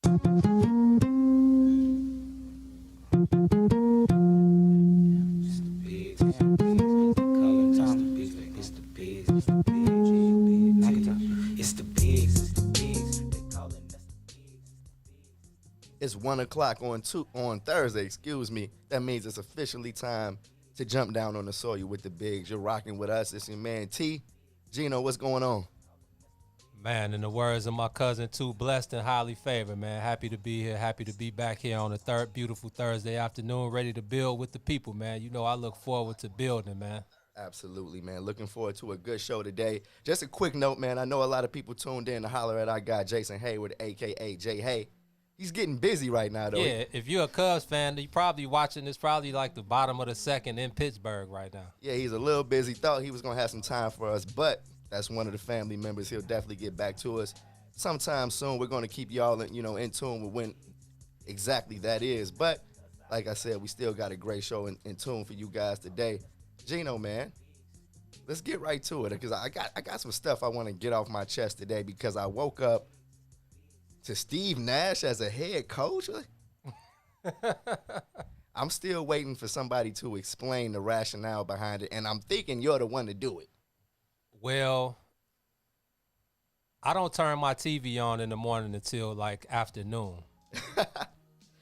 It's 1 o'clock on Thursday. Excuse me. That means it's officially time to jump down on the soil with the bigs. You're rocking with us. It's your man T. Gino, what's going on? Man, in the words of my cousin, too blessed and highly favored, man. Happy to be here. Happy to be back here on a third beautiful Thursday afternoon, ready to build with the people, man. You know I look forward to building, man. Absolutely, man. Looking forward to a good show today. Just a quick note, man. I know a lot of people tuned in to holler at our guy Jason Hayward, a.k.a. Jay Hay. He's getting busy right now, though. Yeah, if you're a Cubs fan, you probably watching this probably like the bottom of the second in Pittsburgh right now. Yeah, he's a little busy. Thought he was going to have some time for us, but that's one of the family members. He'll definitely get back to us sometime soon. We're going to keep y'all in tune with when exactly that is. But like I said, we still got a great show in tune for you guys today. Gino, man, let's get right to it because I got some stuff I want to get off my chest today because I woke up to Steve Nash as a head coach. I'm still waiting for somebody to explain the rationale behind it, and I'm thinking you're the one to do it. Well, I don't turn my TV on in the morning until like afternoon.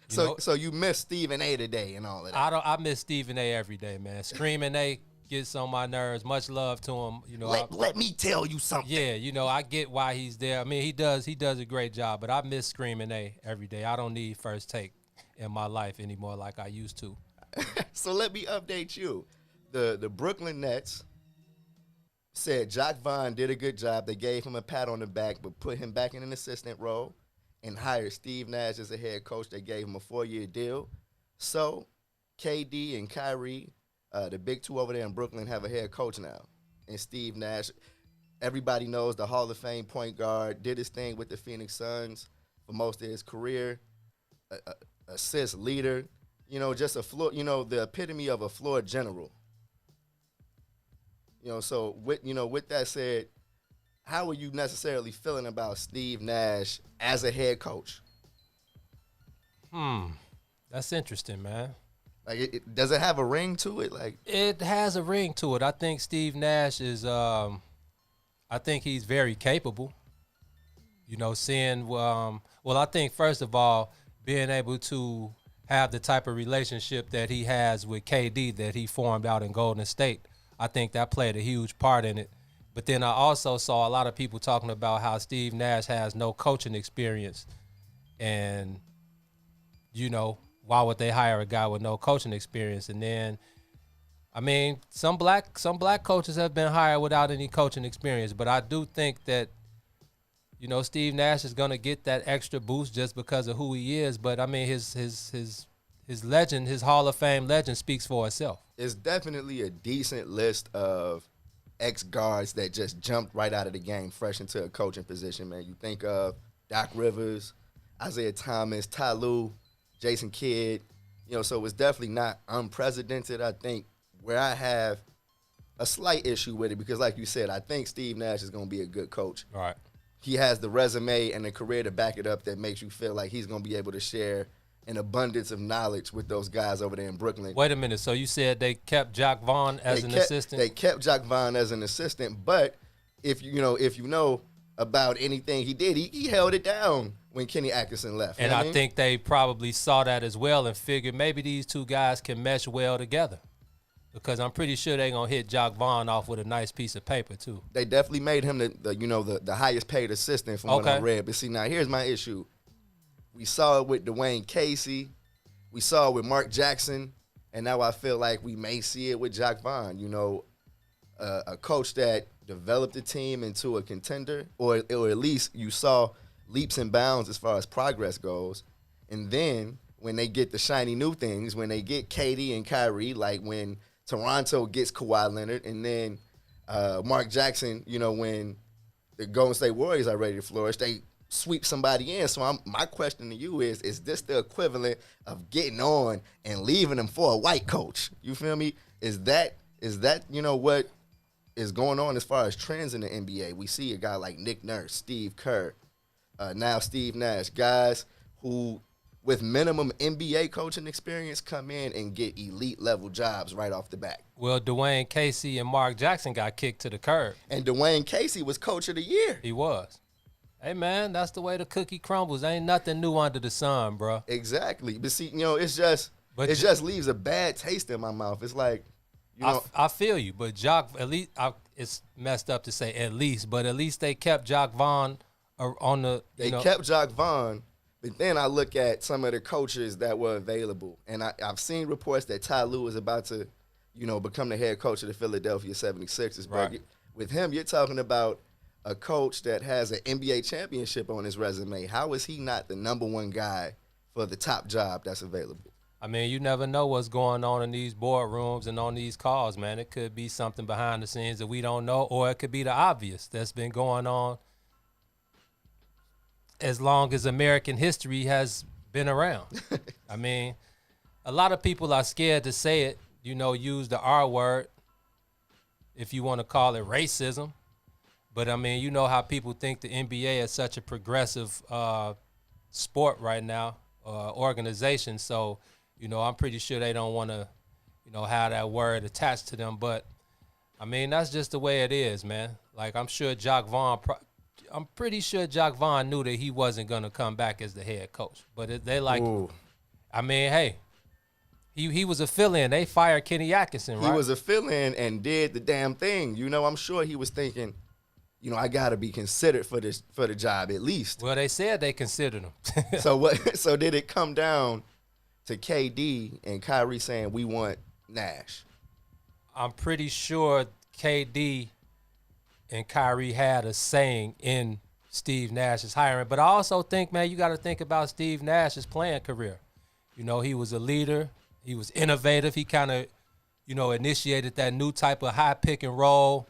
So you miss Stephen A today and all of that. I miss Stephen A every day, man. Screaming A gets on my nerves. Much love to him. Let me tell you something. Yeah, I get why he's there. I mean, he does a great job, but I miss Screaming A every day. I don't need First Take in my life anymore like I used to. So let me update you. The Brooklyn Nets said Jacques Vaughn did a good job. They gave him a pat on the back, but put him back in an assistant role and hired Steve Nash as a head coach. They gave him a 4-year deal. So KD and Kyrie, the big two over there in Brooklyn, have a head coach now. And Steve Nash, everybody knows the Hall of Fame point guard, did his thing with the Phoenix Suns for most of his career, assist leader, just a floor, the epitome of a floor general. So with that said, how are you necessarily feeling about Steve Nash as a head coach? That's interesting, man. Like, does it have a ring to it? Like, it has a ring to it. I think Steve Nash is. I think he's very capable. I think first of all, being able to have the type of relationship that he has with KD that he formed out in Golden State, I think that played a huge part in it. But then I also saw a lot of people talking about how Steve Nash has no coaching experience, and why would they hire a guy with no coaching experience? And then, I mean, some black coaches have been hired without any coaching experience, but I do think that, Steve Nash is going to get that extra boost just because of who he is. But I mean, his legend, his Hall of Fame legend, speaks for itself. It's definitely a decent list of ex-guards that just jumped right out of the game fresh into a coaching position, man. You think of Doc Rivers, Isaiah Thomas, Ty Lue, Jason Kidd, so it's definitely not unprecedented. I think where I have a slight issue with it, because like you said, I think Steve Nash is going to be a good coach. All right. He has the resume and the career to back it up that makes you feel like he's going to be able to share an abundance of knowledge with those guys over there in Brooklyn. Wait a minute. So you said they kept Jacques Vaughn as an assistant? They kept Jacques Vaughn as an assistant, but if you know about anything he did, he held it down when Kenny Atkinson left. And I think they probably saw that as well and figured maybe these two guys can mesh well together, because I'm pretty sure they're going to hit Jacques Vaughn off with a nice piece of paper too. They definitely made him the highest paid assistant from what I read. But see, now here's my issue. We saw it with Dwayne Casey. We saw it with Mark Jackson. And now I feel like we may see it with Jacques Vaughn, a coach that developed the team into a contender, or at least you saw leaps and bounds as far as progress goes. And then when they get the shiny new things, when they get KD and Kyrie, like when Toronto gets Kawhi Leonard, and then Mark Jackson, when the Golden State Warriors are ready to flourish, they sweep somebody in. So my question to you is this the equivalent of getting on and leaving them for a white coach? You feel me? Is that what is going on as far as trends in the NBA? We see a guy like Nick Nurse, Steve Kerr, now Steve Nash, guys who, with minimum NBA coaching experience, come in and get elite level jobs right off the bat. Well, Dwayne Casey and Mark Jackson got kicked to the curb. And Dwayne Casey was coach of the year. He was. Hey, man, that's the way the cookie crumbles. Ain't nothing new under the sun, bro. Exactly. But see, it just leaves a bad taste in my mouth. It's like, I feel you, but Jock, at least, it's messed up to say at least, but at least they kept Jock Vaughn on the, They kept Jock Vaughn, but then I look at some of the coaches that were available, and I've seen reports that Ty Lue is about to, become the head coach of the Philadelphia 76ers. But Right. with him, you're talking about a coach that has an NBA championship on his resume. How is he not the number one guy for the top job that's available? I mean, you never know what's going on in these boardrooms and on these calls, man. It could be something behind the scenes that we don't know, or it could be the obvious that's been going on as long as American history has been around. I mean, a lot of people are scared to say it, use the R word, if you want to call it racism. But, I mean, you know how people think the NBA is such a progressive sport right now, organization. So, I'm pretty sure they don't want to, have that word attached to them. But, I mean, that's just the way it is, man. Like, I'm pretty sure Jock Vaughn knew that he wasn't going to come back as the head coach. But Ooh. I mean, hey, he was a fill-in. They fired Kenny Atkinson, right? He was a fill-in and did the damn thing. I'm sure he was thinking, I got to be considered for the job at least. Well, they said they considered him. So did it come down to KD and Kyrie saying we want Nash? I'm pretty sure KD and Kyrie had a saying in Steve Nash's hiring. But I also think, man, you got to think about Steve Nash's playing career. He was a leader. He was innovative. He kind of, initiated that new type of high pick and roll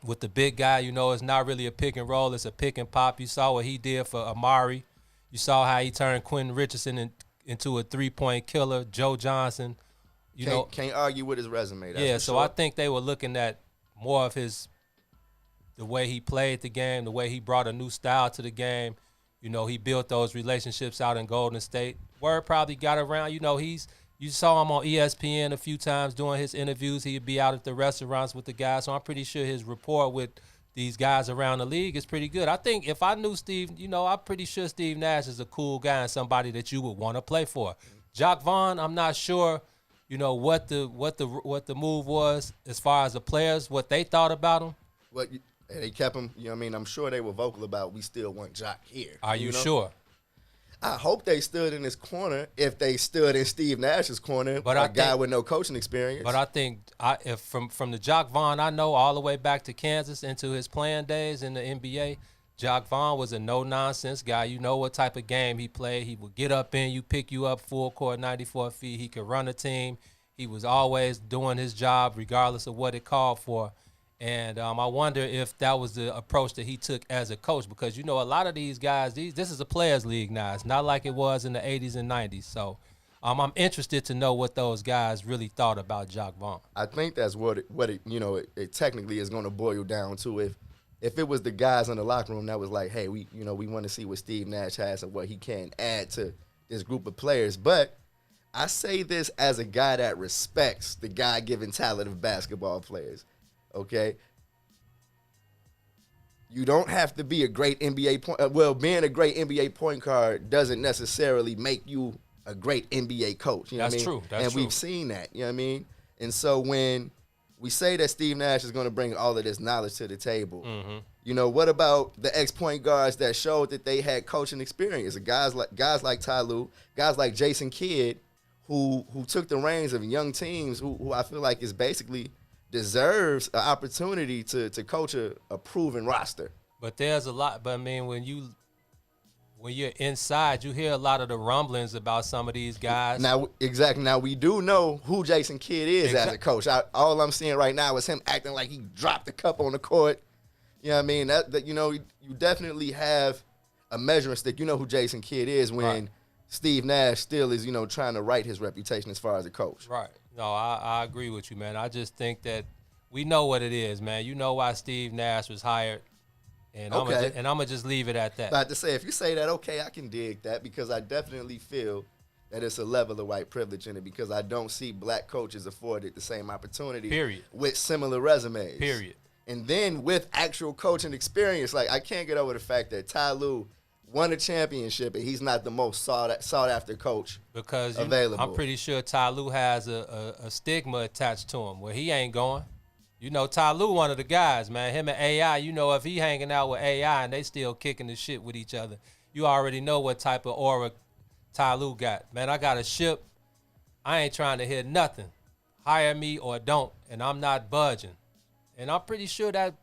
with the big guy. It's not really a pick and roll. It's a pick and pop. You saw what he did for Amari. You saw how he turned Quentin Richardson into a three-point killer. Joe Johnson. Can't argue with his resume. That's so sure. I think they were looking at more of the way he played the game, the way he brought a new style to the game. He built those relationships out in Golden State. Word probably got around. You saw him on ESPN a few times doing his interviews. He'd be out at the restaurants with the guys. So I'm pretty sure his rapport with these guys around the league is pretty good. I think if I knew Steve, I'm pretty sure Steve Nash is a cool guy and somebody that you would want to play for. Jock Vaughn, I'm not sure, what the move was as far as the players, what they thought about him. What they kept him. I'm sure they were vocal about we still want Jock here. Are you sure? I hope they stood in his corner if they stood in Steve Nash's corner, but a guy with no coaching experience. But I think if from the Jock Vaughn I know all the way back to Kansas into his playing days in the NBA, Jock Vaughn was a no-nonsense guy. You know what type of game he played. He would get up in you, pick you up full court, 94 feet. He could run a team. He was always doing his job regardless of what it called for. And I wonder if that was the approach that he took as a coach because, a lot of these guys, this is a players' league now. It's not like it was in the 80s and 90s. So I'm interested to know what those guys really thought about Jock Vaughn. I think that's what it technically is going to boil down to. If it was the guys in the locker room that was like, hey, we want to see what Steve Nash has and what he can add to this group of players. But I say this as a guy that respects the God-given talent of basketball players. Okay, you don't have to be a great NBA point. Being a great NBA point guard doesn't necessarily make you a great NBA coach. That's true. And we've seen that. You know what I mean? And so when we say that Steve Nash is going to bring all of this knowledge to the table, what about the ex-point guards that showed that they had coaching experience? Guys like Ty Lue, guys like Jason Kidd, who took the reins of young teams, who I feel like is basically deserves an opportunity to coach a proven roster. But there's a lot. But I mean, when you're inside, you hear a lot of the rumblings about some of these guys. Now, exactly. Now we do know who Jason Kidd is as a coach. All I'm seeing right now is him acting like he dropped a cup on the court. You know what I mean? That you definitely have a measuring stick. You know who Jason Kidd is when Steve Nash still is trying to right his reputation as far as a coach. Right. No, I agree with you, man. I just think that we know what it is, man. You know why Steve Nash was hired And Okay. I'm gonna just leave it at that. About to say, if you say that, okay, I can dig that because I definitely feel that it's a level of white privilege in it because I don't see black coaches afforded the same opportunity. Period. With similar resumes. Period. And then with actual coaching experience, like I can't get over the fact that Ty Lue won a championship and he's not the most sought after coach because available. I'm pretty sure Ty Lue has a stigma attached to him where he ain't going. You know, Ty Lue, one of the guys, man. Him and AI, you know, if he hanging out with AI and they still kicking the shit with each other, you already know what type of aura Ty Lue got. Man, I got a ship. I ain't trying to hear nothing. Hire me or don't, and I'm not budging. And I'm pretty sure that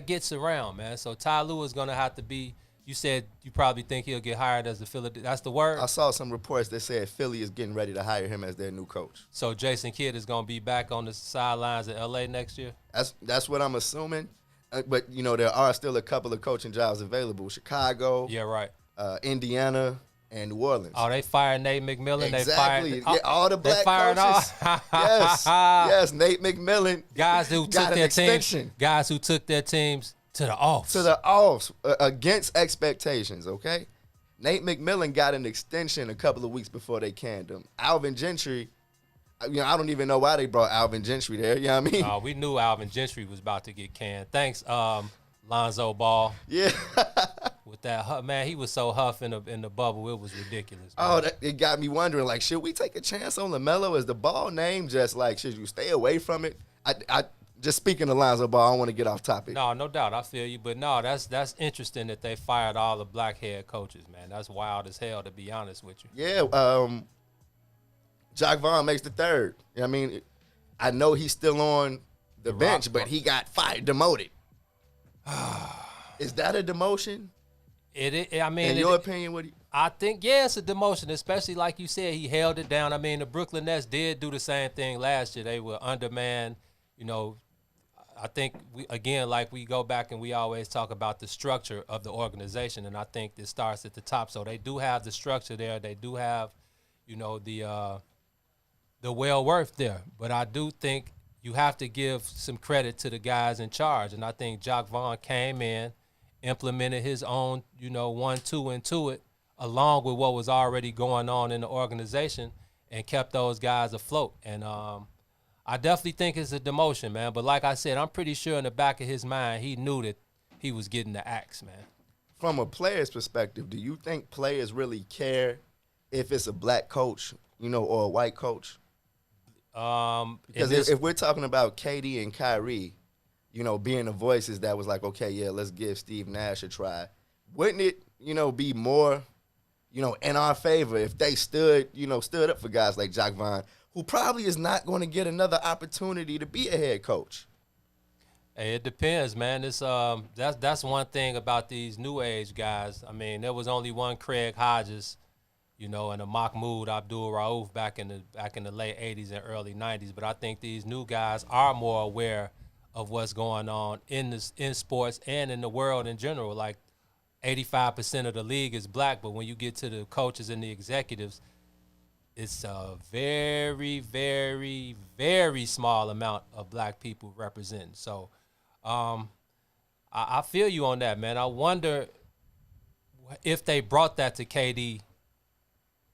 gets around, man. So Ty Lue is going to have to be, you said you probably think he'll get hired as the Philadelphia. That's the word? I saw some reports that said Philly is getting ready to hire him as their new coach. So Jason Kidd is going to be back on the sidelines in L.A. next year? That's what I'm assuming. But, you know, there are still a couple of coaching jobs available. Chicago. Yeah, right. Indiana. And New Orleans. Oh, they fired Nate McMillan. Exactly. They fired all the black coaches. Yes, Nate McMillan. Guys who took their teams. Guys who took their teams to the offs. To the offs against expectations. Okay. Nate McMillan got an extension a couple of weeks before they canned him. Alvin Gentry. You know, I don't even know why they brought Alvin Gentry there. You know what I mean? We knew Alvin Gentry was about to get canned. Thanks, Lonzo Ball. Yeah. With that, man, he was so huff in the bubble, it was ridiculous. Man. Oh, it got me wondering, like, should we take a chance on LaMelo? Is the Ball name just like, should you stay away from it? I just speaking of Lonzo Ball, I don't want to get off topic. No doubt, I feel you, but no, that's interesting that they fired all the black head coaches, man. That's wild as hell, to be honest with you. Yeah, Jacques Vaughn makes the third. You know what I mean, I know he's still on the bench, but he got demoted. Is that a demotion? I mean, in your opinion, what do you? I think, yeah, it's a demotion, especially like you said, he held it down. I mean, the Brooklyn Nets did do the same thing last year. They were undermanned. You know, I think, like we go back and we always talk about the structure of the organization, and I think it starts at the top. So they do have the structure there. They do have, you know, the well-worth there. But I do think you have to give some credit to the guys in charge, and I think Jacques Vaughn came in, implemented his own, you know, 1-2 into it, along with what was already going on in the organization, and kept those guys afloat. And I definitely think it's a demotion, man. But like I said, I'm pretty sure in the back of his mind, he knew that he was getting the axe, man. From a player's perspective, do you think players really care if it's a black coach, you know, or a white coach? Because if we're talking about KD and Kyrie, you know, being the voices that was like, okay, yeah, let's give Steve Nash a try. Wouldn't it, you know, be more, you know, in our favor if they stood up for guys like Jacques Vaughn, who probably is not going to get another opportunity to be a head coach? Hey, it depends, man. It's that's one thing about these new age guys. I mean, there was only one Craig Hodges, you know, and a Mahmoud Abdul-Rauf back in the late 80s and early 90s. But I think these new guys are more aware of what's going on in sports and in the world in general. Like 85% of the league is black, but when you get to the coaches and the executives, it's a very, very, very small amount of black people representing. So I feel you on that, man. I wonder if they brought that to KD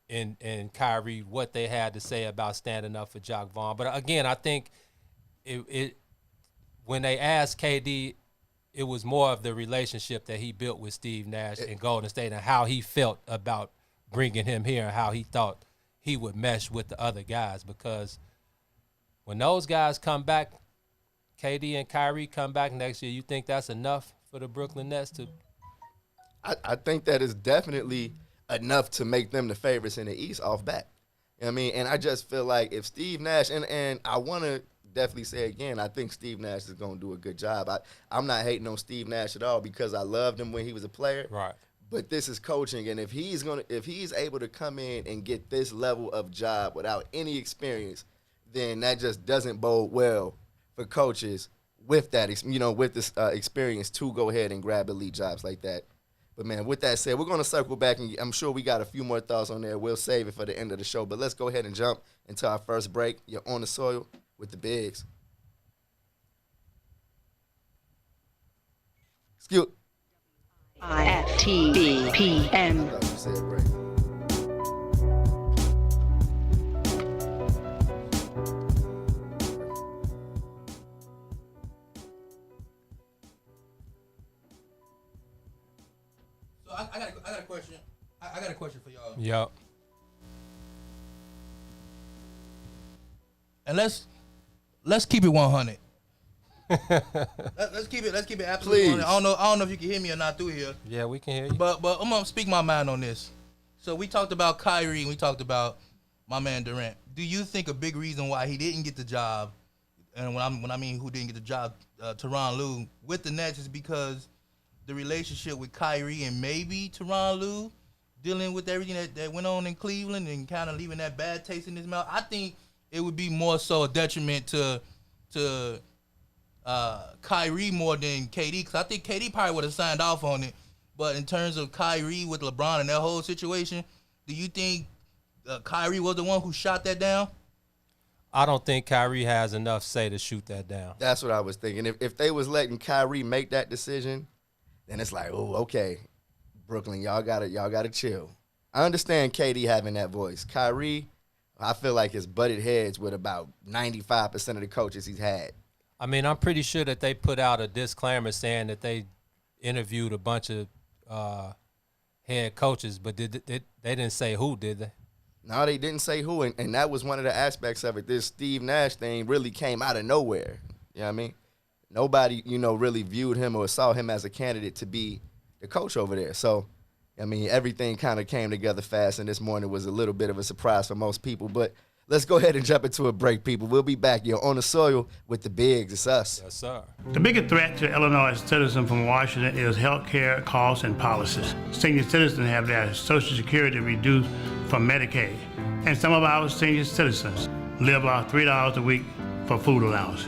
and Kyrie, what they had to say about standing up for Jacques Vaughn. But again, I think it when they asked KD, it was more of the relationship that he built with Steve Nash in Golden State and how he felt about bringing him here and how he thought he would mesh with the other guys. Because when those guys come back, KD and Kyrie come back next year, you think that's enough for the Brooklyn Nets to? I think that is definitely enough to make them the favorites in the East off bat. You know what I mean? And I just feel like if Steve Nash, and I want to definitely say again, I think Steve Nash is going to do a good job. I'm not hating on Steve Nash at all because I loved him when he was a player. Right. But this is coaching, and if he's able to come in and get this level of job without any experience, then that just doesn't bode well for coaches with that, you know, with this experience to go ahead and grab elite jobs like that. But man, with that said, we're going to circle back, and I'm sure we got a few more thoughts on there. We'll save it for the end of the show. But let's go ahead and jump into our first break. You're on the soil with the Bigs. WIIFTBP. So I got a question. I got a question for y'all. Yep. And let's keep it 100. let's keep it absolutely 100. I don't know if you can hear me or not through here. Yeah, we can hear you. But I'm gonna speak my mind on this. So we talked about Kyrie and we talked about my man Durant. Do you think a big reason why he didn't get the job, and when I mean who didn't get the job, Tyronn Lue with the Nets, is because the relationship with Kyrie and maybe Tyronn Lue dealing with everything that went on in Cleveland and kind of leaving that bad taste in his mouth? I think it would be more so a detriment to Kyrie more than KD, because I think KD probably would have signed off on it. But in terms of Kyrie with LeBron and that whole situation, do you think Kyrie was the one who shot that down? I don't think Kyrie has enough say to shoot that down. That's what I was thinking. If they was letting Kyrie make that decision, then it's like, oh, okay, Brooklyn, y'all gotta chill. I understand KD having that voice. Kyrie, I feel like it's butted heads with about 95% of the coaches he's had. I mean, I'm pretty sure that they put out a disclaimer saying that they interviewed a bunch of head coaches, but they didn't say who, did they? No, they didn't say who, and that was one of the aspects of it. This Steve Nash thing really came out of nowhere. You know what I mean? Nobody, really viewed him or saw him as a candidate to be the coach over there. So, I mean, everything kind of came together fast, and this morning was a little bit of a surprise for most people. But let's go ahead and jump into a break, people. We'll be back, on the soil with the bigs. It's us. Yes, sir. The biggest threat to Illinois citizens from Washington is health care costs and policies. Senior citizens have their Social Security reduced from Medicaid, and some of our senior citizens live off $3 a week for food allowance.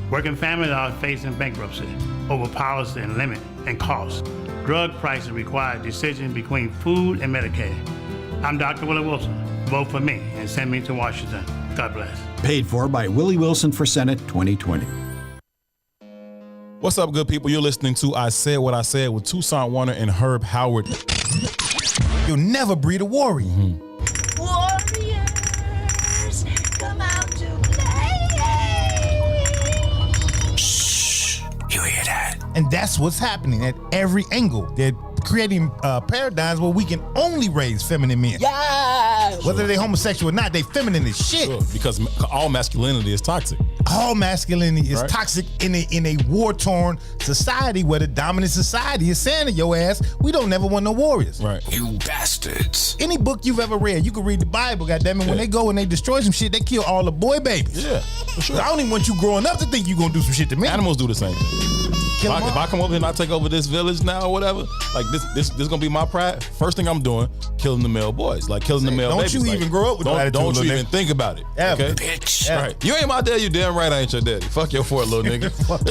Working families are facing bankruptcy over policy and limit and costs. Drug prices require decisions between food and Medicaid. I'm Dr. Willie Wilson. Vote for me and send me to Washington. God bless. Paid for by Willie Wilson for Senate 2020. What's up, good people? You're listening to I Said What I Said with Toussaint Warner and Herb Howard. You'll never breed a warrior. Warriors, come out to play. Shh. You hear that? And that's what's happening at every angle. They're creating paradigms where we can only raise feminine men. Yes. Whether they're homosexual or not, they feminine as shit. Sure, because all masculinity is toxic. All masculinity is Right. toxic in a war-torn society where the dominant society is saying to your ass, we don't never want no warriors. Right. You bastards. Any book you've ever read, you can read the Bible, goddammit. When they go and they destroy some shit, they kill all the boy babies. Yeah, for sure. I don't even want you growing up to think you're gonna do some shit to me. Animals do the same thing. Kill If 'em I all. come over here and I take over this village now or whatever, like this gonna be my pride. First thing I'm doing, killing the male boys, like killing the male Don't babies. you Like, even grow up with no attitude, Don't little you nigga. even think about it. Ever. Okay, Bitch. right? You ain't my daddy. You damn right I ain't your daddy. Fuck your fort, little nigga. Fuck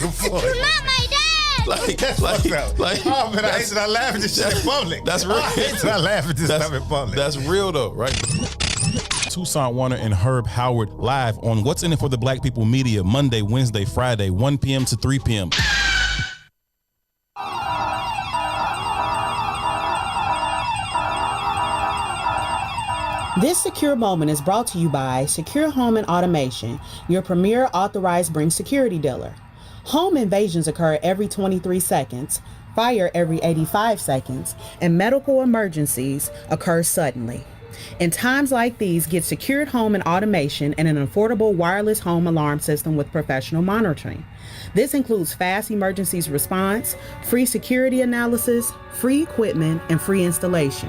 your boy. Not my dad. That's fucked up. Oh man, I hate that I laugh at this shit in public. That's real. I hate that I laugh at this stuff in public. That's real though, right? Toussaint Warner and Herb Howard live on What's in It for the Black People Media, Monday, Wednesday, Friday, 1 p.m. to 3 p.m. This secure moment is brought to you by Secure Home and Automation, your premier authorized Bring security dealer. Home invasions occur every 23 seconds, fire every 85 seconds, and medical emergencies occur suddenly. In times like these, get secured home and automation and an affordable wireless home alarm system with professional monitoring. This includes fast emergencies response, free security analysis, free equipment, and free installation.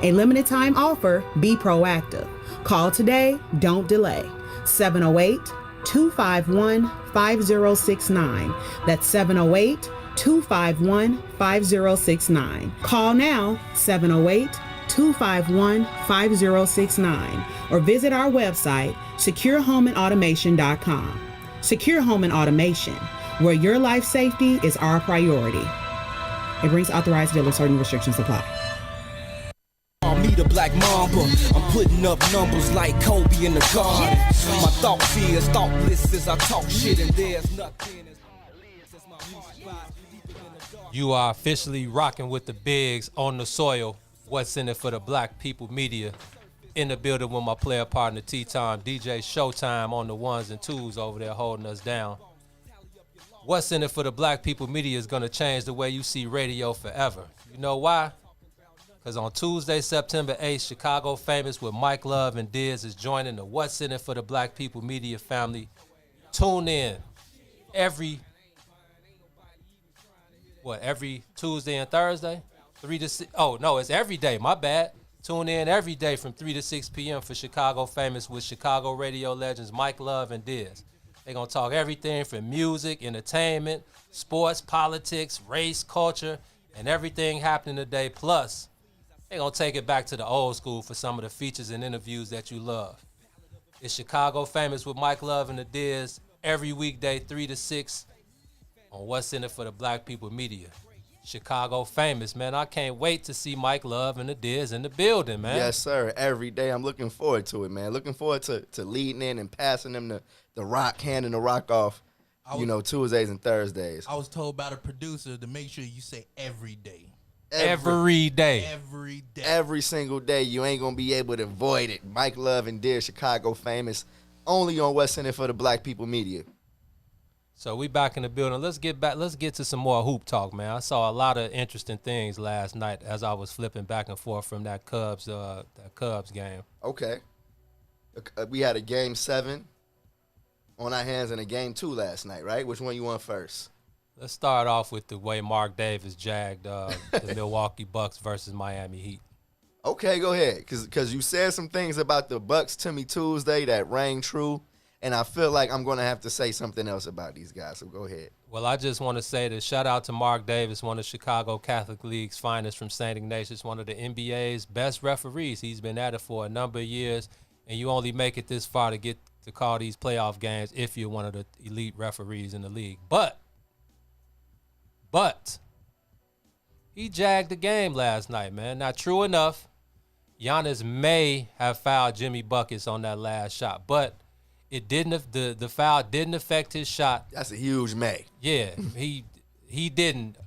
A limited time offer, be proactive. Call today, don't delay. 708-251-5069. That's 708-251-5069. Call now, 708-251-5069, or visit our website, securehomeandautomation.com. Secure Home and Automation, where your life safety is our priority. It brings authorized dealers, certain restrictions apply. Call me the Black Mamba. I'm putting up numbers like Kobe in the garden. My thoughts is thoughtless as I talk shit, and there's nothing as You are officially rocking with the bigs on the soil. What's in it for the Black People Media? In the building with my player partner T-Time, DJ Showtime on the ones and twos over there holding us down. What's in it for the Black People Media is going to change the way you see radio forever. You know why? Because on Tuesday, September 8th, Chicago Famous with Mike Love and Diz is joining the What's in it for the Black People Media family. Tune in every Tuesday and Thursday? 3 to 6. Oh, no, it's every day. My bad. Tune in every day from 3 to 6 p.m. for Chicago Famous with Chicago radio legends Mike Love and Diz. They're going to talk everything from music, entertainment, sports, politics, race, culture, and everything happening today. Plus, they're going to take it back to the old school for some of the features and interviews that you love. It's Chicago Famous with Mike Love and the Diz every weekday, 3 to 6 on What's in it for the Black People Media. Chicago Famous, man. I can't wait to see Mike Love and the Diz in the building, man. Yes, sir. Every day I'm looking forward to it, man. Looking forward to leading in and passing them the rock, handing the rock off, Tuesdays and Thursdays. I was told by the producer to make sure you say every day. Every day. Every day. Every single day. You ain't going to be able to avoid it. Mike Love and Diz, Chicago Famous, only on What's in it for the Black People Media. So we back in the building. Let's get to some more hoop talk, man. I saw a lot of interesting things last night as I was flipping back and forth from that Cubs game. Okay. We had a game 7 on our hands and a game 2 last night, right? Which one you want first? Let's start off with the way Mark Davis jagged the Milwaukee Bucks versus Miami Heat. Okay, go ahead. Because you said some things about the Bucks to me Tuesday that rang true. And I feel like I'm going to have to say something else about these guys, so go ahead. Well, I just want to say that shout out to Mark Davis, one of Chicago Catholic League's finest from St. Ignatius, one of the NBA's best referees. He's been at it for a number of years, and you only make it this far to get to call these playoff games if you're one of the elite referees in the league. But he jagged the game last night, man. Now, true enough, Giannis may have fouled Jimmy Buckets on that last shot, but it didn't. The foul didn't affect his shot. That's a huge may. Yeah, he didn't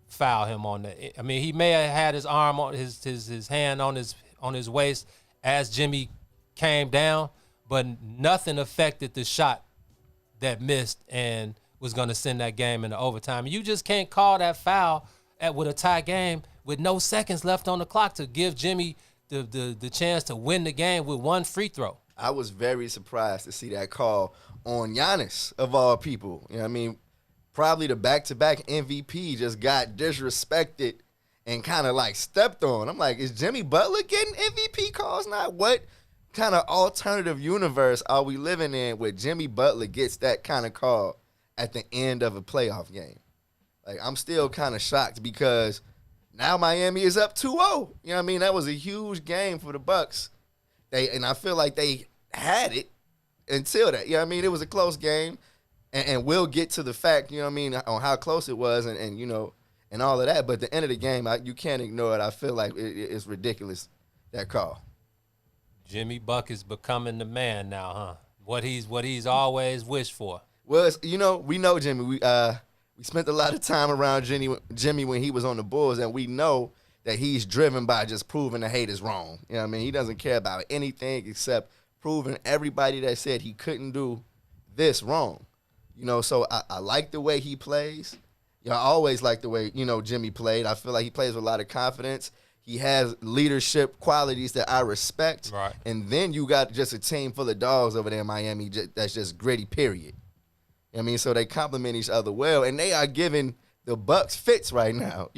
foul him on that. I mean, he may have had his arm on his hand on his waist as Jimmy came down, but nothing affected the shot that missed and was going to send that game into overtime. You just can't call that foul with a tie game with no seconds left on the clock to give Jimmy the chance to win the game with one free throw. I was very surprised to see that call on Giannis, of all people. You know what I mean? Probably the back-to-back MVP just got disrespected and kind of like stepped on. I'm like, is Jimmy Butler getting MVP calls now? What kind of alternative universe are we living in where Jimmy Butler gets that kind of call at the end of a playoff game? Like, I'm still kind of shocked because now Miami is up 2-0. You know what I mean? That was a huge game for the Bucks. And I feel like they had it until that. You know what I mean? It was a close game. And we'll get to the fact, you know what I mean, on how close it was and you know, and all of that. But at the end of the game, you can't ignore it. I feel like it's ridiculous, that call. Jimmy Bucket's becoming the man now, huh? What he's always wished for. Well, we know Jimmy. We spent a lot of time around Jimmy when he was on the Bulls, and we know that he's driven by just proving the haters wrong. You know what I mean? He doesn't care about anything except proving everybody that said he couldn't do this wrong. You know, so I like the way he plays. I always like the way, Jimmy played. I feel like he plays with a lot of confidence. He has leadership qualities that I respect. Right. And then you got just a team full of dogs over there in Miami that's just gritty, period. I mean, so they complement each other well, and they are giving the Bucks fits right now.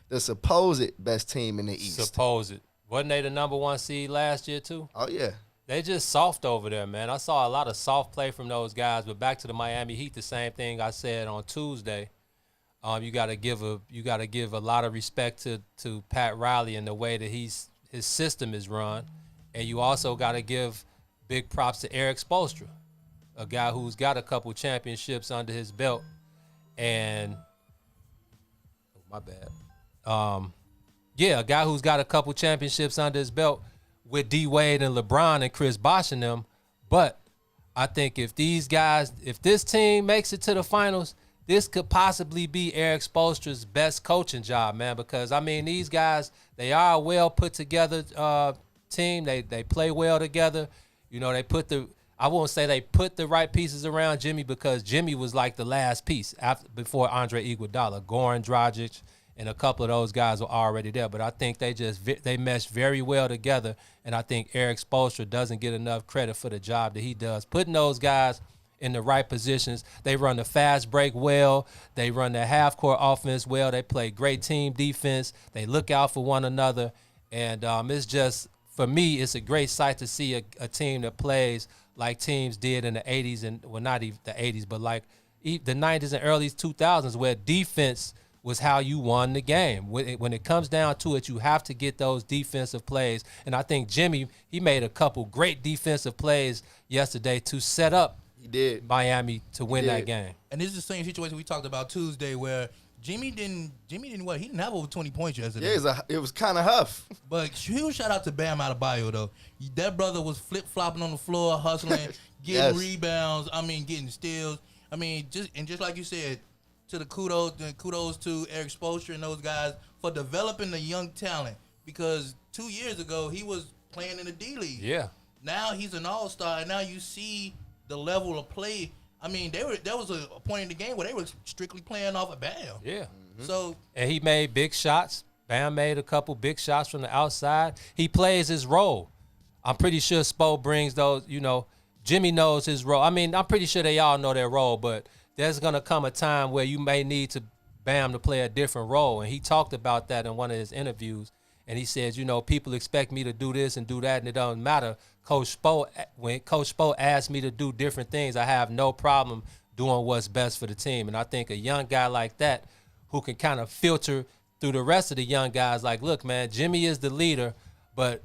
The supposed best team in the East. Supposed. Wasn't they the number 1 seed last year too? Oh yeah. They just soft over there, man. I saw a lot of soft play from those guys, but back to the Miami Heat, the same thing I said on Tuesday. You got to give a lot of respect to Pat Riley and the way that his system is run, and you also got to give big props to Eric Spoelstra, a guy who's got a couple championships under his belt, and my bad. A guy who's got a couple championships under his belt with D Wade and LeBron and Chris Bosh and them. But I think if this team makes it to the finals, this could possibly be Eric Spoelstra's best coaching job, man, because, I mean, these guys, they are a well put together team. They play well together. You know, I won't say they put the right pieces around Jimmy, because Jimmy was like the last piece before Andre Iguodala. Goran Dragic and a couple of those guys were already there. But I think they meshed very well together, and I think Eric Spoelstra doesn't get enough credit for the job that he does. Putting those guys in the right positions. They run the fast break well. They run the half-court offense well. They play great team defense. They look out for one another. And it's just, for me, it's a great sight to see a team that plays like teams did in the 80s, and well, not even the 80s, but like the 90s and early 2000s, where defense was how you won the game. When it comes down to it, you have to get those defensive plays. And I think Jimmy, he made a couple great defensive plays yesterday to set up Miami to win that game. And this is the same situation we talked about Tuesday, where Jimmy didn't what? He didn't have over 20 points yesterday. Yeah, it was kind of huff. But huge shout out to Bam Adebayo, though. That brother was flip-flopping on the floor, hustling, getting rebounds, getting steals. Just like you said, kudos to Eric Spoelstra and those guys for developing the young talent, because 2 years ago he was playing in the D-League. Yeah. Now he's an all-star, and now you see the level of play. There was a point in the game where they were strictly playing off of Bam. Yeah. Mm-hmm. So, and he made big shots. Bam made a couple big shots from the outside. He plays his role. I'm pretty sure Spo brings those, Jimmy knows his role. I'm pretty sure they all know their role, but there's going to come a time where you may need Bam to play a different role. And he talked about that in one of his interviews. And he says, people expect me to do this and do that, and it doesn't matter. When Coach Spo asked me to do different things, I have no problem doing what's best for the team. And I think a young guy like that, who can kind of filter through the rest of the young guys, like, look, man, Jimmy is the leader, but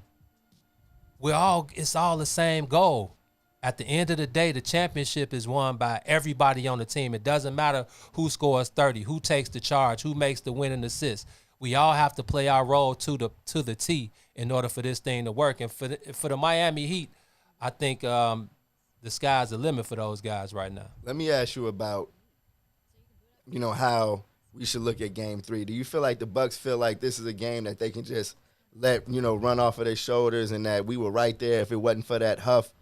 it's all the same goal. At the end of the day, the championship is won by everybody on the team. It doesn't matter who scores 30, who takes the charge, who makes the winning assist. We all have to play our role to the T in order for this thing to work. And for the Miami Heat, I think the sky's the limit for those guys right now. Let me ask you about, how we should look at Game 3. Do you feel like the Bucks feel like this is a game that they can just let, run off of their shoulders, and that we were right there if it wasn't for that huff,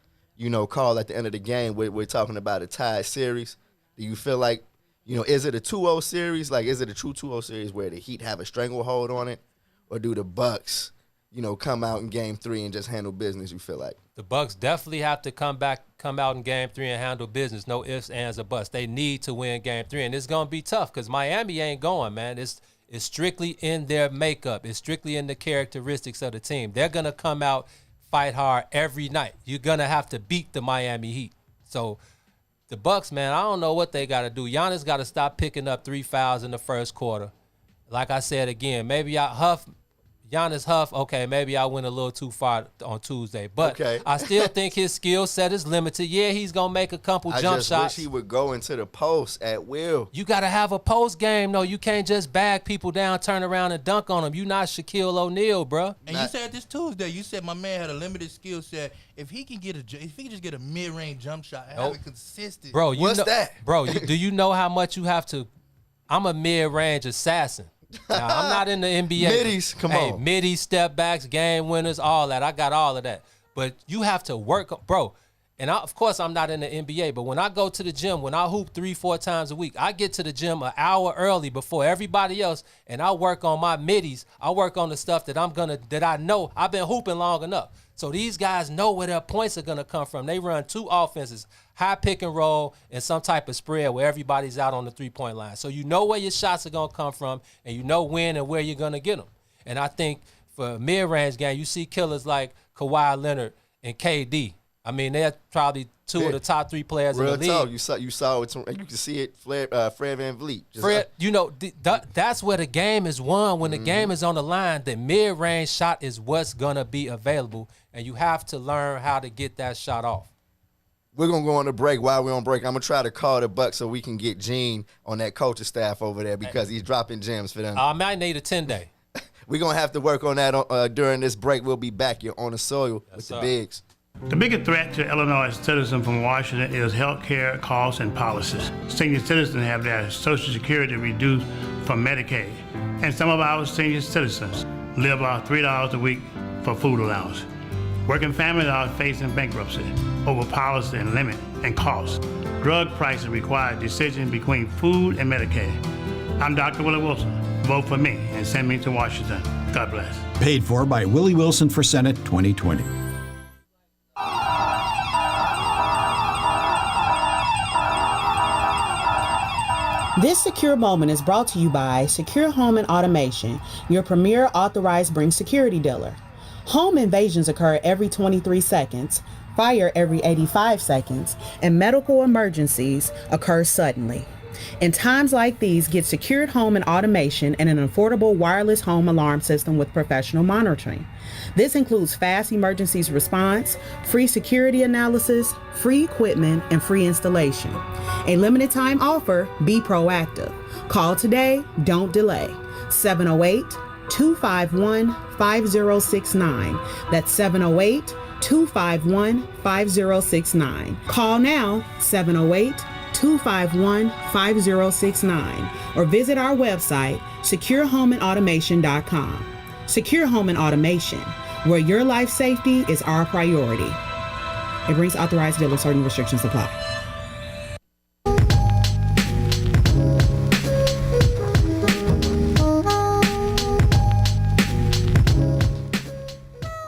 call at the end of the game? We're talking about a tied series. Do you feel like, is it a 2-0 series? Like, is it a true 2-0 series where the Heat have a stranglehold on it? Or do the Bucks, come out in Game 3 and just handle business, you feel like? The Bucks definitely have to come out in Game 3 and handle business. No ifs, ands, or buts. They need to win Game 3, and it's going to be tough because Miami ain't going, man. It's strictly in their makeup. It's strictly in the characteristics of the team. They're going to come out, fight hard every night. You're going to have to beat the Miami Heat. So the Bucks, man, I don't know what they got to do. Giannis got to stop picking up 3 fouls in the first quarter. Like I said again, maybe Giannis huff, okay, maybe I went a little too far on Tuesday. But I still think his skill set is limited. Yeah, he's going to make a couple jump shots. I just wish he would go into the post at will. You got to have a post game, though. You can't just bag people down, turn around, and dunk on them. You not Shaquille O'Neal, bro. And you said this Tuesday, you said my man had a limited skill set. If he can just get a mid-range jump shot and have it consistent. Bro, what's that? Bro, do you know how much you have to? I'm a mid-range assassin. Now, I'm not in the NBA. Middies, come on. Middies, step backs, game winners, all that. I got all of that. But you have to work, bro. And of course, I'm not in the NBA, but when I go to the gym, when I hoop 3-4 times a week, I get to the gym an hour early before everybody else, and I work on my middies. I work on the stuff that I know. I've been hooping long enough. So these guys know where their points are going to come from. They run 2 offenses, high pick and roll, and some type of spread where everybody's out on the 3-point line. So you know where your shots are going to come from, and you know when and where you're going to get them. And I think for a mid-range game, you see killers like Kawhi Leonard and KD. I mean, they're probably 2 of the top 3 players in the league. Real talk. You saw it. You can see it. Fred VanVleet. Fred, that's where the game is won. When the game is on the line, the mid-range shot is what's gonna be available, and you have to learn how to get that shot off. We're gonna go on a break. While we're on break, I'm gonna try to call the Bucks so we can get Gene on that coaching staff over there because he's dropping gems for them. I might need a 10-day. We're gonna have to work on that during this break. We'll be back here on the soil with the Bigs. The biggest threat to Illinois citizens from Washington is health care costs and policies. Senior citizens have their Social Security reduced from Medicaid, and some of our senior citizens live off $3 a week for food allowance. Working families are facing bankruptcy over policy and limit and costs. Drug prices require decisions between food and Medicaid. I'm Dr. Willie Wilson. Vote for me and send me to Washington. God bless. Paid for by Willie Wilson for Senate 2020. This secure moment is brought to you by Secure Home and Automation, your premier authorized Bring security dealer. Home invasions occur every 23 seconds, fire every 85 seconds, and medical emergencies occur suddenly. In times like these, get secured home and automation and an affordable wireless home alarm system with professional monitoring. This includes fast emergencies response, free security analysis, free equipment, and free installation. A limited time offer, be proactive. Call today, don't delay. 708-251-5069. That's 708-251-5069. Call now, 708-251-5069, or visit our website, securehomeandautomation.com. Secure Home and Automation, where your life safety is our priority. It brings authorized dealers, certain restrictions apply.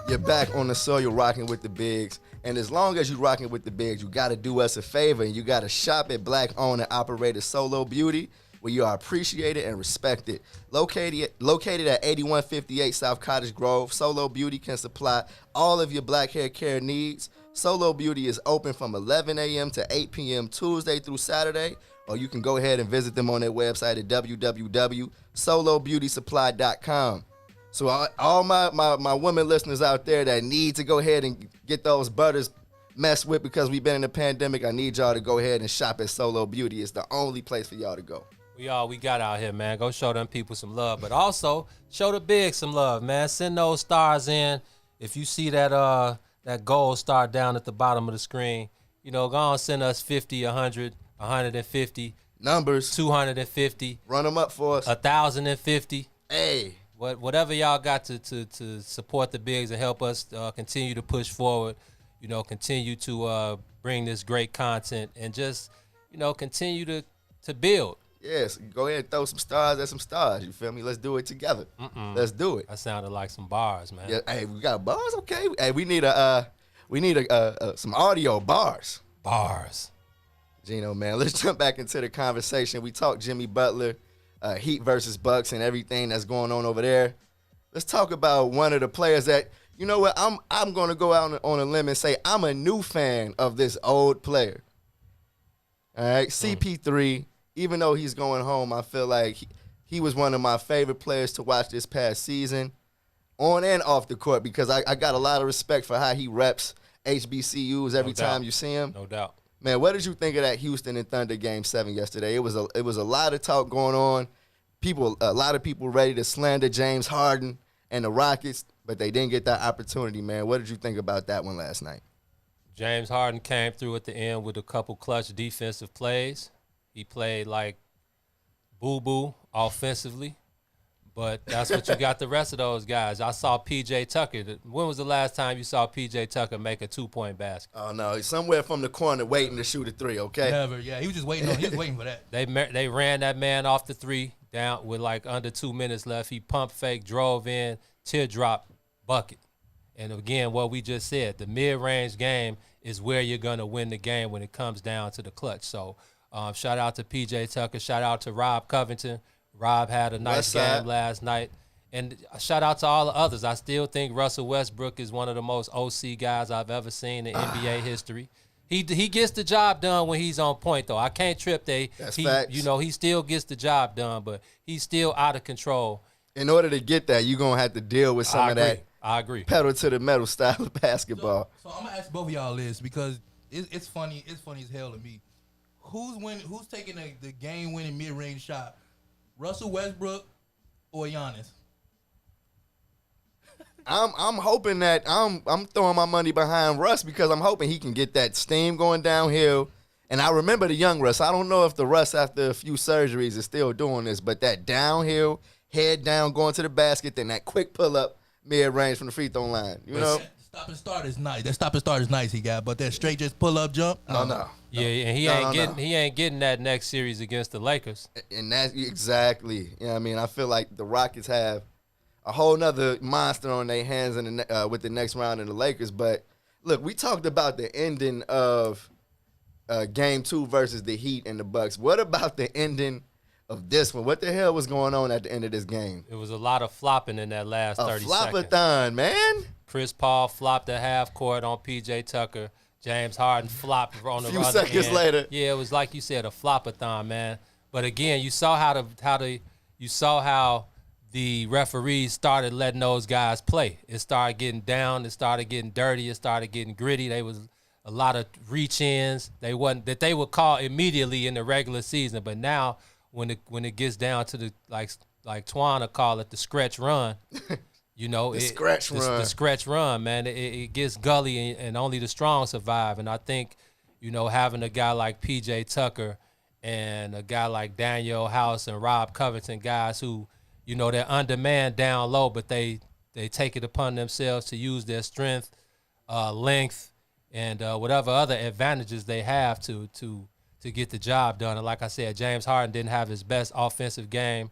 You're back on the soil rocking with the bigs. And as long as you're rocking with the bigs, you got to do us a favor and you got to shop at Black-owned and operated Solo Beauty, where you are appreciated and respected. Located at 8158 South Cottage Grove, Solo Beauty can supply all of your black hair care needs. Solo Beauty is open from 11 a.m. to 8 p.m. Tuesday through Saturday, or you can go ahead and visit them on their website at www.solobeautysupply.com. So all my women listeners out there that need to go ahead and get those butters messed with because we've been in a pandemic, I need y'all to go ahead and shop at Solo Beauty. It's the only place for y'all to go. We got out here, man. Go show them people some love, but also show the bigs some love, man. Send those stars in. If you see that gold star down at the bottom of the screen, go on, send us 50, 100, 150 numbers, 250. Run them up for us. 1,050. Hey. Whatever y'all got to support the bigs and help us continue to push forward, continue to bring this great content and just, continue to build. Yes, go ahead and throw some stars at some stars. You feel me? Let's do it together. Let's do it. That sounded like some bars, man. Yeah, hey, we got bars, okay? Hey, we need some audio bars. Bars. Gino, man, let's jump back into the conversation. We talked Jimmy Butler. Heat versus Bucks and everything that's going on over there. Let's talk about one of the players that, you know what, I'm going to go out on a limb and say I'm a new fan of this old player. All right, CP3, even though he's going home, I feel like he was one of my favorite players to watch this past season, on and off the court, because I got a lot of respect for how he reps HBCUs every time you see him. No doubt. Man, what did you think of that Houston and Thunder Game 7 yesterday? It was a lot of talk going on. A lot of people ready to slander James Harden and the Rockets, but they didn't get that opportunity, man. What did you think about that one last night? James Harden came through at the end with a couple clutch defensive plays. He played like boo-boo offensively, but that's what you got the rest of those guys. I saw P.J. Tucker. When was the last time you saw P.J. Tucker make a 2-point basket? Oh, no. He's somewhere from the corner waiting to shoot a three, okay? Never, yeah. He was just waiting for that. They ran that man off the three down with like under 2 minutes left. He pump fake, drove in, teardrop, bucket. And again, what we just said, the mid-range game is where you're going to win the game when it comes down to the clutch. So shout out to P.J. Tucker. Shout out to Rob Covington. Rob had a nice game last night. And shout out to all the others. I still think Russell Westbrook is one of the most OC guys I've ever seen in NBA history. He gets the job done when he's on point, though. I can't trip That's facts. He still gets the job done, but he's still out of control. In order to get that, you're going to have to deal with some of that. I agree. Pedal to the metal style of basketball. So I'm going to ask both of y'all this because it's funny. It's funny as hell to me. Who's taking the game-winning mid-range shot? Russell Westbrook or Giannis? I'm hoping that I'm throwing my money behind Russ because I'm hoping he can get that steam going downhill. And I remember the young Russ. I don't know if the Russ after a few surgeries is still doing this, but that downhill, head down, going to the basket, then that quick pull up mid range from the free throw line. You know, stop and start is nice. That stop and start is nice he got, but that straight just pull up jump. No. Yeah, and he ain't getting that next series against the Lakers. And that's exactly. You know what I mean? I feel like the Rockets have a whole nother monster on their hands with the next round in the Lakers. But look, we talked about the ending of Game 2 versus the Heat and the Bucks. What about the ending of this one? What the hell was going on at the end of this game? It was a lot of flopping in that last 30 seconds. A flopathon, man. Chris Paul flopped a half court on P.J. Tucker. James Harden flopped on the few seconds end. later. Yeah, it was like you said, a flopathon, man. But again, you saw how the referees started letting those guys play. It started getting down. It started getting dirty. It started getting gritty. They was a lot of reach-ins. They would call immediately in the regular season. But now, when it gets down to the like Twana call it the stretch run, you know, the stretch run, man. It gets gully and only the strong survive. And I think, you know, having a guy like P.J. Tucker and a guy like Daniel House and Rob Covington, guys who, you know, they're undermanned down low, but they take it upon themselves to use their strength, length, and whatever other advantages they have to get the job done. And like I said, James Harden didn't have his best offensive game.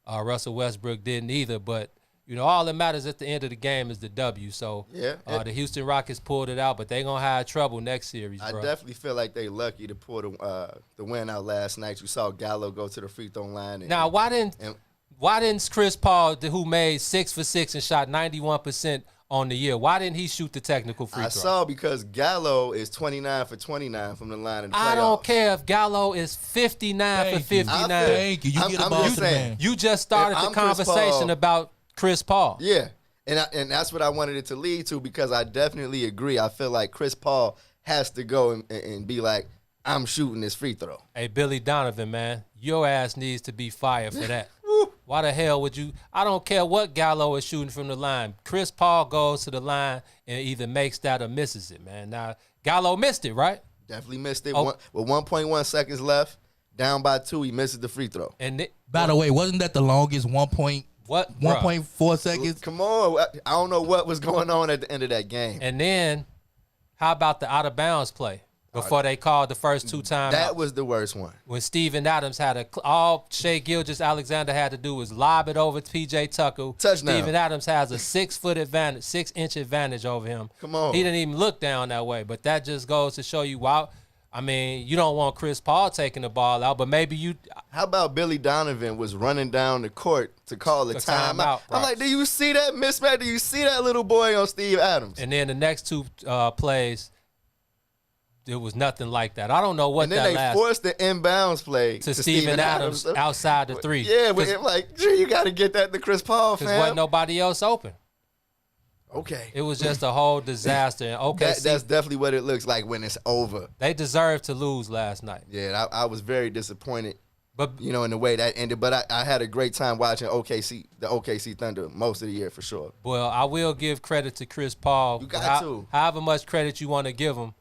Russell Westbrook didn't either. But, you know, all that matters at the end of the game is the W. So the Houston Rockets pulled it out, but they're going to have trouble next series, bro. I definitely feel like they lucky to pull the win out last night. You saw Gallo go to the free throw line. Now, why didn't Chris Paul, who made 6 for 6 and shot 91% on the year, why didn't he shoot the technical free throw? I saw because Gallo is 29 for 29 from the line in the playoffs. I don't care if Gallo is 59 for 59. Thank you. You get a ball to the man. You just started the conversation about Chris Paul. Yeah, and that's what I wanted it to lead to because I definitely agree. I feel like Chris Paul has to go and be like, I'm shooting this free throw. Hey, Billy Donovan, man, your ass needs to be fired for that. Why the hell would you? I don't care what Gallo is shooting from the line. Chris Paul goes to the line and either makes that or misses it, man. Now, Gallo missed it, right? Definitely missed it. With 1.1 seconds left, down by 2, he misses the free throw. And by the way, wasn't that the longest 1.4 seconds? Come on. I don't know what was going on at the end of that game. And then, how about the out-of-bounds play? Before they called the first 2 times. That was the worst one. When Steven Adams all Shea Gilgeous-Alexander had to do was lob it over to P.J. Tucker. Touchdown. Steven Adams has a 6-inch advantage over him. Come on. He didn't even look down that way. But that just goes to show you why. I mean, you don't want Chris Paul taking the ball out, but maybe you. How about Billy Donovan was running down the court to call the timeout? Right. I'm like, do you see that mismatch? Do you see that little boy on Steve Adams? And then the next 2 plays, it was nothing like that. I don't know what that. And then they forced the inbounds play to Steven Adams outside the 3. Yeah, but I'm like, you got to get that to Chris Paul, fam. Because wasn't nobody else open. Okay. It was just a whole disaster. And that's definitely what it looks like when it's over. They deserved to lose last night. Yeah, I was very disappointed, but in the way that ended. But I had a great time watching the OKC Thunder most of the year for sure. Well, I will give credit to Chris Paul. You got to. However much credit you want to give him,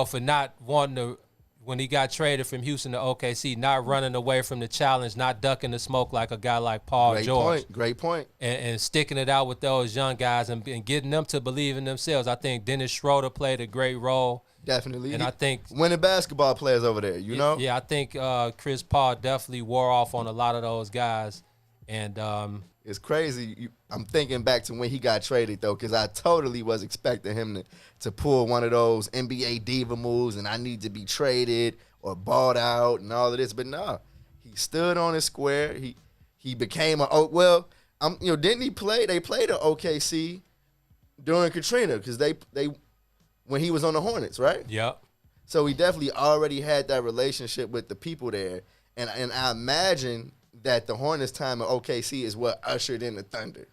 for not wanting to, when he got traded from Houston to OKC, not running away from the challenge, not ducking the smoke like a guy like Paul George. Great point. And sticking it out with those young guys and getting them to believe in themselves. I think Dennis Schroeder played a great role. Definitely. And I think winning basketball players over there, know? Yeah, I think Chris Paul definitely wore off on a lot of those guys. And it's crazy. I'm thinking back to when he got traded, though, because I totally was expecting him to pull one of those NBA diva moves and I need to be traded or bought out and all of this. But no, he stood on his square. He became didn't he play? They played at OKC during Katrina because they when he was on the Hornets, right? Yep. So he definitely already had that relationship with the people there. And I imagine that the Hornets' time at OKC is what ushered in the Thunder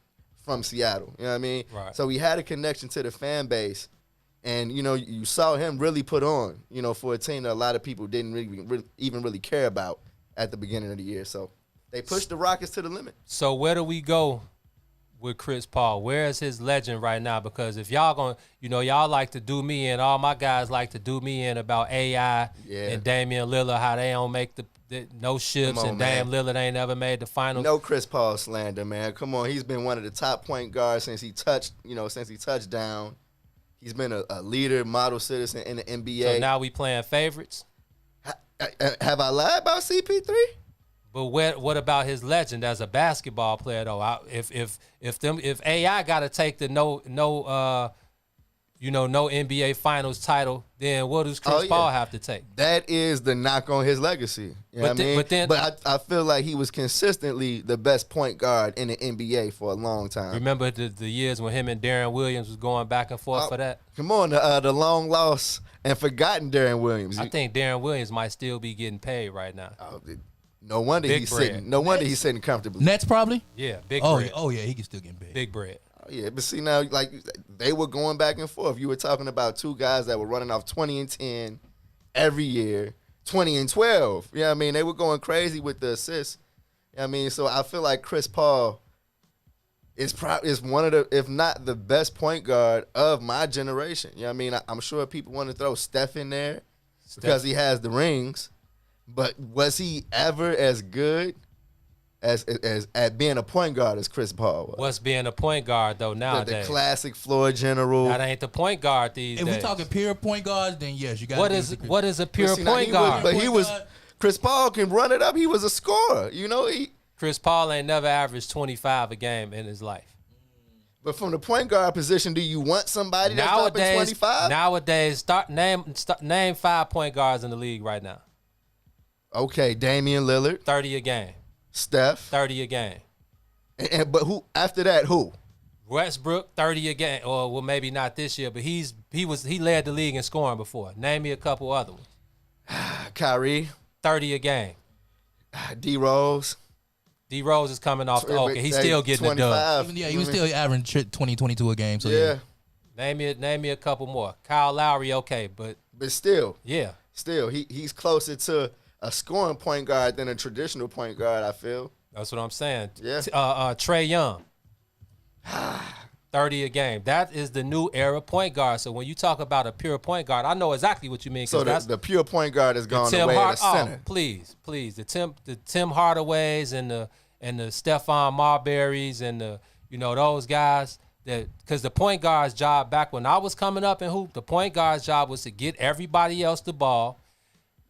from Seattle. You know what I mean? Right. So he had a connection to the fan base. And, you saw him really put on, for a team that a lot of people didn't even really care about at the beginning of the year. So they pushed the Rockets to the limit. So where do we go with Chris Paul? Where is his legend right now? Because if y'all gonna, y'all like to do me in, all my guys like to do me in about AI and Damian Lillard, how they don't make the no ships, and Dame Lillard ain't never made the finals. No Chris Paul slander, man. Come on, he's been one of the top point guards since he touched down. He's been a leader, model citizen in the NBA. So now we playing favorites. Have I lied about CP3? But what about his legend as a basketball player though? If AI got to take the no NBA Finals title, then what does Chris Paul have to take? That is the knock on his legacy. You know what I mean? But I feel like he was consistently the best point guard in the NBA for a long time. Remember the years when him and Darren Williams was going back and forth for that? Come on, the long lost and forgotten Darren Williams. I think Darren Williams might still be getting paid right now. No wonder he's sitting. No wonder he's sitting comfortably. Nets probably. Yeah, big bread. Oh yeah, he can still get paid. Big bread. Yeah, but see now, like they were going back and forth. You were talking about two guys that were running off 20 and 10 every year, 20 and 12. You know what I mean? They were going crazy with the assists. You know what I mean? So I feel like Chris Paul is one of the, if not the best point guard of my generation. You know what I mean? I'm sure people want to throw Steph in there because he has the rings, but was he ever as good as at being a point guard as Chris Paul was? What's being a point guard though nowadays? The classic floor general. That ain't the point guard these days. If we're talking pure point guards, then yes, you got. What is a pure point guard? Chris Paul can run it up. He was a scorer. Chris Paul ain't never averaged 25 a game in his life. But from the point guard position, do you want somebody that's dropping 25? Nowadays, name 5 point guards in the league right now. Okay, Damian Lillard, 30 a game. Steph, 30 a game. But who after that? Who? Westbrook, 30 a game. Or well, maybe not this year, but he led the league in scoring before. Name me a couple other ones. Kyrie, 30 a game. D Rose. D Rose is coming off the he's still getting 25. A dub. Yeah, he was still averaging 20, 22 a game. So yeah. Name me a couple more. Kyle Lowry, okay, but still. Yeah. Still, he's closer to a scoring point guard than a traditional point guard, I feel. That's what I'm saying. Yeah. Trae Young, 30 a game. That is the new era point guard. So when you talk about a pure point guard, I know exactly what you mean. So the pure point guard has gone away at the center. Please. The Tim Hardaways and the Stephon Marburys and those guys because the point guard's job back when I was coming up in hoop, the point guard's job was to get everybody else the ball.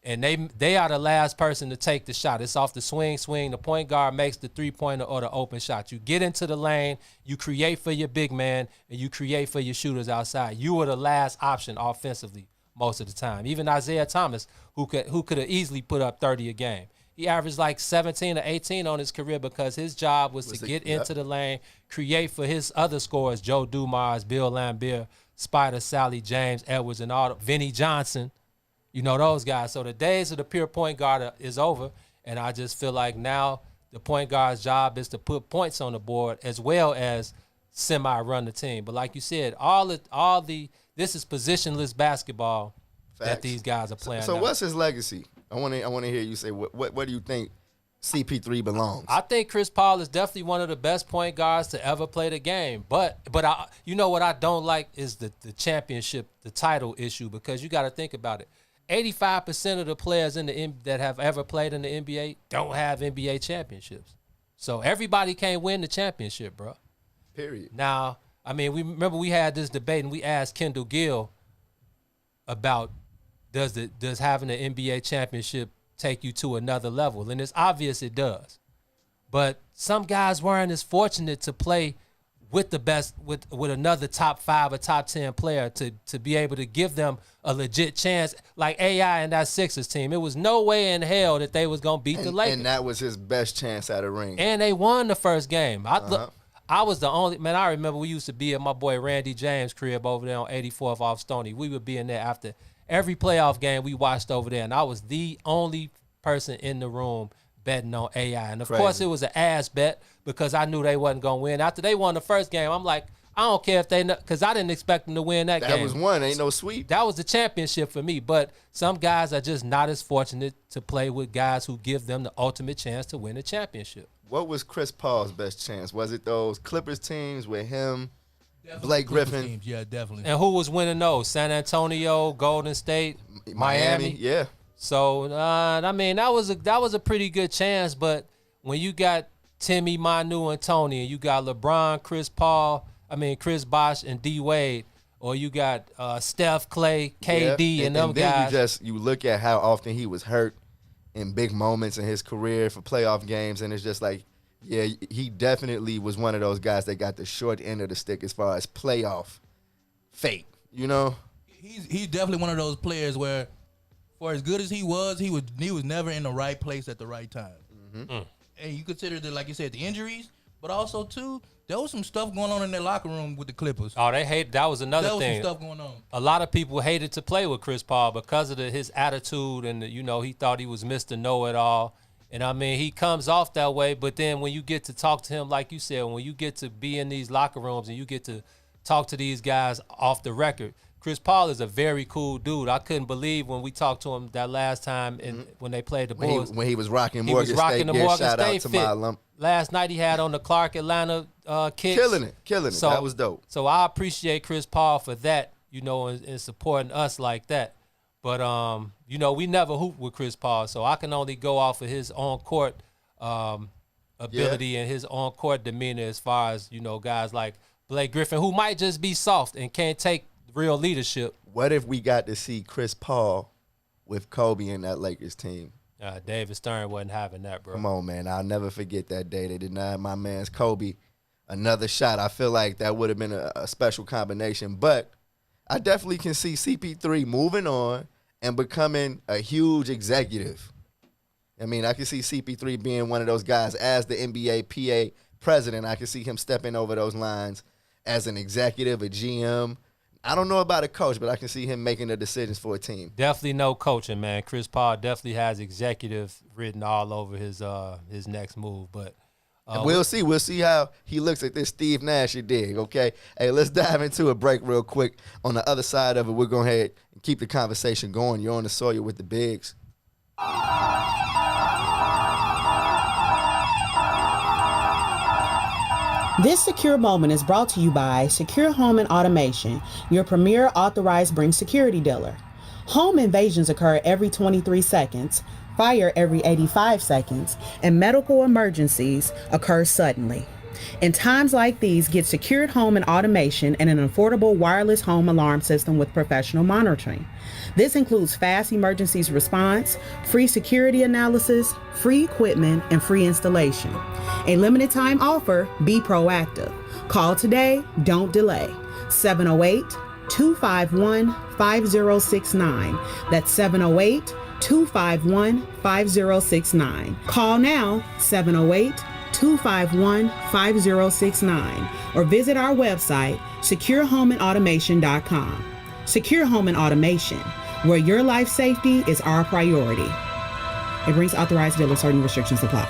And they are the last person to take the shot. It's off the swing. The point guard makes the three-pointer or the open shot. You get into the lane, you create for your big man, and you create for your shooters outside. You were the last option offensively most of the time. Even Isaiah Thomas, who could have easily put up 30 a game. He averaged like 17 or 18 on his career because his job was to get into the lane, create for his other scorers, Joe Dumars, Bill Laimbeer, Spider Sally, James Edwards, and all Vinnie Johnson. Those guys. So the days of the pure point guard is over, and I just feel like now the point guard's job is to put points on the board as well as semi-run the team. But like you said, this is positionless basketball. Facts. That these guys are playing. So what's his legacy? I want to hear you say what do you think CP3 belongs? I think Chris Paul is definitely one of the best point guards to ever play the game. But what I don't like is the championship, the title issue, because you got to think about it. 85% of the players that have ever played in the NBA don't have NBA championships. So everybody can't win the championship, bro. Period. Now, I mean, we had this debate and we asked Kendall Gill about does having an NBA championship take you to another level? And it's obvious it does. But some guys weren't as fortunate to play with the best, with another top 5 or top 10 player to be able to give them a legit chance, like AI and that Sixers team. It was no way in hell that they was gonna beat the Lakers. And that was his best chance at a ring. And they won the first game. I was the only man. I remember we used to be at my boy Randy James' crib over there on 84th off Stony. We would be in there after every playoff game we watched over there, and I was the only person in the room betting on AI. And of course it was an ass bet because I knew they wasn't gonna win. After they won the first game, I'm like, I don't care if because I didn't expect them to win that game. That was one, ain't no sweep. That was the championship for me. But some guys are just not as fortunate to play with guys who give them the ultimate chance to win a championship. what was Chris Paul's best chance? Was it those Clippers teams with him, Definitely Blake Clippers Griffin? teams. Yeah, definitely. And who was winning those? San Antonio, Golden State, Miami. Yeah. So I mean, that was a pretty good chance. But when you got Timmy, Manu, and Tony, and you got LeBron, Chris Bosh, and D Wade, or you got Steph, Clay, KD, and them then guys. you look at how often he was hurt in big moments in his career for playoff games, and it's just like, yeah, he definitely was one of those guys that got the short end of the stick as far as playoff fate. You know, He's definitely one of those players where, for as good as he was never in the right place at the right time. Mm-hmm. And you consider that, like you said, the injuries, but also too, there was some stuff going on in their locker room with the Clippers. Oh, they hate. That was another thing. There was some stuff going on. A lot of people hated to play with Chris Paul because of his attitude, and he thought he was Mr. Know-It-All. And I mean, he comes off that way, but then when you get to talk to him, like you said, when you get to be in these locker rooms and you get to talk to these guys off the record, Chris Paul is a very cool dude. I couldn't believe when we talked to him that last time when they played the Bulls. When he was rocking Morgan State gear, shout out to my alum. Last night he had on the Clark Atlanta kicks. Killing it. So, that was dope. So I appreciate Chris Paul for that, and supporting us like that. But, we never hooped with Chris Paul, so I can only go off of his on-court ability and his on-court demeanor as far as, guys like Blake Griffin, who might just be soft and can't take real leadership. What if we got to see Chris Paul with Kobe in that Lakers team? David Stern wasn't having that, bro. Come on, man. I'll never forget that day. They denied my man's Kobe another shot. I feel like that would have been a special combination. But I definitely can see CP3 moving on and becoming a huge executive. I mean, I can see CP3 being one of those guys as the NBA PA president. I can see him stepping over those lines as an executive, a GM. I don't know about a coach, but I can see him making the decisions for a team. Definitely no coaching, man. Chris Paul definitely has executive written all over his next move. But we'll see. We'll see how he looks at this Steve Nash dig, okay? Hey, let's dive into a break real quick. On the other side of it, we're going ahead and keep the conversation going. You're on the Sawyer with the Bigs. This secure moment is brought to you by Secure Home and Automation, your premier authorized Bring security dealer. Home invasions occur every 23 seconds, fire every 85 seconds, and medical emergencies occur suddenly. In times like these, get secured home and automation and an affordable wireless home alarm system with professional monitoring. This includes fast emergencies response, free security analysis, free equipment, and free installation. A limited time offer, be proactive. Call today, don't delay. 708-251-5069. That's 708-251-5069. Call now, 708-251-5069, or visit our website, securehomeandautomation.com. Secure Home and Automation, where your life safety is our priority. It brings authorized dealers. Certain restrictions apply.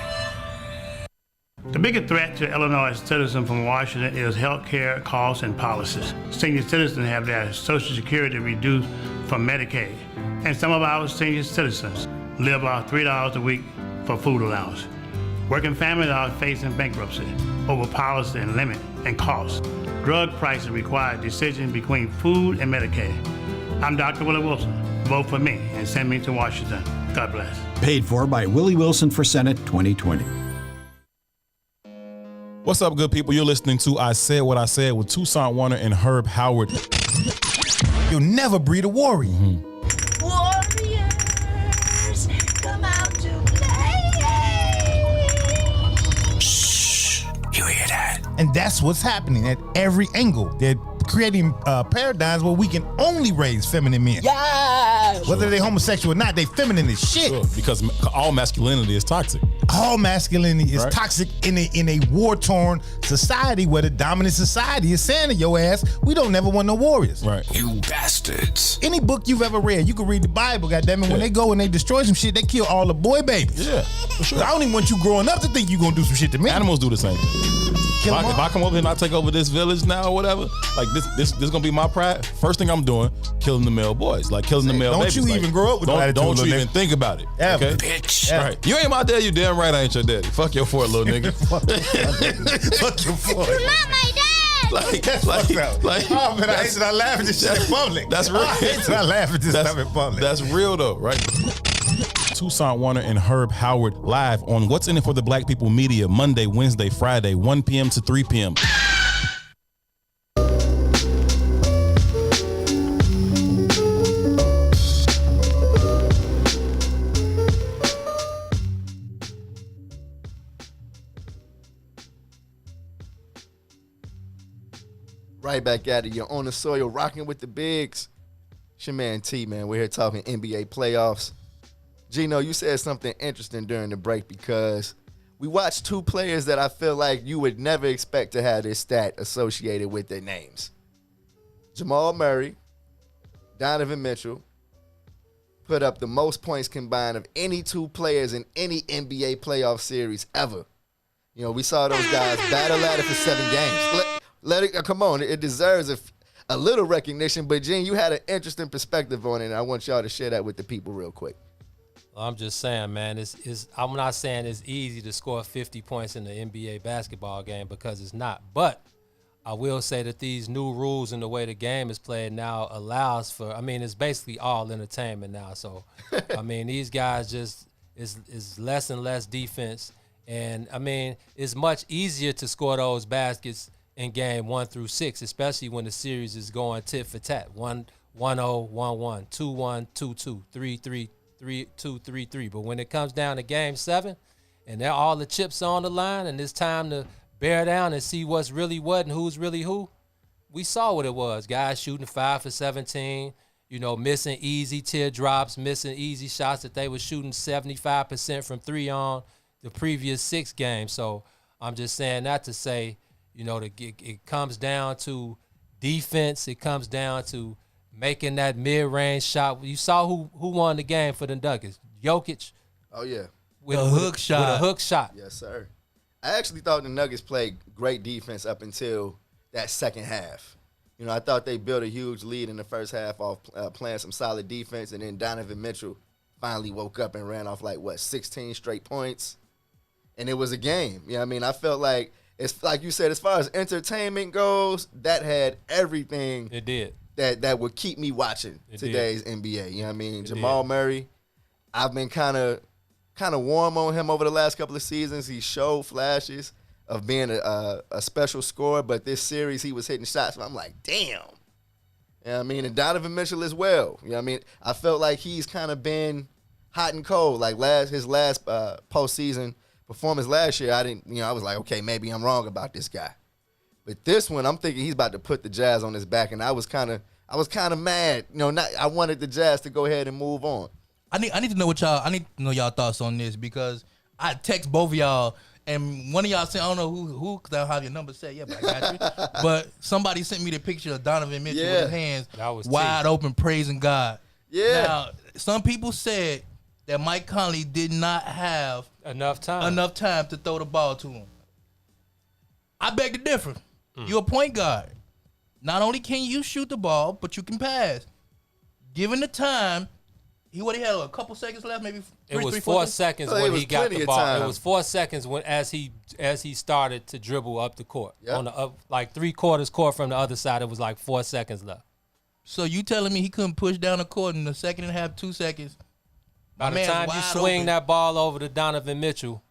The biggest threat to Illinois citizens from Washington is health care costs and policies. Senior citizens have their Social Security reduced from Medicaid, and some of our senior citizens live off $3 a week for food allowance. Working families are facing bankruptcy over policy and limit and costs. Drug prices require decision between food and Medicaid. I'm Dr. Willie Wilson. Vote for me and send me to Washington. God bless. Paid for by Willie Wilson for Senate 2020. What's up, good people? You're listening to I Said What I Said with Toussaint Warner and Herb Howard. You'll never breed a warrior. Warriors, come out to play. Shh. You hear that? And that's what's happening at every angle. They're creating paradigms where we can only raise feminine men. Yes. Whether they're homosexual or not, they feminine as shit. Sure, because all masculinity is toxic. All masculinity is right. toxic in a war-torn society where the dominant society is saying to your ass, we don't never want no warriors. Right. You bastards. Any book you've ever read, you can read the Bible, goddammit. When they go and they destroy some shit, they kill all the boy babies. Yeah, for sure. I don't even want you growing up to think you're gonna do some shit to me. Animals do the same thing. Kill If them I all. come over here and I take over this village now or whatever, like this gonna be my pride. First thing I'm doing, killing the male boys, like killing the male Don't babies. you like, even grow up with no attitude, Don't you little even nigga. think about it. Ever. Okay? Bitch. Right. You ain't my daddy, you damn right I ain't your daddy. Fuck your fort, little nigga. Fuck your boy. Not my dad. That's fucked up. Oh, man, I hate that I laugh at this shit in public. That's real. I hate that I laugh at this stuff in public. That's real though, right? Toussaint Warner and Herb Howard live on What's in It for the Black People Media, Monday, Wednesday, Friday, 1 p.m. to 3 p.m. Right back at it. You're on the soil, rocking with the bigs. It's your man T, man. We're here talking NBA playoffs. Gino, you said something interesting during the break because we watched two players that I feel like you would never expect to have this stat associated with their names. Jamal Murray, Donovan Mitchell put up the most points combined of any two players in any NBA playoff series ever. You know, we saw those guys battle at it for 7 games. Let it come on. It deserves a little recognition. But, Gene, you had an interesting perspective on it, and I want y'all to share that with the people real quick. I'm just saying, man, I'm not saying it's easy to score 50 points in the NBA basketball game because it's not. But I will say that these new rules and the way the game is played now allows for, I mean, it's basically all entertainment now. So, I mean, these guys just, is less and less defense. And, I mean, it's much easier to score those baskets in game 1 through 6, especially when the series is going tit for tat. 1-0, 1-1, 2-1, 2-2, 3-3, 3-2, 3-3. But when it comes down to game 7 and all the chips on the line and it's time to bear down and see what's really what and who's really who, we saw what it was. Guys shooting 5 for 17, you know, missing easy teardrops, missing easy shots that they were shooting 75% from 3 on the previous 6 games. So I'm just saying that to say, you know, it comes down to defense. It comes down to making that mid-range shot. You saw who won the game for the Nuggets. Jokic. Oh, yeah. With a hook shot. Yes, sir. I actually thought the Nuggets played great defense up until that second half. You know, I thought they built a huge lead in the first half off playing some solid defense, and then Donovan Mitchell finally woke up and ran off 16 straight points. And it was a game. You know what I mean? I felt like, it's like you said, as far as entertainment goes, that had everything. It did. That would keep me watching today's NBA. You know what I mean? Jamal Murray, I've been kind of warm on him over the last couple of seasons. He showed flashes of being a special scorer, but this series he was hitting shots. And I'm like, damn. You know what I mean? And Donovan Mitchell as well. You know what I mean? I felt like he's kind of been hot and cold. Like his last postseason performance last year, I was like, okay, maybe I'm wrong about this guy. But this one, I'm thinking he's about to put the Jazz on his back, and I was kind of mad. You know, I wanted the Jazz to go ahead and move on. I need to know y'all thoughts on this because I text both of y'all, and one of y'all said, I don't know who because I don't have your number set yet, but I got you. But somebody sent me the picture of Donovan Mitchell with his hands wide open, praising God. Yeah. Now, some people said that Mike Conley did not have enough time to throw the ball to him. I beg to differ. You're a point guard. Not only can you shoot the ball, but you can pass. Given the time, he had a couple seconds left, maybe. It was 4 seconds when he got the ball. It was 4 seconds as he started to dribble up the court. Yep. On the like 3/4 court from the other side. It was like 4 seconds left. So you telling me he couldn't push down the court in the second and a half, 2 seconds? By the time you swing that ball over to Donovan Mitchell,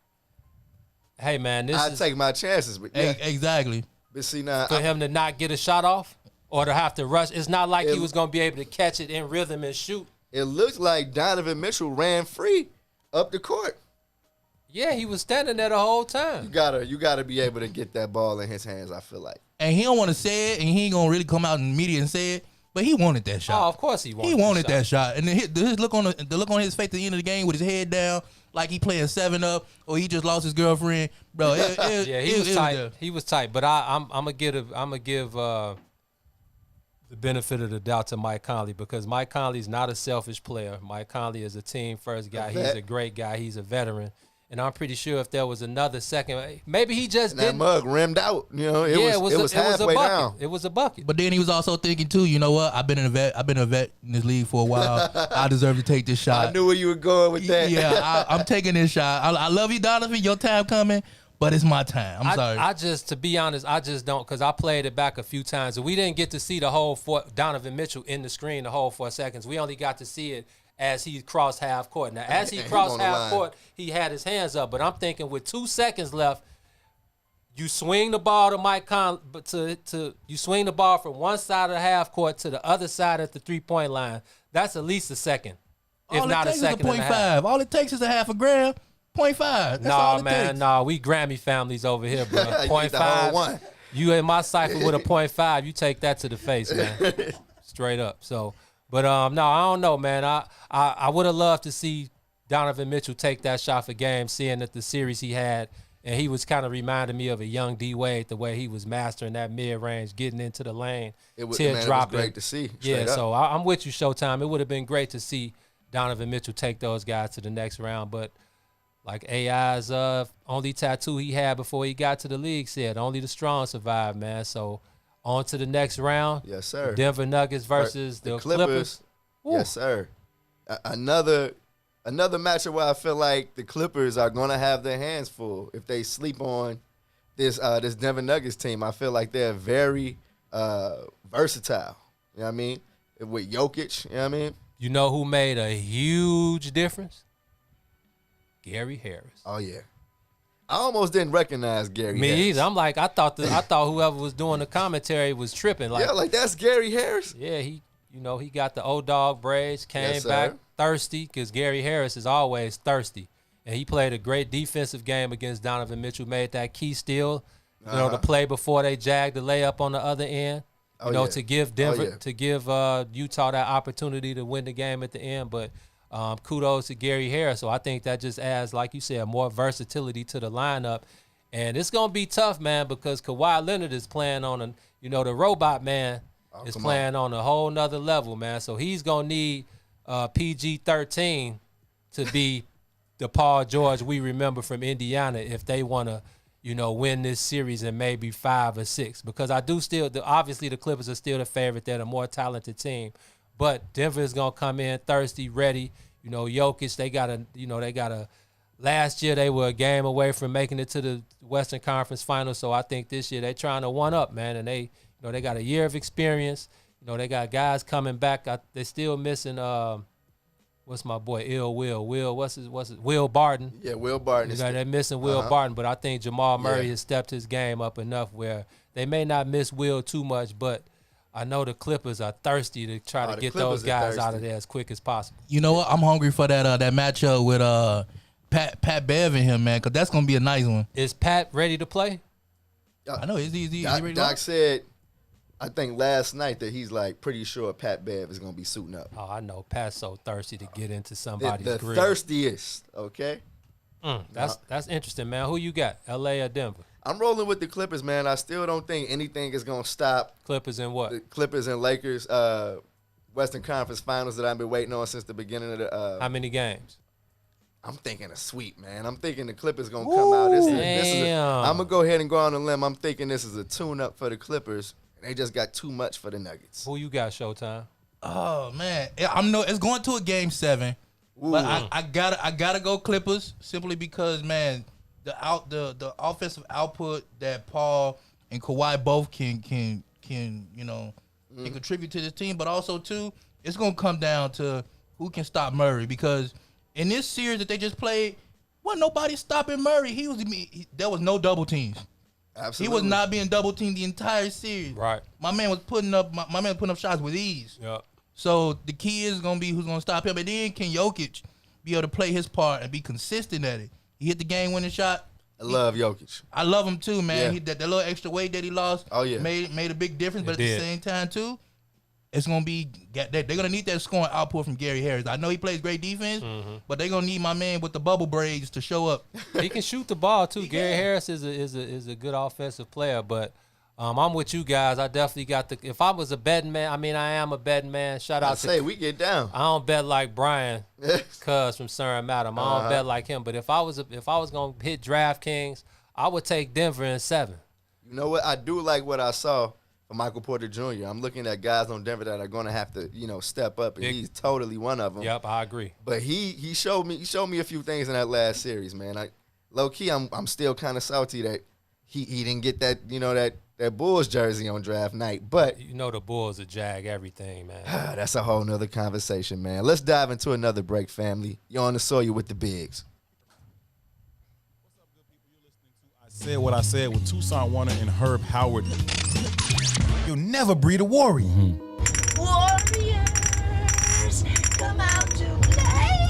hey man, I'd take my chances. But yeah. Exactly. But see now, for him to not get a shot off or to have to rush, it's not like he was going to be able to catch it in rhythm and shoot. It looks like Donovan Mitchell ran free up the court. Yeah, he was standing there the whole time. You gotta be able to get that ball in his hands, I feel like. And he don't want to say it, and he ain't gonna really come out in the media and say it. But he wanted that shot. Oh, of course he wanted. He wanted that shot, and his look on his face at the end of the game with his head down, like he playing 7-up, or he just lost his girlfriend, bro. He was tight. He was tight, but I'm gonna give the benefit of the doubt to Mike Conley because Mike Conley's not a selfish player. Mike Conley is a team first guy. He's a great guy. He's a veteran, And I'm pretty sure if there was another second, maybe he just and didn't. That mug rimmed out. You know, it was halfway down. It was a bucket. But then he was also thinking too. You know what? I've been a vet in this league for a while. I deserve to take this shot. I knew where you were going with that. Yeah, I'm taking this shot. I love you, Donovan. Your time coming, but it's my time. I'm sorry. I just, to be honest, I just don't, because I played it back a few times and we didn't get to see the whole Donovan Mitchell in the screen the whole 4 seconds. We only got to see it as he crossed half court. Now, as he crossed half court, he had his hands up. But I'm thinking with 2 seconds left, you swing the ball to Mike Conley, but you swing the ball from one side of the half court to the other side at the 3-point line. That's at least a second, if not a second and a half. All it takes is a half a gram. 0.5. That's all it takes. Nah, we Grammy families over here, bro. 0.5. You in my cipher with a 0.5, you take that to the face, man. Straight up. So. But no, I don't know, man. I would have loved to see Donovan Mitchell take that shot for game, seeing that the series he had, and he was kind of reminding me of a young D Wade, the way he was mastering that mid range, getting into the lane, it was great to see. Yeah, so I'm with you, Showtime. It would have been great to see Donovan Mitchell take those guys to the next round, but like AI's only tattoo he had before he got to the league said, only the strong survive, man. So. On to the next round. Yes, sir. Denver Nuggets versus the Clippers. Yes, sir. Another matchup where I feel like the Clippers are going to have their hands full if they sleep on this Denver Nuggets team. I feel like they're very versatile. You know what I mean? With Jokic, you know what I mean? You know who made a huge difference? Gary Harris. Oh, yeah. I almost didn't recognize Gary Me Harris. either. I'm like, I thought whoever was doing the commentary was tripping. Like, yeah, like that's Gary Harris. Yeah, he got the old dog braids, came back thirsty because Gary Harris is always thirsty. And he played a great defensive game against Donovan Mitchell, made that key steal, the play before they jagged the layup on the other end. To give Denver, to give Utah that opportunity to win the game at the end. But kudos to Gary Harris. So I think that just adds, like you said, more versatility to the lineup. And it's going to be tough, man, because Kawhi Leonard is playing on the robot man is playing on a whole nother level, man. So he's going to need PG-13 to be the Paul George we remember from Indiana if they want to, win this series and maybe 5 or 6. Because I do obviously the Clippers are still the favorite. They're the more talented team. But Denver is going to come in thirsty, ready. Jokic, they got a last year they were a game away from making it to the Western Conference Finals. So I think this year they're trying to one up, man. And they got a year of experience. They got guys coming back. They're still missing what's my boy Will Barton. Yeah, Will Barton. They're missing Will Barton, but I think Jamal Murray has stepped his game up enough where they may not miss Will too much, but I know the Clippers are thirsty to try to get those guys out of there as quick as possible. You know what? I'm hungry for that matchup with Pat Bev and him, man, because that's going to be a nice one. Is Pat ready to play? I know. Is he ready to Doc said, I think last night that he's like pretty sure Pat Bev is going to be suiting up. Oh, I know. Pat's so thirsty to get into somebody's the grill. Thirstiest, okay? That's interesting, man. Who you got, L.A. or Denver? I'm rolling with the Clippers, man. I still don't think anything is going to stop. Clippers and what? The Clippers and Lakers Western Conference Finals that I've been waiting on since the beginning of the How many games? I'm thinking a sweep, man. I'm thinking the Clippers going to come out. I'm going to go ahead and go on a limb. I'm thinking this is a tune-up for the Clippers. They just got too much for the Nuggets. Who you got, Showtime? Oh, man. It's going to a Game 7. Ooh. But I gotta go Clippers simply because, man, the offensive output that Paul and Kawhi both can contribute to this team, but also too, it's gonna come down to who can stop Murray, because in this series that they just played, wasn't nobody stopping Murray. There was no double teams. Absolutely. He was not being double teamed the entire series. Right. My man was putting up shots with ease. Yeah. So the key is gonna be who's gonna stop him, and then can Jokic be able to play his part and be consistent at it? He hit the game-winning shot. I love Jokic. I love him too, man. Yeah. That little extra weight that he lost made a big difference. But at the same time, too, it's going to be – they're going to need that scoring output from Gary Harris. I know he plays great defense, but they're going to need my man with the bubble braids to show up. He can shoot the ball, too. Gary Harris is a good offensive player, but I'm with you guys. I definitely got the. If I was a betting man, I mean, I am a betting man. Shout out to. We get down. I don't bet like Brian, cuz from Surrey Madam. I don't bet like him. But if I was gonna hit DraftKings, I would take Denver in 7. You know what? I do like what I saw from Michael Porter Jr. I'm looking at guys on Denver that are going to have to, step up, and he's totally one of them. Yep, I agree. But he showed me a few things in that last series, man. Low key, I'm still kind of salty that he didn't get that that Bulls jersey on draft night. But the Bulls would jag everything, man. That's a whole nother conversation, man. Let's dive into another break, family. You're on the Soil with the Bigs. I said what I said with Tucson Warner and Herb Howard. You'll never breed a warrior. Warriors, come out to play.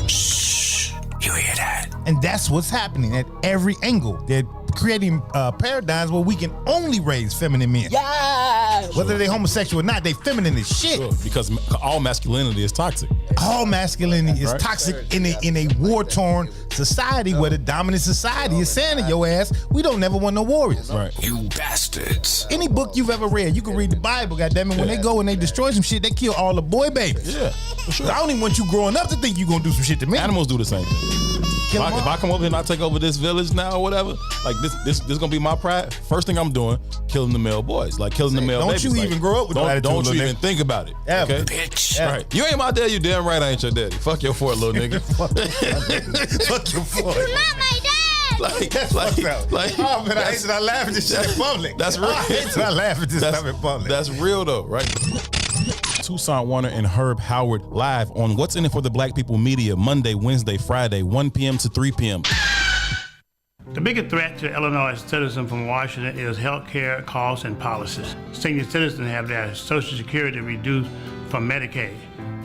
Shh. You hear that? And that's what's happening at every angle. They're creating paradigms where we can only raise feminine men. Yes. Whether they're homosexual or not, they feminine as shit. Sure, because all masculinity is toxic. All masculinity is toxic in a war-torn society where the dominant society is saying to your ass, we don't never want no warriors. Right. You bastards. Any book you've ever read, you can read the Bible, goddammit. When they go and they destroy some shit, they kill all the boy babies. Yeah, for sure. I don't even want you growing up to think you're going to do some shit to me. Animals do the same thing. If I come over here and I take over this village now or whatever, like this gonna be my pride. First thing I'm doing, killing the male boys, like killing the male babies. Don't you even grow up with that? Don't you even think about it, okay? Bitch. Right. You ain't my daddy. You damn right I ain't your daddy. Fuck your fort, little nigga. Fuck your fort. You're not my dad. Oh man, I hate that I laugh at this shit in public. That's real. I hate that I laugh at this stuff in public. That's real though, right? Tucson Warner and Herb Howard live on What's in It for the Black People Media, Monday, Wednesday, Friday, 1 p.m. to 3 p.m. The biggest threat to Illinois citizens from Washington is health care costs and policies. Senior citizens have their Social Security reduced from Medicaid,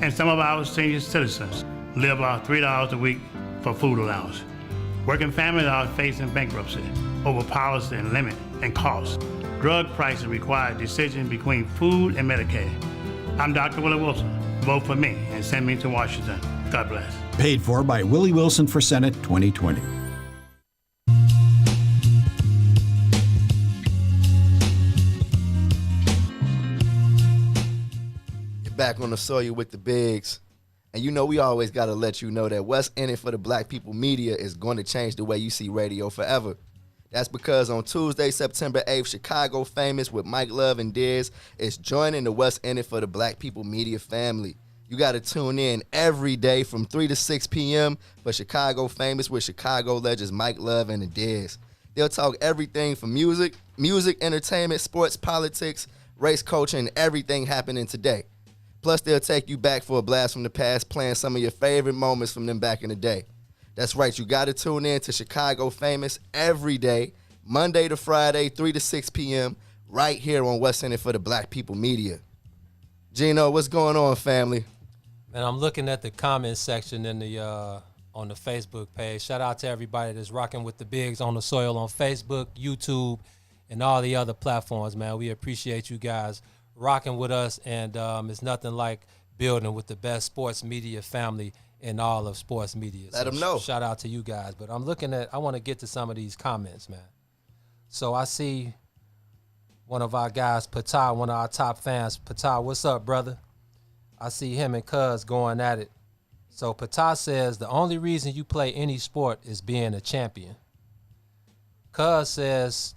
and some of our senior citizens live off $3 a week for food allowance. Working families are facing bankruptcy over policy and limit and costs. Drug prices require decisions between food and Medicaid. I'm Dr. Willie Wilson. Vote for me and send me to Washington. God bless. Paid for by Willie Wilson for Senate 2020. You're back on the Soil with the Bigs. And we always got to let you know that What's in It for the Black People Media is going to change the way you see radio forever. That's because on Tuesday, September 8th, Chicago Famous with Mike Love and Diz is joining the What's in It for the Black People Media family. You got to tune in every day from 3 to 6 p.m. for Chicago Famous with Chicago legends Mike Love and the Diz. They'll talk everything from music, entertainment, sports, politics, race, culture, and everything happening today. Plus, they'll take you back for a blast from the past, playing some of your favorite moments from them back in the day. That's right, you got to tune in to Chicago Famous every day, Monday to Friday, 3 to 6 p.m., right here on What's in It for the Black People Media. Gino, what's going on, family? Man, I'm looking at the comment section in the on the Facebook page. Shout out to everybody that's rocking with the Bigs on the Soil on Facebook, YouTube, and all the other platforms, man. We appreciate you guys rocking with us, and it's nothing like building with the best sports media family in all of sports media. Let them know. Shout out to you guys. But I'm looking at, I want to get to some of these comments, man. So I see one of our guys, Patah, one of our top fans. Patah, what's up, brother? I see him and Cuz going at it. So Patah says, the only reason you play any sport is being a champion. Cuz says,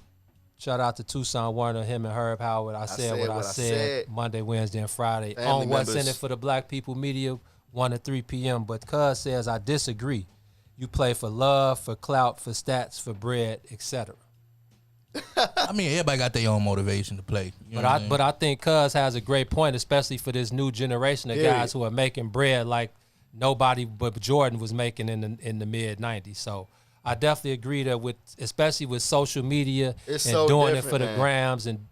shout out to Tucson Warner, him and Herb Howard. I said what I said Monday, Wednesday, and Friday. Family on What's members. in It for the Black People Media, 1 to 3 p.m. But Cuz says, I disagree. You play for love, for clout, for stats, for bread, etc. I mean, everybody got their own motivation to play. But I think Cuz has a great point, especially for this new generation of guys who are making bread like nobody but Jordan was making in the mid '90s. So I definitely agree that especially with social media and so doing it for the man. grams and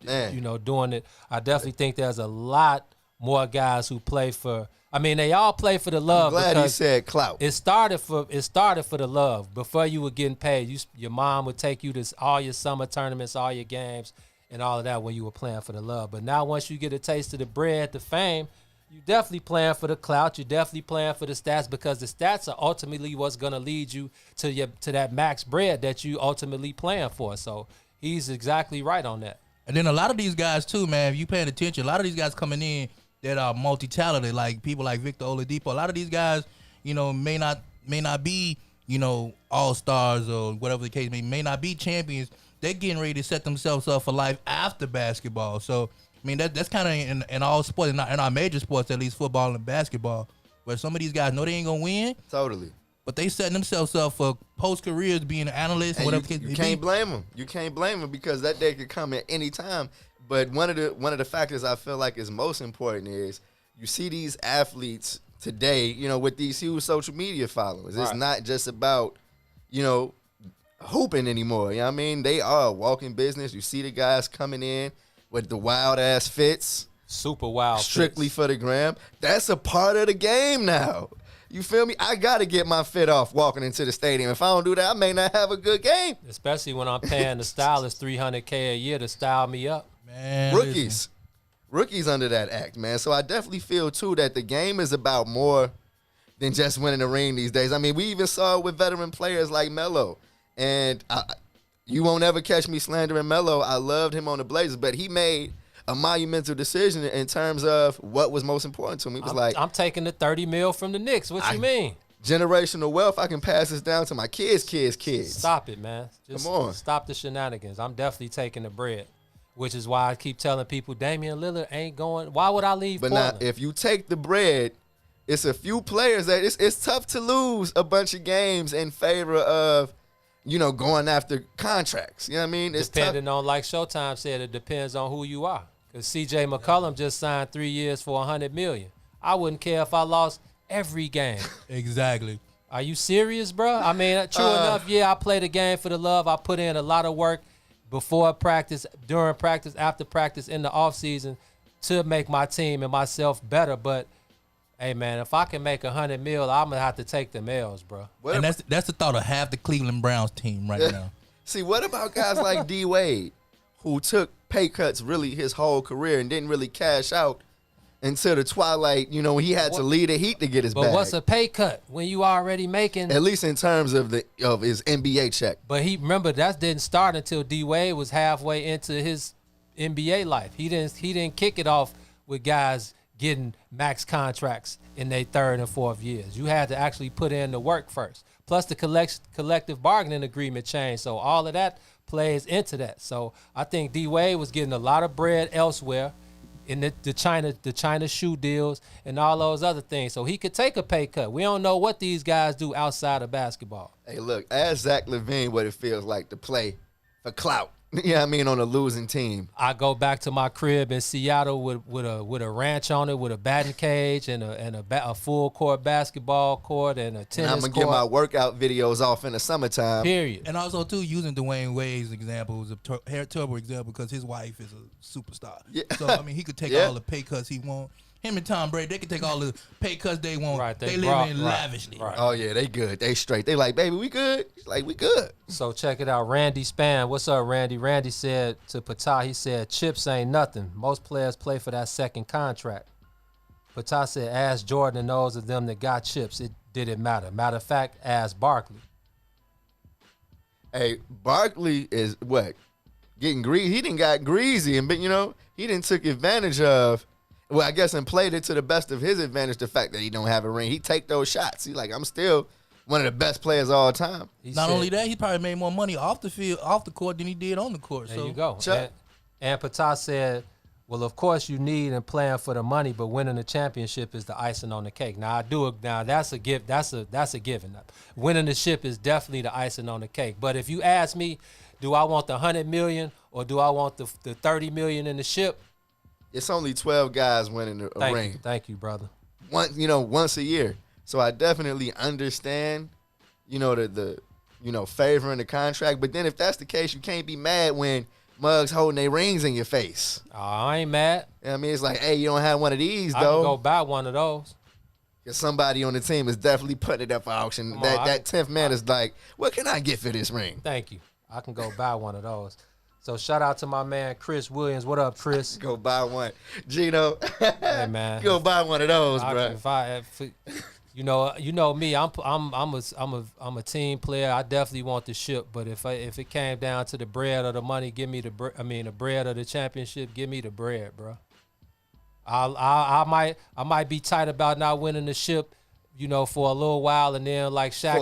doing it, I definitely think there's a lot more guys who play for. I mean, they all play for the love. I'm glad he because said clout. It started for the love. Before you were getting paid, your mom would take you to all your summer tournaments, all your games, and all of that when you were playing for the love. But now once you get a taste of the bread, the fame, you definitely playing for the clout. You're definitely playing for the stats because the stats are ultimately what's going to lead you to that max bread that you ultimately playing for. So he's exactly right on that. And then a lot of these guys too, man, if you paying attention, a lot of these guys coming in that are multi-talented, like people like Victor Oladipo. A lot of these guys, may not be, all-stars or whatever the case may not be champions. They're getting ready to set themselves up for life after basketball. So, I mean, that's kind of in all sports, in our major sports, at least football and basketball, where some of these guys know they ain't going to win. Totally. But they setting themselves up for post-careers, being an analyst, and whatever. You can't blame them. You can't blame them because that day could come at any time. But one of the factors I feel like is most important is you see these athletes today, with these huge social media followers. It's not just about, hooping anymore. You know what I mean? They are a walking business. You see the guys coming in with the wild-ass fits. Super wild strictly fits. For the gram. That's a part of the game now. You feel me? I got to get my fit off walking into the stadium. If I don't do that, I may not have a good game. Especially when I'm paying the stylist $300K a year to style me up. Man, Rookies under that act, man. So I definitely feel, too, that the game is about more than just winning the ring these days. I mean, we even saw it with veteran players like Melo. And you won't ever catch me slandering Melo. I loved him on the Blazers, but he made a monumental decision in terms of what was most important to him. He was I'm taking the $30 million from the Knicks. What you mean? Generational wealth. I can pass this down to my kids. Stop it, man. Just come on. Stop the shenanigans. I'm definitely taking the bread, which is why I keep telling people Damian Lillard ain't going. Why would I leave Portland? Now, if you take the bread, it's a few players that it's tough to lose a bunch of games in favor of, going after contracts. You know what I mean? It's depending on, like Showtime said, it depends on who you are. Because C.J. McCollum just signed 3 years for $100 million. I wouldn't care if I lost every game. Exactly. Are you serious, bro? I mean, true enough, yeah, I play the game for the love. I put in a lot of work before practice, during practice, after practice, in the offseason to make my team and myself better. But, hey, man, if I can make $100 million, I'm going to have to take the L's, bro. And that's the thought of half the Cleveland Browns team right now. See, what about guys like D. Wade, who took pay cuts really his whole career and didn't really cash out until the twilight, when he had to lead the Heat to get his bag. But what's a pay cut when you already making? At least in terms of his NBA check. But remember that didn't start until D. Wade was halfway into his NBA life. He didn't kick it off with guys getting max contracts in their third and fourth years. You had to actually put in the work first. Plus the collective bargaining agreement changed, so all of that plays into that. So I think D. Wade was getting a lot of bread elsewhere in the China shoe deals and all those other things. So he could take a pay cut. We don't know what these guys do outside of basketball. Hey, look, ask Zach LaVine what it feels like to play for clout. You know what I mean, on a losing team. I go back to my crib in Seattle with a ranch on it, with a batting cage and a full court basketball court and a tennis court. I'm gonna get my workout videos off in the summertime. Period. And also too, using Dwayne Wade's example was a terrible example because his wife is a superstar. Yeah. So I mean, he could take all the pay cuts he want. Him and Tom Brady, they can take all the pay cuts they want. Right, they live in lavishly. Right. Oh yeah, they good. They straight. They like, baby, we good. He's like, we good. So check it out. Randy Spann. What's up, Randy? Randy said to Patah, he said, chips ain't nothing. Most players play for that second contract. Patah said, ask Jordan and those of them that got chips. It didn't matter. Matter of fact, ask Barkley. Hey, Barkley is what? Getting greasy. He didn't got greasy and he didn't took advantage of. Well, I guess and played it to the best of his advantage, the fact that he don't have a ring. He take those shots. He's like, I'm still one of the best players of all time. Not only that, he probably made more money off the field, off the court than he did on the court. There you go. And Patah said, well, of course you need and playing for the money, but winning the championship is the icing on the cake. Now that's a gift. That's a given. Winning the ship is definitely the icing on the cake. But if you ask me, do I want the $100 million or do I want the $30 million in the ship? It's only 12 guys winning a ring. Thank you, brother. Once a year. So I definitely understand, the favoring the contract. But then if that's the case, you can't be mad when mugs holding their rings in your face. Oh, I ain't mad. You know what I mean? It's like, hey, you don't have one of these, I though. can go buy one of those. Because somebody on the team is definitely putting it up for auction. That 10th man is like, what can I get for this ring? Thank you. I can go buy one of those. So shout out to my man Chris Williams. What up, Chris? Go buy one. Gino. Hey, man. Go buy one of those, bro. You know me. I'm a team player. I definitely want the ship. But if it came down to the bread or the money, give me the bread or the championship. Give me the bread, bro. I might be tight about not winning the ship, for a little while, and then like Shaq,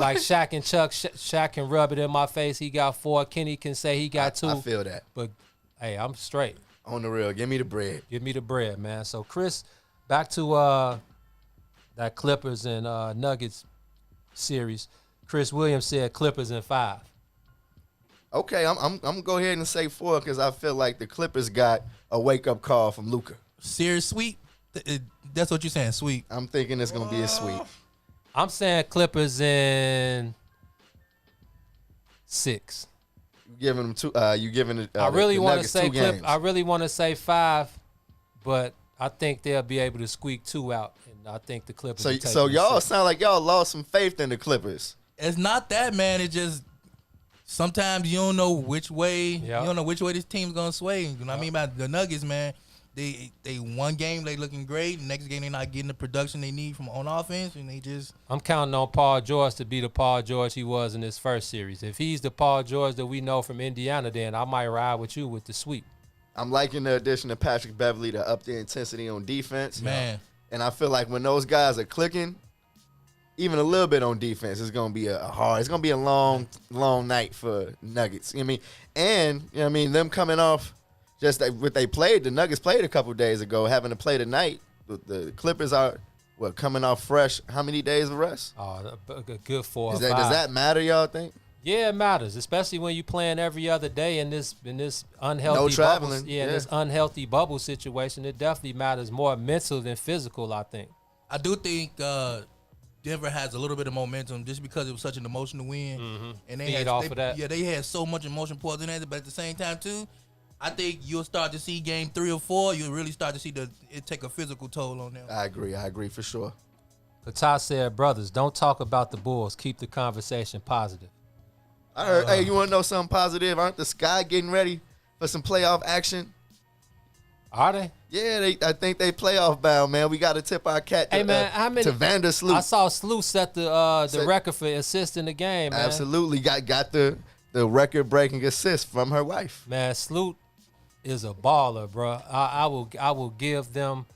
like Shaq and Chuck, Shaq can rub it in my face. He got 4. Kenny can say he got 2. I feel that. But hey, I'm straight. On the real, give me the bread. Give me the bread, man. So Chris, back to that Clippers and Nuggets series. Chris Williams said Clippers in 5. Okay, I'm gonna go ahead and say 4 because I feel like the Clippers got a wake up call from Luka. Series sweep. That's what you're saying, sweep. I'm thinking it's gonna be a sweep. I'm saying Clippers in 6. You giving them 2? You giving it? I really want to Nuggets say 2 games. I really want to say 5, but I think they'll be able to squeak 2 out, and I think the Clippers. So y'all sound like y'all lost some faith in the Clippers. It's not that, man. It's just sometimes you don't know which way. Yep. You don't know which way this team's gonna sway. You know what I mean about the Nuggets, man. They one game they looking great. Next game they not getting the production they need from on offense, and they just. I'm counting on Paul George to be the Paul George he was in his first series. If he's the Paul George that we know from Indiana, then I might ride with you with the sweep. I'm liking the addition of Patrick Beverly to up the intensity on defense. Man. And I feel like when those guys are clicking, even a little bit on defense, it's gonna be it's gonna be a long night for Nuggets. You know what I mean? And them coming off just what they played, the Nuggets played a couple days ago, having to play tonight. The Clippers are coming off fresh. How many days of rest? Oh, a good 4 or 5. Does that matter, y'all think? Yeah, it matters, especially when you playing every other day in this unhealthy no traveling. In this unhealthy bubble situation. It definitely matters more mental than physical, I think. I do think Denver has a little bit of momentum just because it was such an emotional win, and they had so much emotion poured in it. But at the same time, too, I think you'll start to see game 3 or 4. You'll really start to see it take a physical toll on them. I agree for sure. Patah said, brothers, don't talk about the Bulls. Keep the conversation positive. I heard, hey, you want to know something positive? Aren't the Sky getting ready for some playoff action? Are they? Yeah, I think they playoff bound, man. We got to tip our cap to Vandersloot. I saw Sloot set the record for assists in the game, man. Absolutely. Got the record-breaking assist from her wife. Man, Sloot is a baller, bro. I will give them.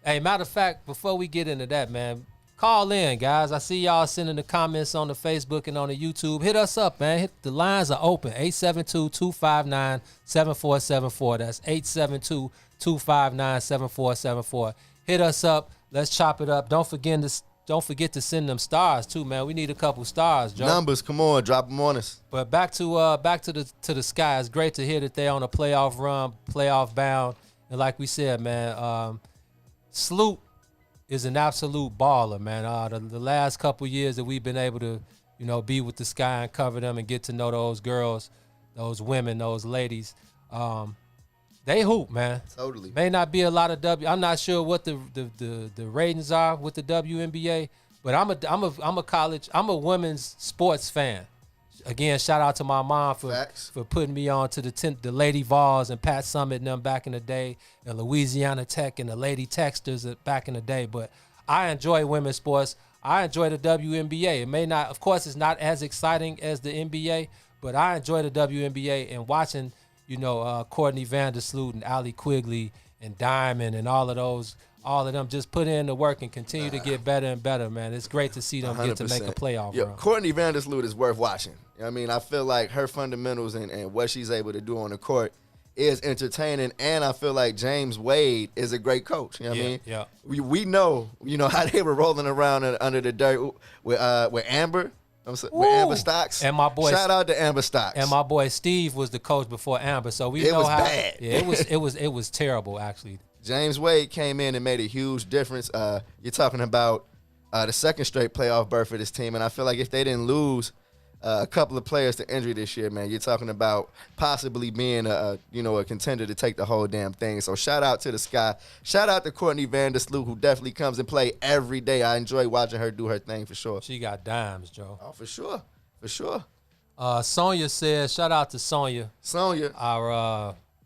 Hey, matter of fact, before we get into that, man, call in, guys. I see y'all sending the comments on the Facebook and on the YouTube. Hit us up, man. The lines are open. 872-259-7474. That's 872-259-7474. Hit us up. Let's chop it up. Don't forget to send them stars too, man. We need a couple stars, Joe. Numbers, come on, drop them on us. But back to the Sky. It's great to hear that they're on a playoff run, playoff bound, and like we said, man, Sloot is an absolute baller, man. The last couple years that we've been able to, be with the Sky and cover them and get to know those girls, those women, those ladies, they hoop, man. Totally. May not be a lot of I'm not sure what the ratings are with the WNBA, but I'm a women's sports fan. Again, shout out to my mom for putting me on to the Lady Vols and Pat Summitt and them back in the day, and Louisiana Tech and the Lady Texters back in the day. But I enjoy women's sports. I enjoy the WNBA. It may not, of course, it's not as exciting as the NBA, but I enjoy the WNBA and watching, Courtney Vandersloot and Allie Quigley and Diamond and all of them just put in the work and continue to get better and better, man. It's great to see them 100%. Get to make a playoff run. Courtney Vandersloot is worth watching. I mean, I feel like her fundamentals and what she's able to do on the court is entertaining, and I feel like James Wade is a great coach. You know what I mean? Yeah. We know, how they were rolling around under the dirt with Amber. With Amber Stocks. And my boy, shout out to Amber Stocks. And my boy Steve was the coach before Amber, so we know how bad. Yeah, it was terrible actually. James Wade came in and made a huge difference. You're talking about the second straight playoff berth for this team, and I feel like if they didn't lose a couple of players to injury this year, man, you're talking about possibly being a contender to take the whole damn thing. So shout out to the Sky. Shout out to Courtney Vandersloot, who definitely comes and play every day. I enjoy watching her do her thing for sure. She got dimes, Joe. Oh, for sure. Sonya says, shout out to Sonya.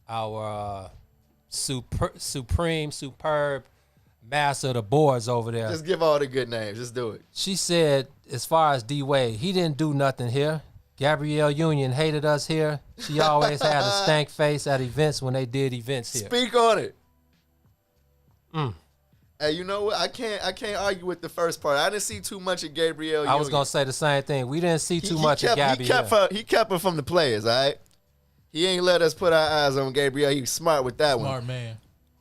Our superb master of the boards over there. Just give all the good names. Just do it. She said, as far as D-Wade, he didn't do nothing here. Gabrielle Union hated us here. She always had a stank face at events when they did events here. Speak on it. Hey, you know what? I can't argue with the first part. I didn't see too much of Gabrielle Union. I was gonna say the same thing. We didn't see too much of Gabby. He kept her from the players, all right? He ain't let us put our eyes on Gabrielle. He was smart with that one. Smart man.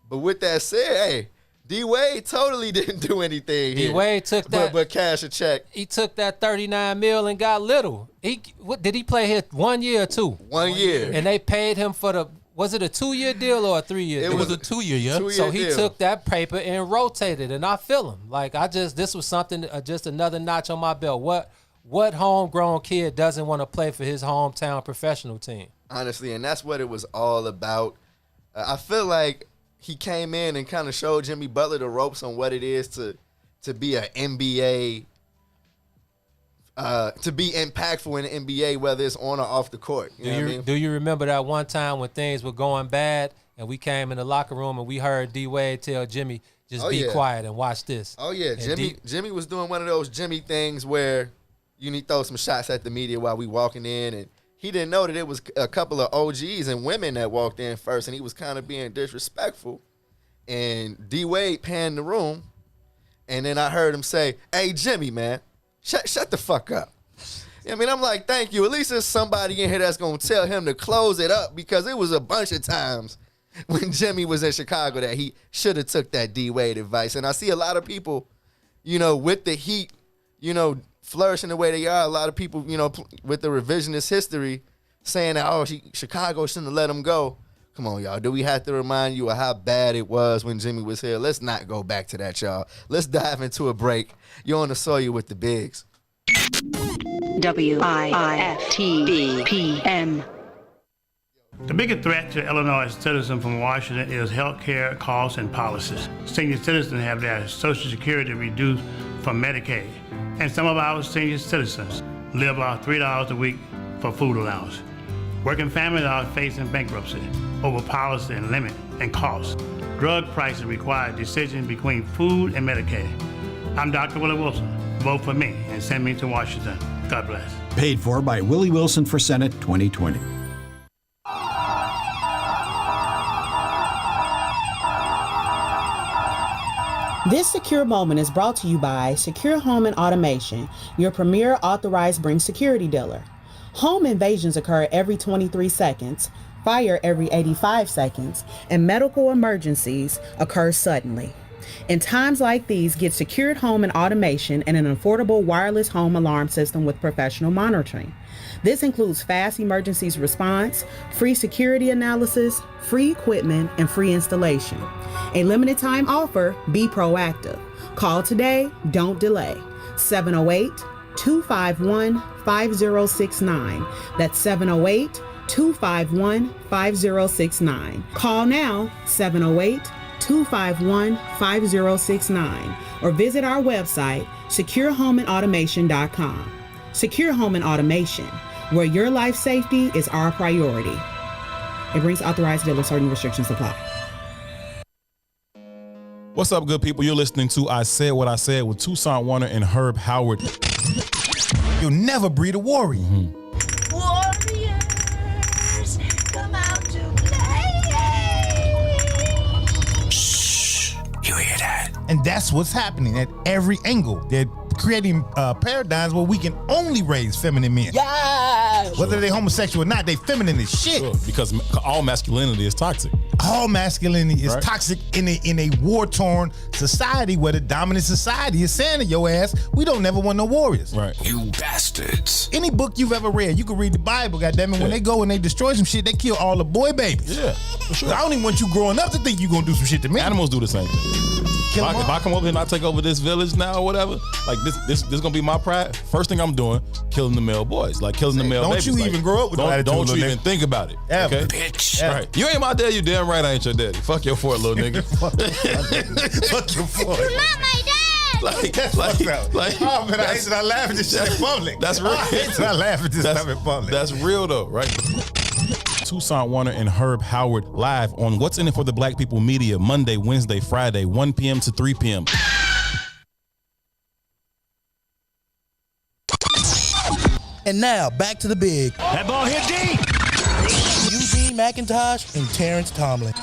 But with that said, hey, D-Wade totally didn't do anything here. D-Wade took that. But cash a check. He took that $39 million and got little. Did he play here 1 year or 2? 1 year. And they paid him for was it a 2-year deal or a 3-year deal? It was a 2-year, yeah. 2-year So he deal. took that paper and rotated, and I feel him. Like, this was something, just another notch on my belt. What homegrown kid doesn't want to play for his hometown professional team? Honestly, and that's what it was all about. I feel like he came in and kind of showed Jimmy Butler the ropes on what it is to be an NBA, to be impactful in the NBA, whether it's on or off the court. You know what I mean? Do you remember that one time when things were going bad and we came in the locker room and we heard D-Wade tell Jimmy, just be quiet and watch this? Oh, yeah. Jimmy was doing one of those Jimmy things where you need to throw some shots at the media while we walking in, and he didn't know that it was a couple of OGs and women that walked in first, and he was kind of being disrespectful. And D-Wade panned the room, and then I heard him say, "Hey, Jimmy, man, shut the fuck up." I mean, I'm like, thank you. At least there's somebody in here that's going to tell him to close it up, because it was a bunch of times when Jimmy was in Chicago that he should have took that D-Wade advice. And I see a lot of people, with the Heat, flourishing the way they are, a lot of people, with the revisionist history saying that, Chicago shouldn't have let him go. Come on, y'all. Do we have to remind you of how bad it was when Jimmy was here? Let's not go back to that, y'all. Let's dive into a break. You're on the soil with the bigs. WIIFTBP. The biggest threat to Illinois citizens from Washington is health care costs and policies. Senior citizens have their Social Security reduced from Medicaid, and some of our senior citizens live off $3 a week for food allowance. Working families are facing bankruptcy over policy and limit and costs. Drug prices require decisions between food and Medicaid. I'm Dr. Willie Wilson. Vote for me and send me to Washington. God bless. Paid for by Willie Wilson for Senate 2020. This secure moment is brought to you by Secure Home and Automation, your premier authorized Bring security dealer. Home invasions occur every 23 seconds, fire every 85 seconds, and medical emergencies occur suddenly. In times like these, get secured home and automation and an affordable wireless home alarm system with professional monitoring. This includes fast emergencies response, free security analysis, free equipment, and free installation. A limited time offer, be proactive. Call today, don't delay. 708-251-5069. That's 708-251-5069. Call now, 708-251-5069, or visit our website, securehomeandautomation.com. Secure Home and Automation, where your life safety is our priority. It brings authorized dealers, certain restrictions apply. What's up, good people? You're listening to I Said What I Said with Toussaint Warner and Herb Howard. You'll never breed a warrior. Warriors, come out to play. Shh. You hear that? And that's what's happening at every angle. They're creating paradigms where we can only raise feminine men. Yes. Whether they're homosexual or not, they feminine as shit. Sure, because all masculinity is toxic. All masculinity is Right. toxic in a war-torn society where the dominant society is saying to your ass, we don't never want no warriors. Right. You bastards. Any book you've ever read, you can read the Bible, goddammit. When Yeah. they go and they destroy some shit, they kill all the boy babies. Yeah, for sure. I don't even want you growing up to think you gonna do some shit to me. Animals do the same thing. Kill If 'em I all. come over here and I take over this village now or whatever, like this gonna be my pride. First thing I'm doing, killing the male boys, like killing the male Don't babies. you Like, even grow up with no attitude, Don't little you nigga. even think about it. Ever. Okay? Bitch. Right. You ain't my daddy, you damn right I ain't your daddy. Fuck your fort, little nigga. Fuck your boy. Not my dad. like, That's fucked up. like, Oh man, I hate that I laugh at this shit in public. That's real. I hate that I laugh at this stuff in public. That's real though, right? Toussaint Warner and Herb Howard live on What's in It for the Black People Media, Monday, Wednesday, Friday, 1 p.m. to 3 p.m. And now, back to the big. That ball hit deep. Eugene McIntosh and Terrence Tomlin.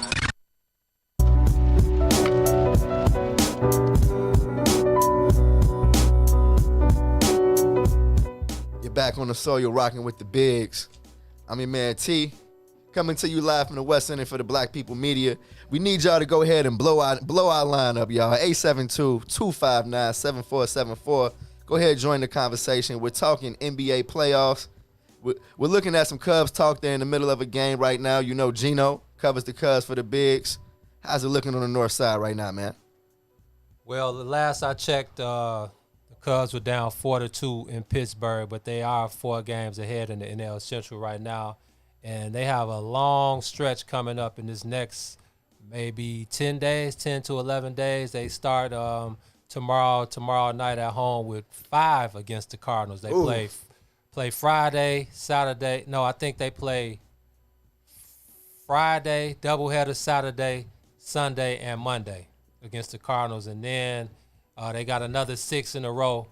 You're back on the soil rocking with the bigs. I'm your man T, coming to you live from the West End for the Black People Media. We need y'all to go ahead and blow our line up, y'all. 872-259-7474. Go ahead and join the conversation. We're talking NBA playoffs. We're looking at some Cubs talk there in the middle of a game right now. You know Gino covers the Cubs for the bigs. How's it looking on the north side right now, man? Well, the last I checked, the Cubs were down 4-2 in Pittsburgh, but they are 4 games ahead in the NL Central right now. And they have a long stretch coming up in this next maybe 10 days, 10 to 11 days. They start tomorrow night at home with 5 against the Cardinals. They play Friday, Saturday. No, I think they play Friday, doubleheader Saturday, Sunday, and Monday against the Cardinals. And then they got another 6 in a row.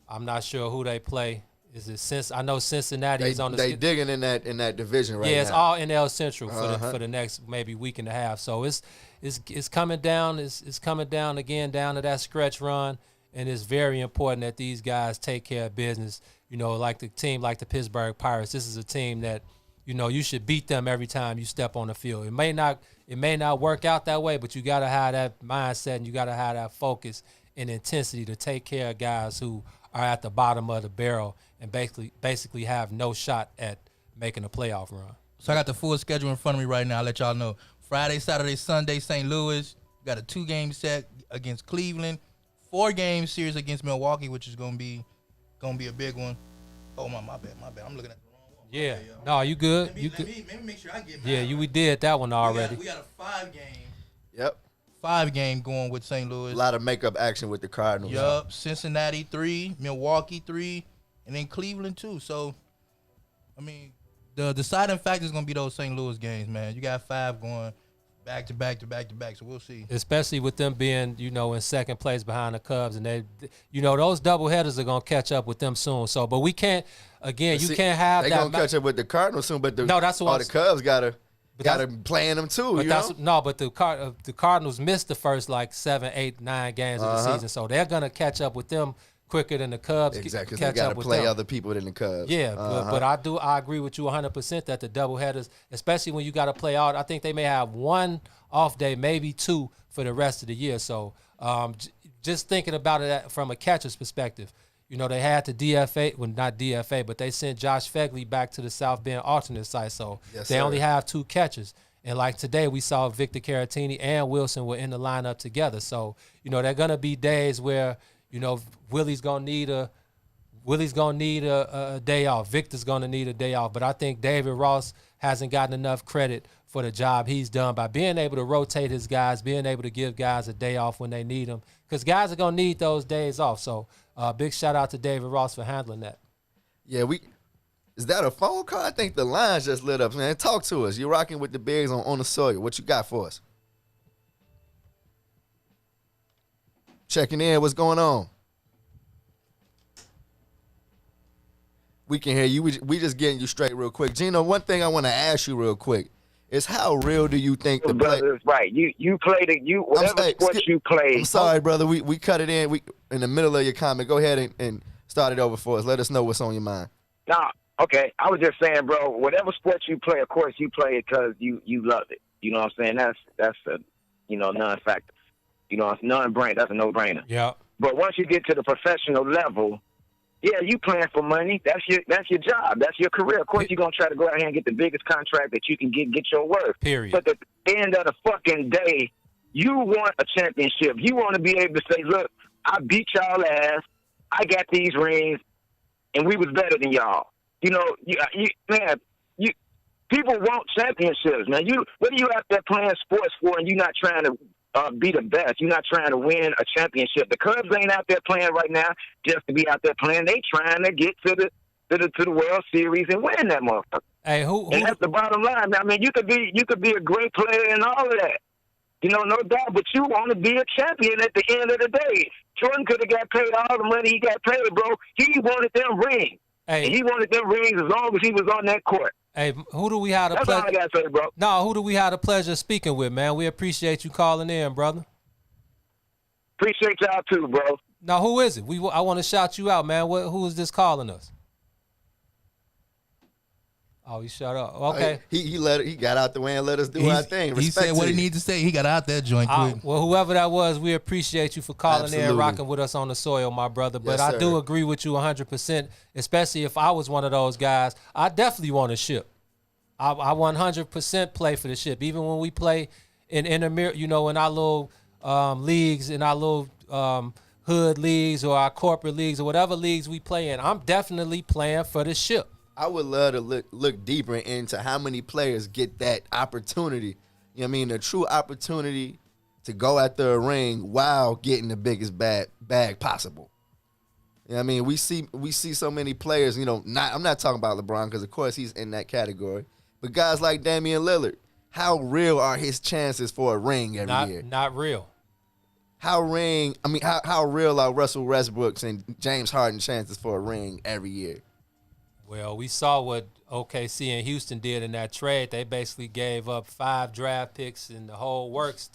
I'm not sure who they play. Is it I know Cincinnati is on the. They digging in that division right now. Yeah, it's all NL Central for the next maybe week and a half. So it's coming down. It's coming down again down to that stretch run, and it's very important that these guys take care of business. You know, like the team like the Pittsburgh Pirates. This is a team that, you know, you should beat them every time you step on the field. It may not work out that way, but you got to have that mindset and you got to have that focus and intensity to take care of guys who are at the bottom of the barrel and basically have no shot at making a playoff run. So I got the full schedule in front of me right now. I'll let y'all know. Friday, Saturday, Sunday, St. Louis. You got a 2-game set against Cleveland. 4-game series against Milwaukee, which is gonna be a big one. Oh my bad. I'm looking at the wrong one. Yeah. No, you good. Let me make sure I get mine. Yeah, we did that one already. We got a 5-game. Yep. 5-game going with St. Louis. A lot of makeup action with the Cardinals. Yup. Cincinnati 3, Milwaukee 3, and then Cleveland 2. So, I mean, the deciding factor is gonna be those St. Louis games, man. You got 5 going back to back to back to back. So we'll see. Especially with them being, you know, in second place behind the Cubs, and they, you know, those doubleheaders are gonna catch up with them soon. So, but we can't. Again, you can't have they that. They gonna catch up with the Cardinals soon, but the Cubs gotta playing them too. But the Cardinals missed the first like 7, 8, 9 games of the season, so they're gonna catch up with them quicker than the Cubs. Exactly, catch they got up to with play them. other people than the Cubs. Yeah, but I agree with you 100% that the doubleheaders, especially when you got to play out, I think they may have 1 off day, maybe 2 for the rest of the year. So just thinking about it from a catcher's perspective, you know, they had to DFA, well, not DFA, but they sent Josh Fegley back to the South Bend alternate site. So they only have 2 catchers. And like today, we saw Victor Caratini and Wilson were in the lineup together. So, you know, there are going to be days where, you know, Willie's gonna need a day off. Victor's gonna need a day off. But I think David Ross hasn't gotten enough credit for the job he's done by being able to rotate his guys, being able to give guys a day off when they need them, because guys are gonna need those days off. So big shout out to David Ross for handling that. Yeah, is that a phone call? I think the lines just lit up, man. Talk to us. You're rocking with the bigs on the soil. What you got for us? Checking in. What's going on? We can hear you. We just getting you straight real quick. Gino, one thing I want to ask you real quick is how real do you think the brother is right? You play whatever sport you play. I'm sorry, brother. We cut it in. We in the middle of your comment. Go ahead and start it over for us. Let us know what's on your mind. Nah, okay. I was just saying, bro. Whatever sport you play, of course you play it because you love it. You know what I'm saying? That's a non-factor. You know, it's non-brainer. That's a no-brainer. Yeah. But once you get to the professional level, yeah, you playing for money. That's your job. That's your career. Of course, you're gonna try to go out here and get the biggest contract that you can get your worth. Period. But at the end of the fucking day, you want a championship. You want to be able to say, "Look, I beat y'all ass. I got these rings, and we was better than y'all." You know, people want championships, man. What are you out there playing sports for, and you're not trying to be the best? You're not trying to win a championship. The Cubs ain't out there playing right now just to be out there playing. They trying to get to to the World Series and win that motherfucker. Hey, who and that's the bottom line. I mean, you could be a great player and all of that. No doubt, but you want to be a champion at the end of the day. Jordan could have got paid all the money he got paid, bro. He wanted them rings. Hey. And he wanted them rings as long as he was on that court. Hey, who do we have the pleasure? That's all I got to say, bro. No, who do we have the pleasure of speaking with, man? We appreciate you calling in, brother. Appreciate y'all too, bro. Now, who is it? I want to shout you out, man. Who is this calling us? Oh, he shut up. Okay. He got out the way and let us do our thing. He said what he needs to say. He got out that joint quick. Well, whoever that was, we appreciate you for calling Absolutely. in and rocking with us on the soil, my brother. But Yes, I do sir. agree with you 100%, especially if I was one of those guys. I definitely want a ship. I 100% play for the ship. Even when we play in our little leagues, in our little hood leagues or our corporate leagues or whatever leagues we play in, I'm definitely playing for the ship. I would love to look deeper into how many players get that opportunity. You know what I mean? A true opportunity to go after a ring while getting the biggest bag possible. You know what I mean? We see so many players, I'm not talking about LeBron because of course he's in that category, but guys like Damian Lillard, how real are his chances for a ring every year? Not real. How real are Russell Westbrook's and James Harden's chances for a ring every year? Well, we saw what OKC and Houston did in that trade. They basically gave up 5 draft picks and the whole works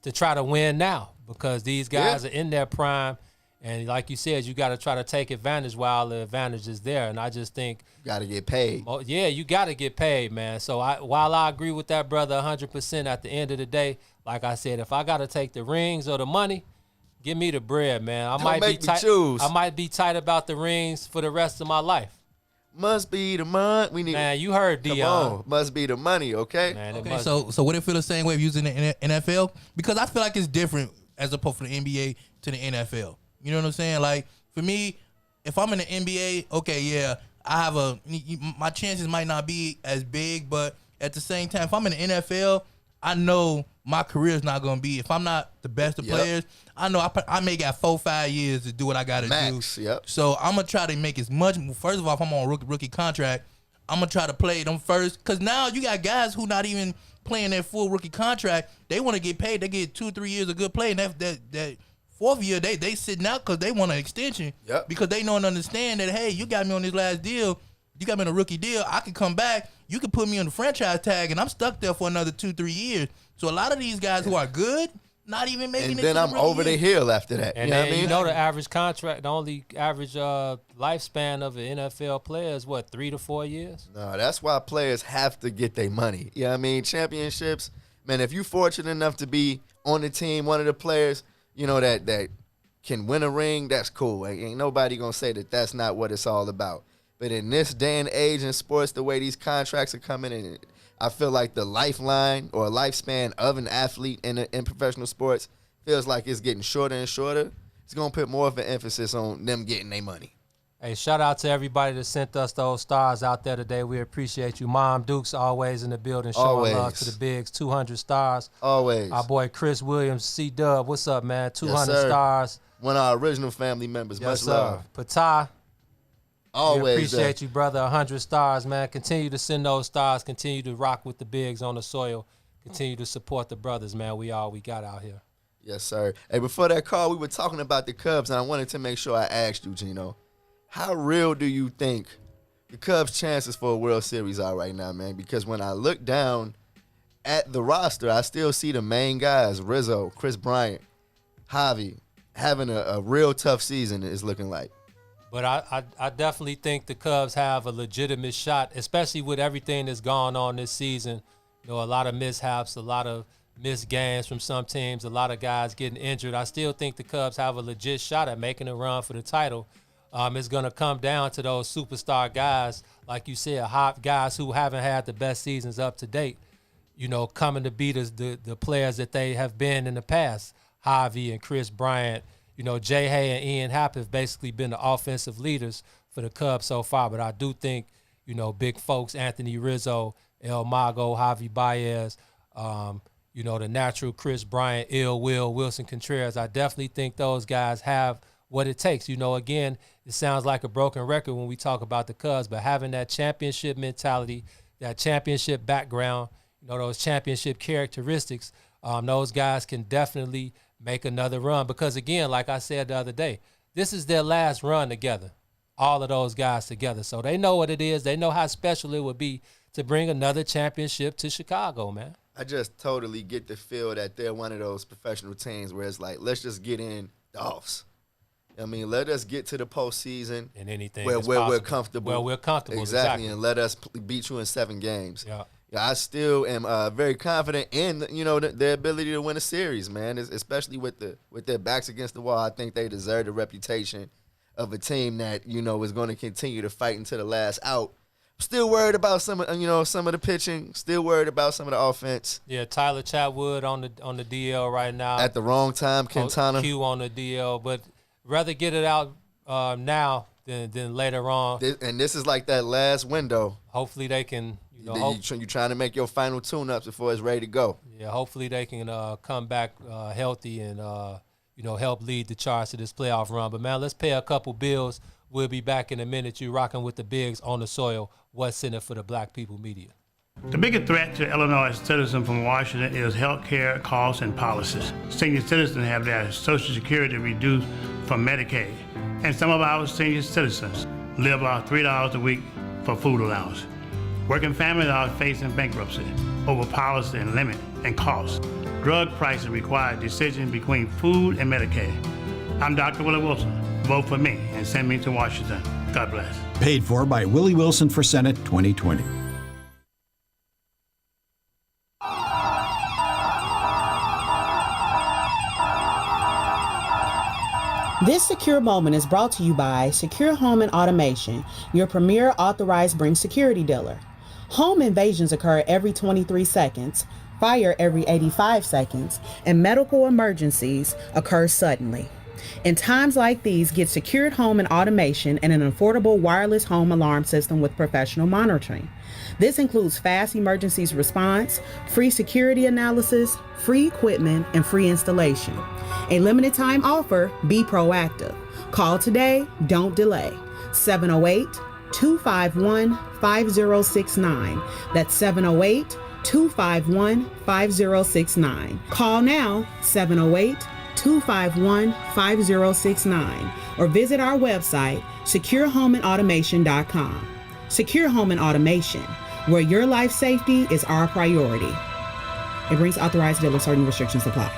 to try to win now because these guys are in their prime. And like you said, you got to try to take advantage while the advantage is there. And I just think you got to get paid. Yeah, you got to get paid, man. So while I agree with that brother 100%, at the end of the day, like I said, if I got to take the rings or the money, give me the bread, man. I might be tight about the rings for the rest of my life. Must be the money. We need. Man, you heard Dion. Come on. Must be the money, okay? Man, okay, so would it feel the same way if using the NFL? Because I feel like it's different as opposed to the NBA to the NFL. You know what I'm saying? Like, for me, if I'm in the NBA, okay, yeah, I have my chances might not be as big, but at the same time, if I'm in the NFL, I know my career is not going to be, if I'm not the best of players, I know I may got 4-5 years to do what I got to do. Yep. So I'm going to try to make as much. First of all, if I'm on a rookie contract, I'm going to try to play them first. Because now you got guys who not even playing their full rookie contract. They want to get paid. They get 2-3 years of good play. And that fourth year, they sitting out because they want an extension. Yep. Because they know and understand that, hey, you got me on this last deal. You got me on a rookie deal. I can come back. You can put me on the franchise tag, and I'm stuck there for another 2-3 years. So a lot of these guys who are good, not even making it. And then I'm over the hill after that. And you know what I mean? The average contract, the only average lifespan of an NFL player is what, 3 to 4 years? No, that's why players have to get their money. You know what I mean? Championships, man, if you're fortunate enough to be on the team, one of the players, that can win a ring, that's cool. Ain't nobody going to say that that's not what it's all about. But in this day and age in sports, the way these contracts are coming in, I feel like the lifeline or lifespan of an athlete in professional sports feels like it's getting shorter and shorter. It's going to put more of an emphasis on them getting their money. Hey, shout out to everybody that sent us those stars out there today. We appreciate you. Mom Dukes always in the building showing love to the bigs. 200 stars. Always. Our boy Chris Williams, C-Dub. What's up, man? 200 yes, stars. One of our original family members. Yes, Much love. Patah. Always. We appreciate you, brother. 100 stars, man. Continue to send those stars. Continue to rock with the bigs on the soil. Continue to support the brothers, man. We got out here. Yes, sir. Hey, before that call, we were talking about the Cubs, and I wanted to make sure I asked you, Gino, how real do you think the Cubs' chances for a World Series are right now, man? Because when I look down at the roster, I still see the main guys, Rizzo, Chris Bryant, Javi, having a real tough season, it's looking like. But I definitely think the Cubs have a legitimate shot, especially with everything that's gone on this season. A lot of mishaps, a lot of missed games from some teams, a lot of guys getting injured. I still think the Cubs have a legit shot at making a run for the title. It's going to come down to those superstar guys, like you said, hot guys who haven't had the best seasons up to date, coming to beat the players that they have been in the past. Javi and Chris Bryant, Jay Hay and Ian Happ have basically been the offensive leaders for the Cubs so far. But I do think, big folks, Anthony Rizzo, El Mago, Javi Baez, the natural Chris Bryant, Will, Wilson Contreras, I definitely think those guys have what it takes. You know, again, it sounds like a broken record when we talk about the Cubs, but having that championship mentality, that championship background, you know, those championship characteristics, those guys can definitely make another run. Because, again, like I said the other day, this is their last run together, all of those guys together. So they know what it is. They know how special it would be to bring another championship to Chicago, man. I just totally get the feel that they're one of those professional teams where it's like, let's just get in the offs. I mean, let us get to the postseason and anything where we're comfortable. Well, we're comfortable. Exactly. And let us beat you in 7 games. Yeah. I still am very confident in, you know, their ability to win a series, man, especially with their backs against the wall. I think they deserve the reputation of a team that, you know, is going to continue to fight until the last out. Still worried about some of the pitching. Still worried about some of the offense. Yeah, Tyler Chatwood on the DL right now. At the wrong time, Quintana. Q on the DL, but rather get it out now than later on. And this is like that last window. Hopefully they can, you're trying to make your final tune-ups before it's ready to go. Yeah, hopefully they can come back healthy and help lead the charge to this playoff run. But man, let's pay a couple bills. We'll be back in a minute. You rocking with the bigs on the soil. What's in it for the Black People Media? The biggest threat to Illinois citizens from Washington is health care costs and policies. Senior citizens have their Social Security reduced from Medicaid, and some of our senior citizens live off $3 a week for food allowance. Working families are facing bankruptcy over policy and limit and costs. Drug prices require decisions between food and Medicaid. I'm Dr. Willie Wilson. Vote for me and send me to Washington. God bless. Paid for by Willie Wilson for Senate 2020. This secure moment is brought to you by Secure Home and Automation, your premier authorized Bring security dealer. Home invasions occur every 23 seconds, fire every 85 seconds, and medical emergencies occur suddenly. In times like these, get secured home and automation and an affordable wireless home alarm system with professional monitoring. This includes fast emergencies response, free security analysis, free equipment, and free installation. A limited time offer, be proactive. Call today, don't delay. 708-251-5069. That's 708-251-5069. Call now, 708-251-5069, or visit our website, securehomeandautomation.com. Secure Home and Automation, where your life safety is our priority. It brings authorized dealers. Certain restrictions apply.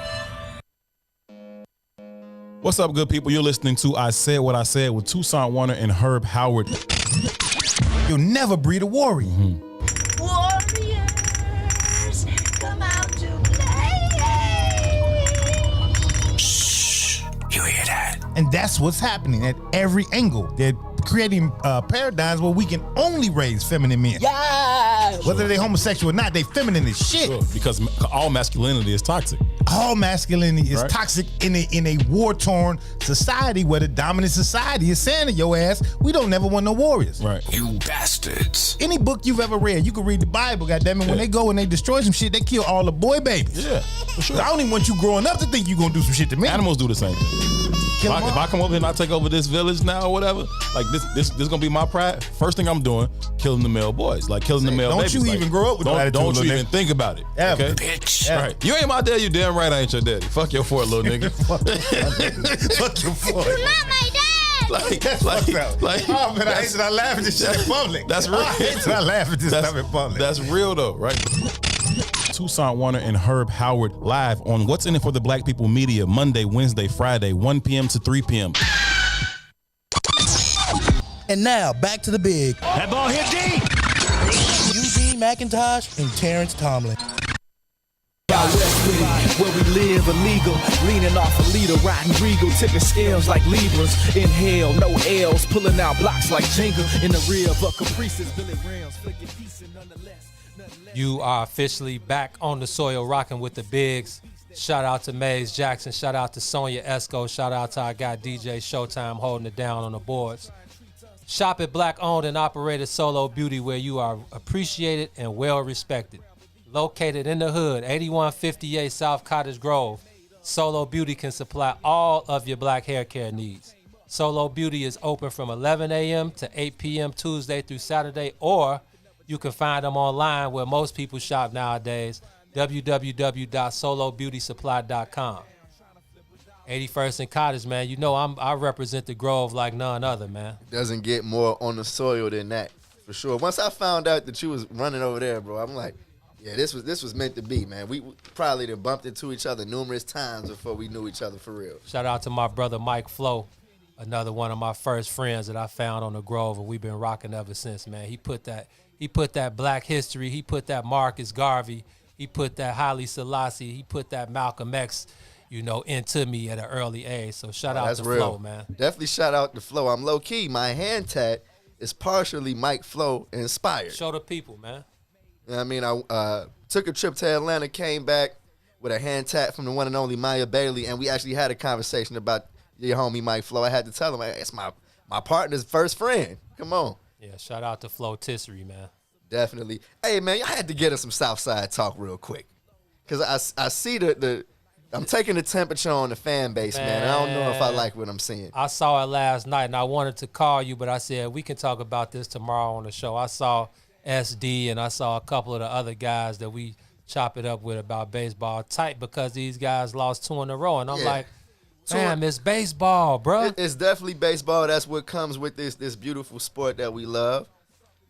What's up, good people? You're listening to I Said What I Said with Toussaint Warner and Herb Howard. You'll never breed a warrior. Warriors, come out to play. Shh. You hear that? And that's what's happening at every angle. They're creating paradigms where we can only raise feminine men. Yeah. Whether they're homosexual or not, they feminine as shit. Sure, because all masculinity is toxic. All masculinity is toxic in a war-torn society where the dominant society is saying to your ass, we don't never want no warriors. Right. You bastards. Any book you've ever read, you can read the Bible, goddammit. When they go and they destroy some shit, they kill all the boy babies. Yeah, for sure. I don't even want you growing up to think you're gonna do some shit to me. Animals do the same thing. If I come over here and I take over this village now or whatever, like this gonna be my pride. First thing I'm doing, killing the male boys, like killing the male babies. Don't you even grow up with that attitude, Don't you little even nigga. think about it. Yeah, okay? bitch. Right. You ain't my daddy, you damn right I ain't your daddy. Fuck your fort, little nigga. Fuck your fort. You're not my dad. That's fucked up. Oh man, I hate that I laugh at this shit in public. That's real. I hate that I laugh at this stuff in public. That's real though, right? Toussaint Warner and Herb Howard live on What's in It for the Black People Media, Monday, Wednesday, Friday, 1 p.m. to 3 p.m. And now, back to the big. That ball hit deep. Eugene McIntosh and Terrence Tomlin. Out west with it, where we live illegal, leaning off a leader, riding regal, tipping scales like Libras. Inhale, no L's, pulling out blocks like Jenga in the rear of a Caprices, Billy Rams, flicking decent nonetheless. You are officially back on the soil rocking with the bigs. Shout out to Maze Jackson. Shout out to Sonia Esco. Shout out to our guy DJ Showtime holding it down on the boards. Shop at Black owned and operated Solo Beauty, where you are appreciated and well respected. Located in the hood, 8158 South Cottage Grove, Solo Beauty can supply all of your black hair care needs. Solo Beauty is open from 11 a.m. to 8 p.m. Tuesday through Saturday, or you can find them online where most people shop nowadays, www.solobeautysupply.com. 81st and Cottage, man. You know I represent the Grove like none other, man. Doesn't get more on the soil than that, for sure. Once I found out that you was running over there, bro, I'm like, yeah, this was meant to be, man. We probably done bumped into each other numerous times before we knew each other for real. Shout out to my brother Mike Flo, another one of my first friends that I found on the Grove, and we've been rocking ever since, man. He put that Black history, he put that Marcus Garvey, he put that Haile Selassie, he put that Malcolm X, into me at an early age. So shout out to Flo, man. Definitely shout out to Flo. I'm low key. My hand tat is partially Mike Flo inspired. Show the people, man. You know what I mean? I took a trip to Atlanta, came back with a hand tat from the one and only Maya Bailey, and we actually had a conversation about your homie Mike Flo. I had to tell him, it's my partner's first friend. Come on. Yeah, shout out to Flo Tissery, man. Definitely. Hey, man, I had to get in some Southside talk real quick. Because I see I'm taking the temperature on the fan base, man. I don't know if I like what I'm seeing. I saw it last night, and I wanted to call you, but I said we can talk about this tomorrow on the show. I saw SD, and I saw a couple of the other guys that we chop it up with about baseball tight because these guys lost 2 in a row, and I'm like, damn, it's baseball, bro. It's definitely baseball. That's what comes with this beautiful sport that we love.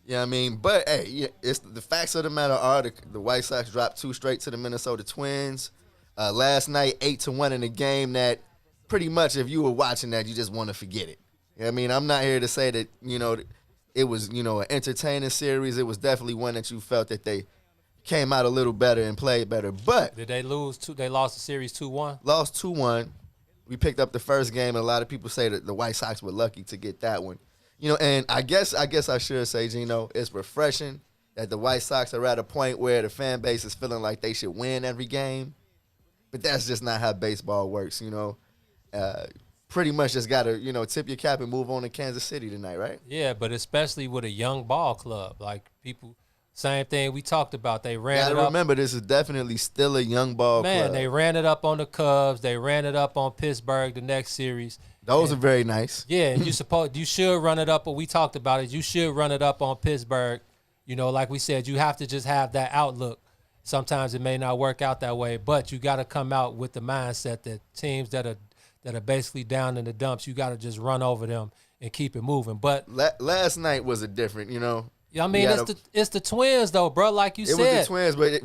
You know what I mean? But, hey, it's the facts of the matter are the White Sox dropped 2 straight to the Minnesota Twins. Last night, 8-1 in a game that pretty much if you were watching that, you just want to forget it. You know what I mean? I'm not here to say that, it was, an entertaining series. It was definitely one that you felt that they came out a little better and played better. But did they lose? They lost the series 2-1? Lost 2-1. We picked up the first game, and a lot of people say that the White Sox were lucky to get that one. And I guess I should say, Gino, it's refreshing that the White Sox are at a point where the fan base is feeling like they should win every game. But that's just not how baseball works, Pretty much just got to, tip your cap and move on to Kansas City tonight, right? Yeah, but especially with a young ball club. Like, people, same thing we talked about. They ran it up. Gotta remember, this is definitely still a young ball club. Man, they ran it up on the Cubs. They ran it up on Pittsburgh the next series. Those are very nice. Yeah, and you should run it up, but we talked about it. You should run it up on Pittsburgh. Like we said, you have to just have that outlook. Sometimes it may not work out that way, but you got to come out with the mindset that teams that are basically down in the dumps, you got to just run over them and keep it moving. But last night was a different, I mean, it's the Twins though, bro. Like you said, it was the Twins, but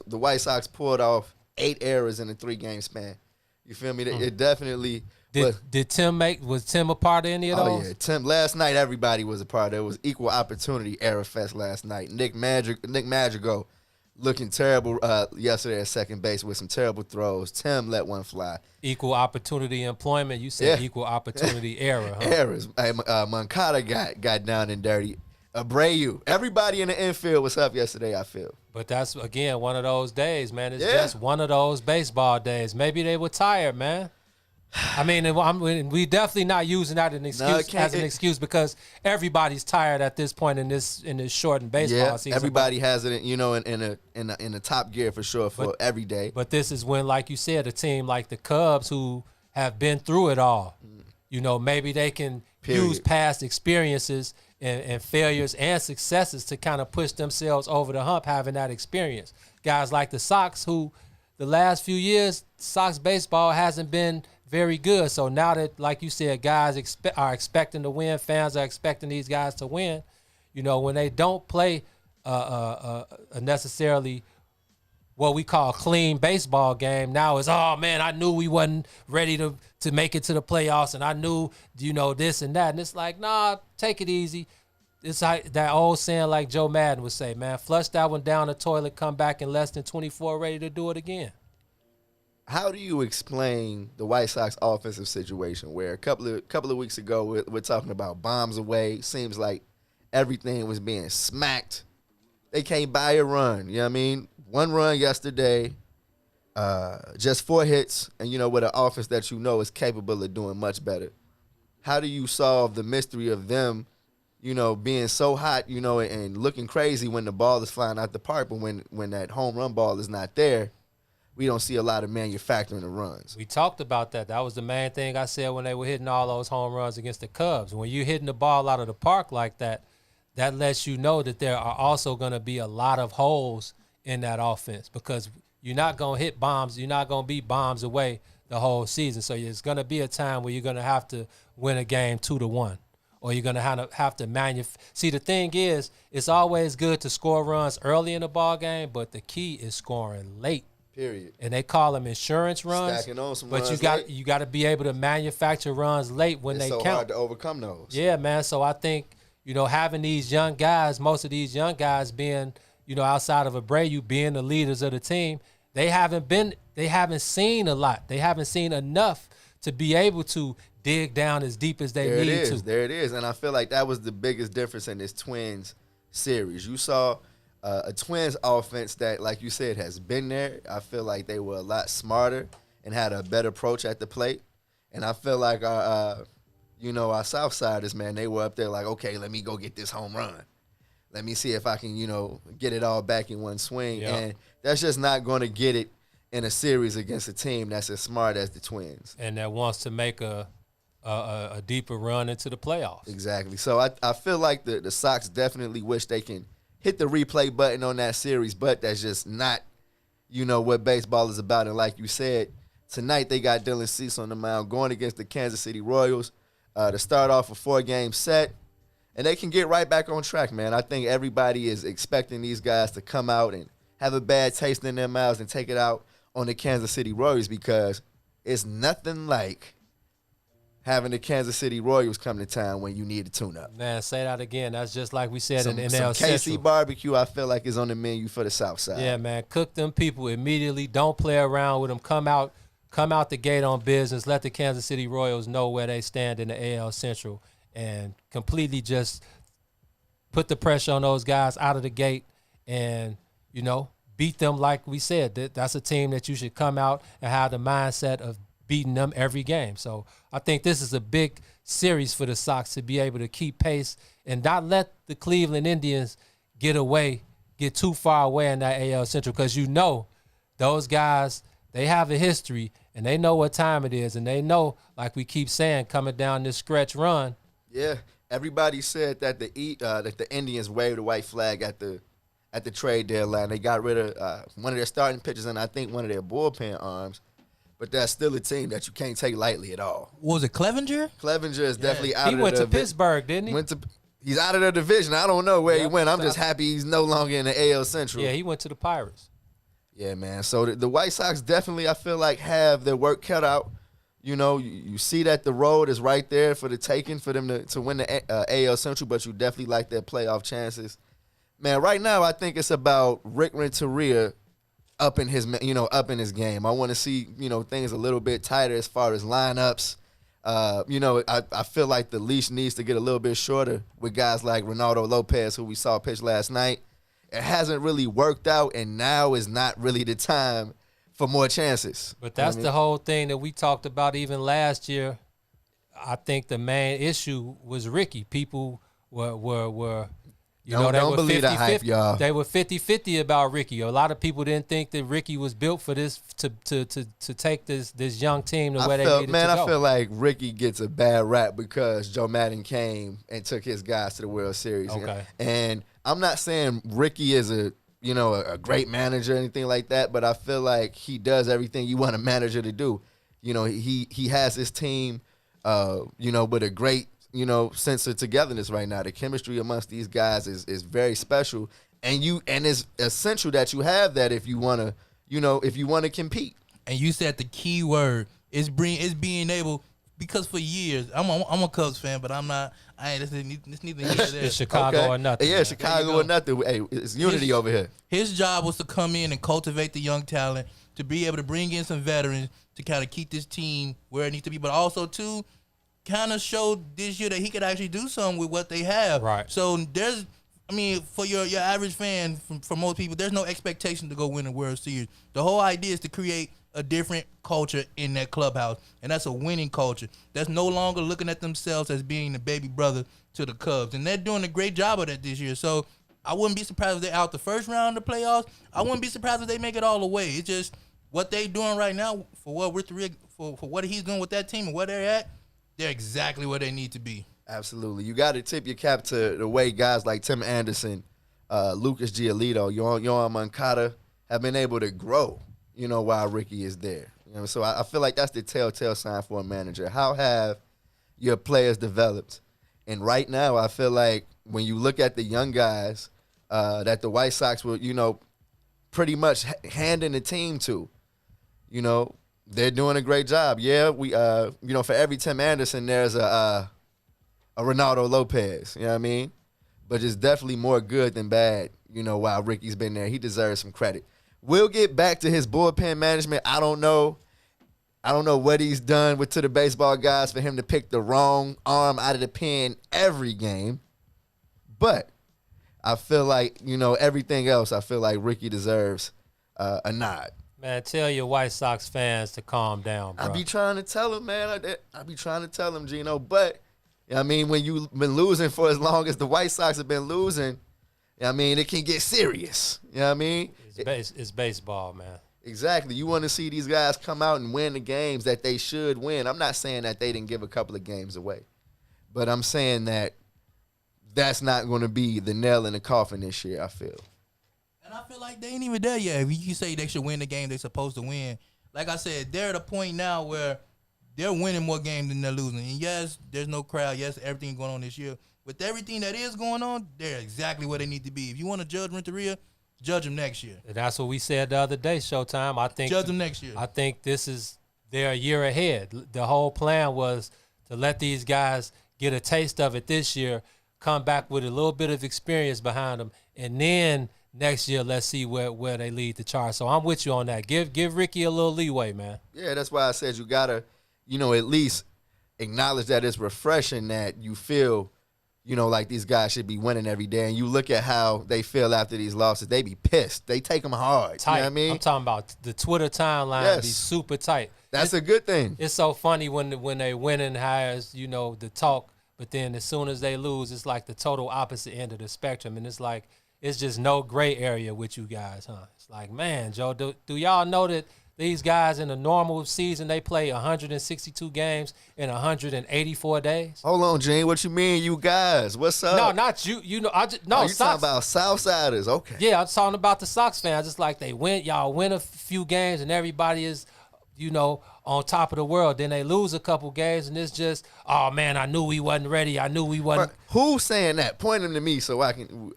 the White Sox pulled off 8 errors in a 3-game span. You feel me? It definitely. Was Tim a part of any of those? Oh yeah, Tim. Last night everybody was a part. There was equal opportunity error fest last night. Nick Madrigal looking terrible yesterday at second base with some terrible throws. Tim let one fly. Equal opportunity employment. You said equal opportunity error. Huh? Errors. Moncada got down and dirty. Abreu. Everybody in the infield was up yesterday, I feel. But that's, again, one of those days, man. It's just one of those baseball days. Maybe they were tired, man. I mean, we definitely not using that as an excuse because everybody's tired at this point in this shortened baseball season. Everybody has it, in a top gear for sure for every day. But this is when, like you said, a team like the Cubs who have been through it all, maybe they can use past experiences and failures and successes to kind of push themselves over the hump, having that experience. Guys like the Sox, who the last few years, Sox baseball hasn't been very good. So now that, like you said, guys are expecting to win, fans are expecting these guys to win, when they don't play necessarily what we call a clean baseball game, now it's, oh, man, I knew we wasn't ready to make it to the playoffs, and I knew, this and that. And it's like, nah, take it easy. It's like that old saying like Joe Madden would say, man, flush that one down the toilet, come back in less than 24, ready to do it again. How do you explain the White Sox offensive situation where a couple of weeks ago we're talking about bombs away? Seems like everything was being smacked. They can't buy a run. You know what I mean? 1 run yesterday, just 4 hits, and with an offense that is capable of doing much better. How do you solve the mystery of them, being so hot, and looking crazy when the ball is flying out the park, but when that home run ball is not there, we don't see a lot of manufacturing the runs. We talked about that. That was the main thing I said when they were hitting all those home runs against the Cubs. When you're hitting the ball out of the park like that, that lets you know that there are also going to be a lot of holes in that offense because you're not going to hit bombs. You're not going to be bombs away the whole season. So it's going to be a time where you're going to have to win a game 2-1, or you're going to have to See, the thing is, it's always good to score runs early in the ball game, but the key is scoring late. Period. And they call them insurance runs. Stacking on some but runs you got to be able to manufacture runs late when it's they so count. hard to overcome those. Yeah, man. So I think, having these young guys, most of these young guys being, outside of Abreu being the leaders of the team, they haven't seen a lot. They haven't seen enough to be able to dig down as deep as they need to. There it is. And I feel like that was the biggest difference in this Twins series. You saw a Twins offense that, like you said, has been there. I feel like they were a lot smarter and had a better approach at the plate. And I feel like our Southsiders, man, they were up there like, okay, let me go get this home run. Let me see if I can, get it all back in one swing. Yeah. And that's just not going to get it in a series against a team that's as smart as the Twins. And that wants to make a deeper run into the playoffs. Exactly. So I feel like the Sox definitely wish they can hit the replay button on that series, but that's just not, what baseball is about. And like you said, tonight they got Dylan Cease on the mound going against the Kansas City Royals to start off a 4-game set. And they can get right back on track, man. I think everybody is expecting these guys to come out and have a bad taste in their mouths and take it out on the Kansas City Royals because it's nothing like having the Kansas City Royals come to town when you need a tune-up. Man, say that again. That's just like we said in NL Some Central. KC barbecue, I feel like, is on the menu for the South Side. Yeah, man. Cook them people immediately. Don't play around with them. Come out the gate on business. Let the Kansas City Royals know where they stand in the AL Central and completely just put the pressure on those guys out of the gate and, beat them like we said. That's a team that you should come out and have the mindset of beating them every game. So I think this is a big series for the Sox to be able to keep pace and not let the Cleveland Indians get too far away in that AL Central because those guys, they have a history and they know what time it is and they know, like we keep saying, coming down this stretch run. Yeah, everybody said that the Indians waved the white flag at the trade deadline. They got rid of one of their starting pitchers and I think one of their bullpen arms. But that's still a team that you can't take lightly at all. Was it Clevenger? Clevenger is definitely out of the He went to Pittsburgh, didn't he? He's out of the division. I don't know where he went. I'm just happy he's no longer in the AL Central. Yeah, he went to the Pirates. Yeah, man. So the White Sox definitely, I feel like, have their work cut out. You see that the road is right there for the taking for them to win the AL Central, but you definitely like their playoff chances. Man, right now I think it's about Rick Renteria up in his game. I want to see, things a little bit tighter as far as lineups. I feel like the leash needs to get a little bit shorter with guys like Ronaldo Lopez, who we saw pitch last night. It hasn't really worked out, and now is not really the time for more chances. But that's the whole thing that we talked about even last year. I think the main issue was Ricky. People were don't believe that hype, y'all. They were 50-50 about Ricky. A lot of people didn't think that Ricky was built for this to take this young team to where they needed to go. I feel like Ricky gets a bad rap because Joe Madden came and took his guys to the World Series. Okay. And I'm not saying Ricky is a great manager or anything like that, but I feel like he does everything you want a manager to do. He has his team, with a great sense of togetherness right now. The chemistry amongst these guys is very special, and it's essential that you have that if you want to compete. And you said the key word is being able, because for years I'm a Cubs fan, but I'm not. This neither here nor there. It's Chicago or nothing. Yeah, Chicago or nothing. Hey, it's unity over here. His job was to come in and cultivate the young talent, to be able to bring in some veterans to kind of keep this team where it needs to be, but also to kind of show this year that he could actually do something with what they have. Right. So for your average fan, for most people, there's no expectation to go win a World Series. The whole idea is to create a different culture in that clubhouse, and that's a winning culture. That's no longer looking at themselves as being the baby brother to the Cubs, and they're doing a great job of that this year. So I wouldn't be surprised if they're out the first round of the playoffs. I wouldn't be surprised if they make it all the way. It's just what they doing right now for what he's doing with that team and where they're at, they're exactly where they need to be. Absolutely. You got to tip your cap to the way guys like Tim Anderson, Lucas Giolito, Yohan Moncada have been able to grow, while Ricky is there. So I feel like that's the telltale sign for a manager. How have your players developed? And right now, I feel like when you look at the young guys that the White Sox were, pretty much handing the team to, they're doing a great job. Yeah, we, for every Tim Anderson, there's a Ronaldo Lopez. You know what I mean? But it's definitely more good than bad. While Ricky's been there, he deserves some credit. We'll get back to his bullpen management. I don't know what he's done to the baseball guys for him to pick the wrong arm out of the pen every game. But I feel like, everything else, I feel like Ricky deserves a nod. Man, tell your White Sox fans to calm down, bro. I be trying to tell him, man. I be trying to tell him, Gino. But, when you've been losing for as long as the White Sox have been losing, it can get serious. You know what I mean? It's baseball, man. Exactly. You want to see these guys come out and win the games that they should win. I'm not saying that they didn't give a couple of games away. But I'm saying that that's not going to be the nail in the coffin this year, I feel. And I feel like they ain't even there yet. If you say they should win the game they're supposed to win, like I said, they're at a point now where they're winning more games than they're losing. And yes, there's no crowd. Yes, everything going on this year. With everything that is going on, they're exactly where they need to be. If you want to judge Renteria, judge them next year. And that's what we said the other day, Showtime. I think judge them next year. I think they're a year ahead. The whole plan was to let these guys get a taste of it this year, come back with a little bit of experience behind them, and then next year let's see where they lead the charge. So I'm with you on that. Give Ricky a little leeway, man. Yeah, that's why I said you gotta, at least acknowledge that it's refreshing that you feel, like these guys should be winning every day. And you look at how they feel after these losses, they be pissed. They take them hard. Tight. You know what I mean? I'm talking about the Twitter timeline be super tight. That's a good thing. It's so funny when they winning has, the talk, but then as soon as they lose, it's like the total opposite end of the spectrum. And it's like, it's just no gray area with you guys, huh? It's like, man, Joe, do y'all know that these guys in a normal season, they play 162 games in 184 days? Hold on, Gene. What you mean, you guys? What's up? No, not you. You talking about Southsiders. Okay. Yeah, I'm talking about the Sox fans. It's like y'all win a few games and everybody is, on top of the world. Then they lose a couple games and it's just, oh man, I knew we wasn't ready. I knew we wasn't. Who's saying that? Point them to me so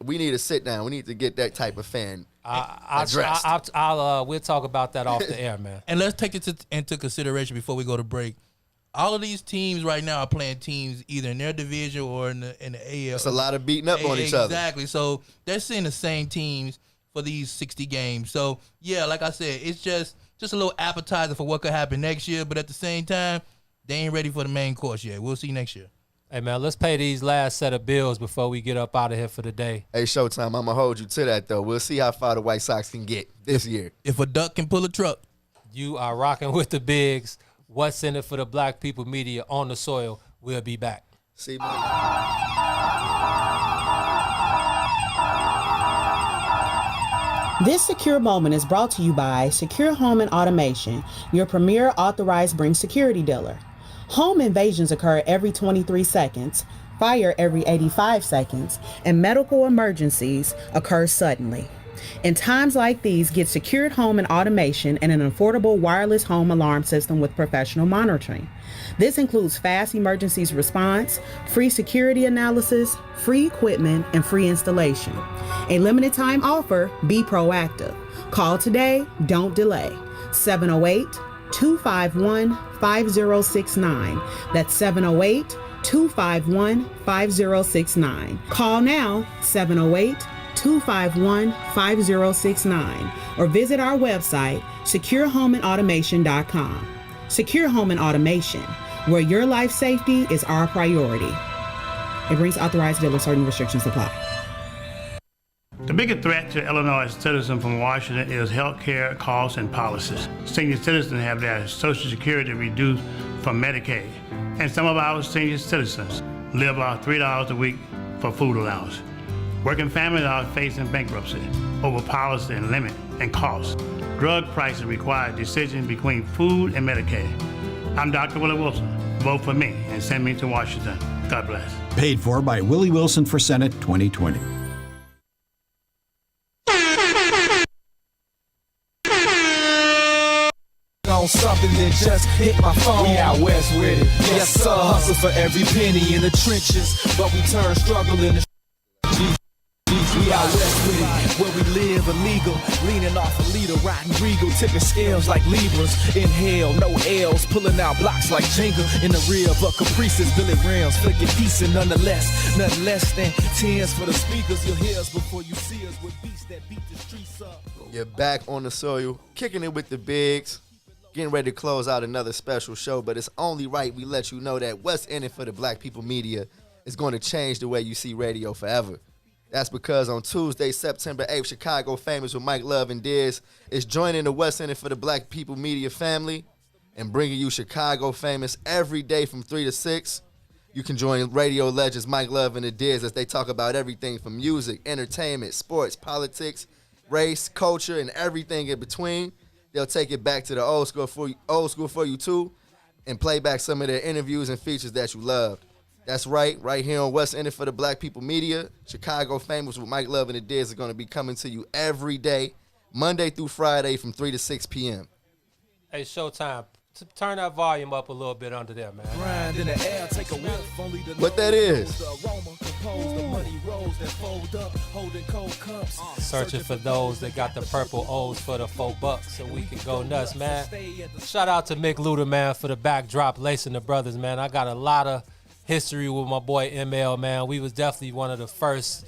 we need to sit down. We need to get that type of fan addressed. We'll talk about that off the air, man. And let's take it into consideration before we go to break. All of these teams right now are playing teams either in their division or in the AL. It's a lot of beating up on each other. Exactly. So they're seeing the same teams for these 60 games. So yeah, like I said, it's just a little appetizer for what could happen next year. But at the same time, they ain't ready for the main course yet. We'll see next year. Hey, man, let's pay these last set of bills before we get up out of here for the day. Hey, Showtime, I'm going to hold you to that, though. We'll see how far the White Sox can get this year. If a duck can pull a truck. You are rocking with the bigs. What's in it for the Black People Media on the soil? We'll be back. See you. This secure moment is brought to you by Secure Home and Automation, your premier authorized Bring security dealer. Home invasions occur every 23 seconds, fire every 85 seconds, and medical emergencies occur suddenly. In times like these, get secured home and automation and an affordable wireless home alarm system with professional monitoring. This includes fast emergencies response, free security analysis, free equipment, and free installation. A limited time offer, be proactive. Call today, don't delay. 708-251-5069. That's 708-251-5069. Call now, 708-251-5069, or visit our website, securehomeandautomation.com. Secure Home and Automation, where your life safety is our priority. It brings authorized dealer, certain restrictions apply. The biggest threat to Illinois citizens from Washington is health care costs and policies. Senior citizens have their Social Security reduced from Medicaid, and some of our senior citizens live off $3 a week for food allowance. Working families are facing bankruptcy over policy and limit and costs. drug prices require a decision between food and Medicaid. I'm Dr. Willie Wilson. Vote for me and send me to Washington. God bless. Paid for by Willie Wilson for Senate 2020. On something that just hit my phone. We out west with it. Yes, sir. Hustle for every penny in the trenches, but we turn struggle into we out west with it, where we live illegal, leaning off a leader, riding regal, tipping scales like Libras. Inhale, no L's, pulling out blocks like Jenga. In the rear of a Caprices, Billy Rams, flicking decent nonetheless. Nothing less than tens for the speakers. You'll hear us before you see us with beats that beat the streets up. You're back on the soil, kicking it with the bigs. Getting ready to close out another special show, but it's only right we let you know that what's in it for the Black People Media is going to change the way you see radio forever. That's because on Tuesday, September 8th, Chicago Famous with Mike Love and Diz is joining the What's in it for the Black People Media family and bringing you Chicago Famous every day from 3 to 6. You can join radio legends Mike Love and the Diz as they talk about everything from music, entertainment, sports, politics, race, culture, and everything in between. They'll take it back to the old school for you too, and play back some of their interviews and features that you loved. That's right here on What's in it for the Black People Media. Chicago Famous with Mike Love and the Diz are going to be coming to you every day, Monday through Friday from 3 to 6 p.m. Hey, Showtime, turn that volume up a little bit under there, man. What that is? Searching for those that got the purple O's for the $4, so we can go nuts, man. Shout out to Mick Luter, man, for the backdrop, lacing the brothers, man. I got a lot of history with my boy ML, man. We was definitely one of the first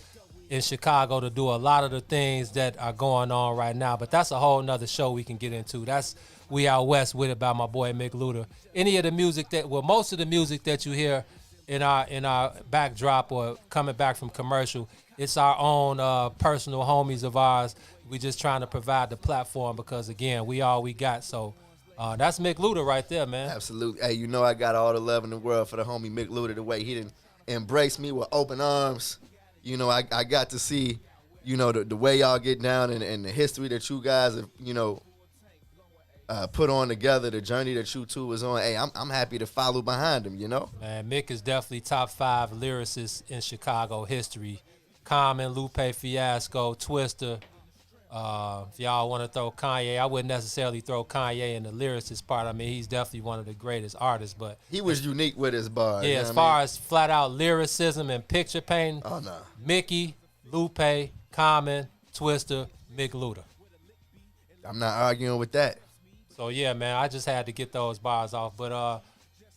in Chicago to do a lot of the things that are going on right now, but that's a whole nother show we can get into. That's We Out West with it by my boy Mick Luter. Any of the music most of the music that you hear in our backdrop or coming back from commercial, it's our own personal homies of ours. We just trying to provide the platform because, again, we all we got. So that's Mick Luter right there, man. Absolutely. Hey, you know I got all the love in the world for the homie Mick Luter, the way he didn't embrace me with open arms. You know, I got to see, you know, the way y'all get down and the history that you guys have, you know, put on together, the journey that you two was on. Hey, I'm happy to follow behind him, you know? Man, Mick is definitely top 5 lyricists in Chicago history. Common, Lupe Fiasco, Twister. If y'all want to throw Kanye, I wouldn't necessarily throw Kanye in the lyricist part. I mean, he's definitely one of the greatest artists, but he was unique with his bars. Yeah, as far as flat out lyricism and picture painting, oh no, Mickey, Lupe, Common, Twister, Mick Luter. I'm not arguing with that. So yeah, man, I just had to get those bars off. But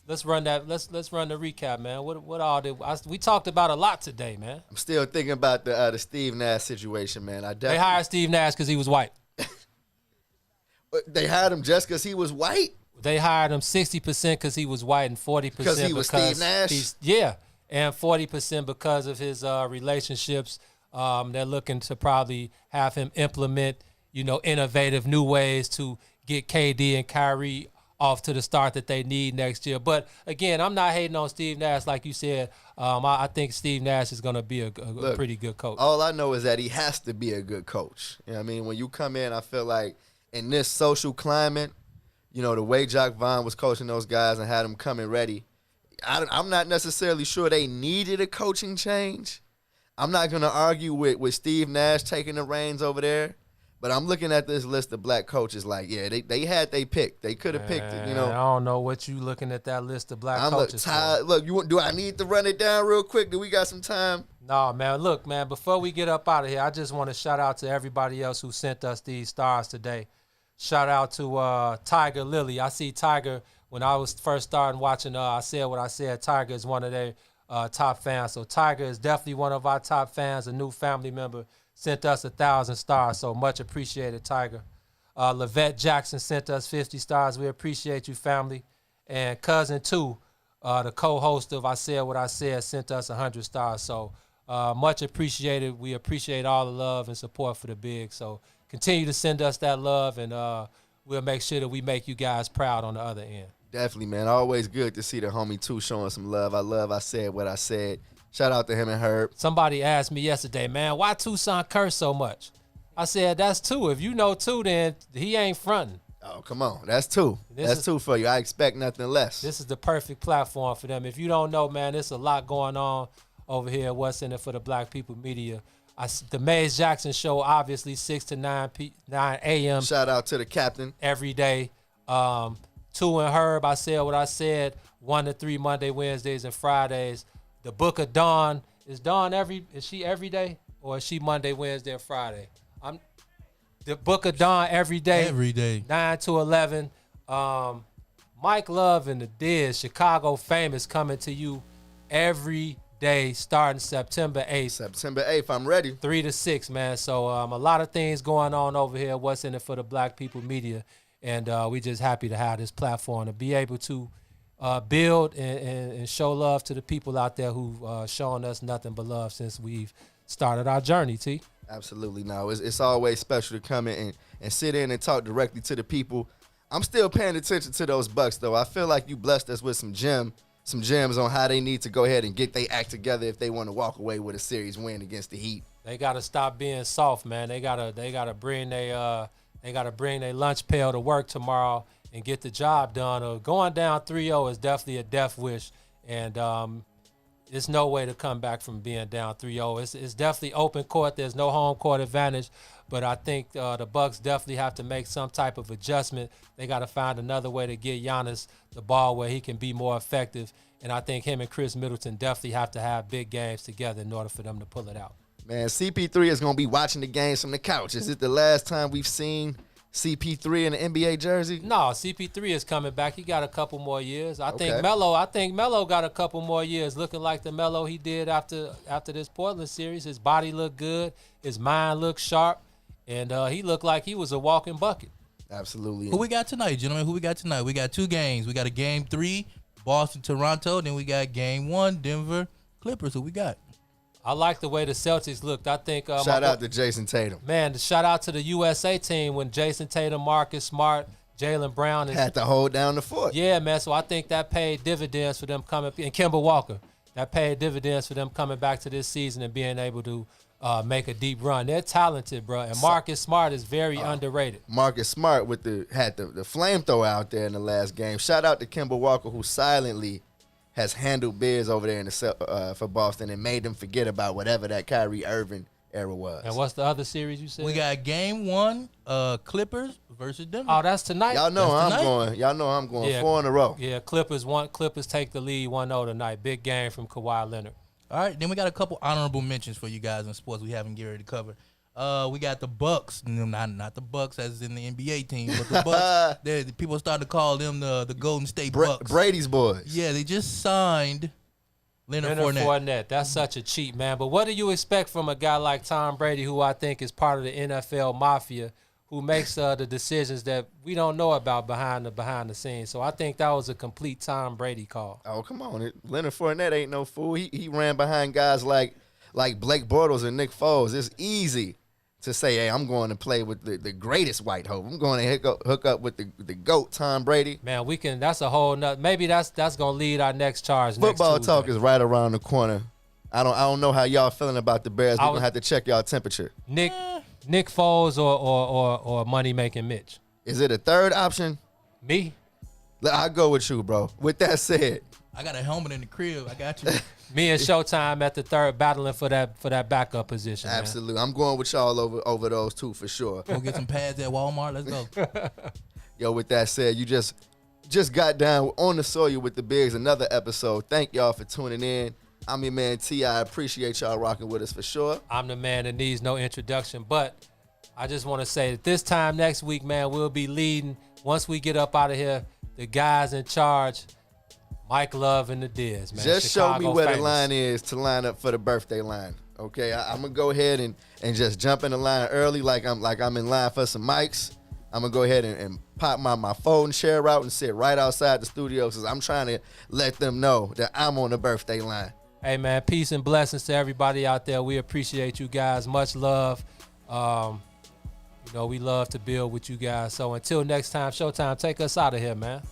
let's run that. Let's run the recap, man. What all did we talked about a lot today, man? I'm still thinking about the Steve Nash situation, man. They hired Steve Nash because he was white. They hired him just because he was white. They hired him 60% because he was white and 40% because he was Steve Nash. Yeah, and 40% because of his relationships. They're looking to probably have him implement, you know, innovative new ways to get KD and Kyrie off to the start that they need next year. But again, I'm not hating on Steve Nash, like you said. I think Steve Nash is going to be a pretty good coach. All I know is that he has to be a good coach. You know what I mean? When you come in, I feel like in this social climate, you know, the way Jacques Vaughn was coaching those guys and had them coming ready, I'm not necessarily sure they needed a coaching change. I'm not going to argue with Steve Nash taking the reins over there. But I'm looking at this list of black coaches like, yeah, they had they pick. They could have picked it, you know. I don't know what you looking at that list of black coaches for. Look, do I need to run it down real quick? Do we got some time? No, man. Look, man, before we get up out of here, I just want to shout out to everybody else who sent us these stars today. Shout out to Tiger Lily. I see Tiger, when I was first starting watching, I said what I said. Tiger is one of their top fans. So Tiger is definitely one of our top fans, a new family member. Sent us 1,000 stars, so much appreciated, Tiger. Lavette Jackson sent us 50 stars. We appreciate you, family. And Cousin 2, the co-host of I Said What I Said, sent us 100 stars. So much appreciated. We appreciate all the love and support for the Big. So continue to send us that love, and we'll make sure that we make you guys proud on the other end. Definitely, man. Always good to see the homie 2 showing some love. I Said What I Said. Shout out to him and Herb. Somebody asked me yesterday, man, why Tucson curse so much? I said, that's 2. If you know 2, then he ain't fronting. Oh, come on. That's 2. That's 2 for you. I expect nothing less. This is the perfect platform for them. If you don't know, man, there's a lot going on over here. What's in it for the Black People Media? The Mays Jackson Show, obviously, 6 to 9 a.m. Shout out to the captain. Every day. 2 and Herb, I said what I said. 1 to 3 Monday, Wednesdays, and Fridays. The Book of Dawn. Is she every day? Or is she Monday, Wednesday, and Friday? The Book of Dawn every day. Every day. 9 to 11. Mike Love and the Diz, Chicago Famous, coming to you every day starting September 8th. September 8th, I'm ready. 3 to 6, man. So a lot of things going on over here. What's in it for the Black People Media? And we just happy to have this platform to be able to build and show love to the people out there who've shown us nothing but love since we've started our journey, T. Absolutely. No, it's always special to come in and sit in and talk directly to the people. I'm still paying attention to those Bucks, though. I feel like you blessed us with some gems on how they need to go ahead and get their act together if they want to walk away with a series win against the Heat. They got to stop being soft, man. They gotta bring their lunch pail to work tomorrow and get the job done. Going down 3-0 is definitely a death wish, and there's no way to come back from being down 3-0. It's definitely open court. There's no home court advantage, but I think the Bucks definitely have to make some type of adjustment. They got to find another way to get Giannis the ball where he can be more effective, and I think him and Chris Middleton definitely have to have big games together in order for them to pull it out. Man, CP3 is going to be watching the games from the couch. Is it the last time we've seen CP3 in an NBA jersey? No, CP3 is coming back. He got a couple more years. I think Melo got a couple more years, looking like the Melo he did after this Portland series. His body looked good. His mind looked sharp. And he looked like he was a walking bucket. Absolutely. Who we got tonight, gentlemen? Who we got tonight? We got 2 games. We got a game 3, Boston, Toronto. Then we got game 1, Denver, Clippers. Who we got? I like the way the Celtics looked. I think shout out to Jason Tatum. Man, shout out to the USA team when Jason Tatum, Marcus Smart, Jaylen Brown had to hold down the fort. Yeah, man. So I think that paid dividends for them coming, and Kemba Walker. That paid dividends for them coming back to this season and being able to make a deep run. They're talented, bro. And Marcus Smart is very underrated. Marcus Smart had the flamethrower out there in the last game. Shout out to Kemba Walker, who silently has handled biz over there for Boston and made them forget about whatever that Kyrie Irving era was. And what's the other series you said? We got game 1, Clippers versus Denver. Oh, that's tonight. Y'all know I'm going 4 in a row. Yeah, Clippers take the lead 1-0 tonight. Big game from Kawhi Leonard. All right, then we got a couple honorable mentions for you guys in sports we haven't get ready to cover. We got the Bucks, not the Bucks as in the NBA team, but the Bucks. The people started to call them the Golden State Bucks. Brady's boys. Yeah, they just signed Leonard Fournette. That's such a cheat, man. But what do you expect from a guy like Tom Brady, who I think is part of the NFL mafia, who makes the decisions that we don't know about behind the scenes? So I think that was a complete Tom Brady call. Oh, come on. Leonard Fournette ain't no fool. He ran behind guys like Blake Bortles and Nick Foles. It's easy to say, hey, I'm going to play with the greatest white hope. I'm going to hook up with the GOAT, Tom Brady. Man, that's a whole nother. Maybe that's going to lead our next charge. Football talk is right around the corner. I don't know how y'all feeling about the Bears. We're going to have to check y'all temperature. Nick Foles or money making Mitch. Is it a third option? Me? I'll go with you, bro. With that said, I got a helmet in the crib. I got you. Me and Showtime at the third battling for that backup position. Absolutely. Man. I'm going with y'all over those 2 for sure. Go get some pads at Walmart. Let's go. Yo, with that said, you just got down on the soil with the Bigs, another episode. Thank y'all for tuning in. I'm your man, T. I appreciate y'all rocking with us for sure. I'm the man that needs no introduction, but I just want to say that this time next week, man, we'll be leading. Once we get up out of here, the guys in charge, Mike Love and the Diz, man. Just Chicago show me where famous. the line is to line up for the birthday line. Okay, I'm gonna go ahead and just jump in the line early, like I'm in line for some mics. I'm gonna go ahead and pop my folding chair out and sit right outside the studio because I'm trying to let them know that I'm on the birthday line. Hey man, peace and blessings to everybody out there. We appreciate you guys. Much love. We love to build with you guys. So until next time, Showtime, take us out of here, man.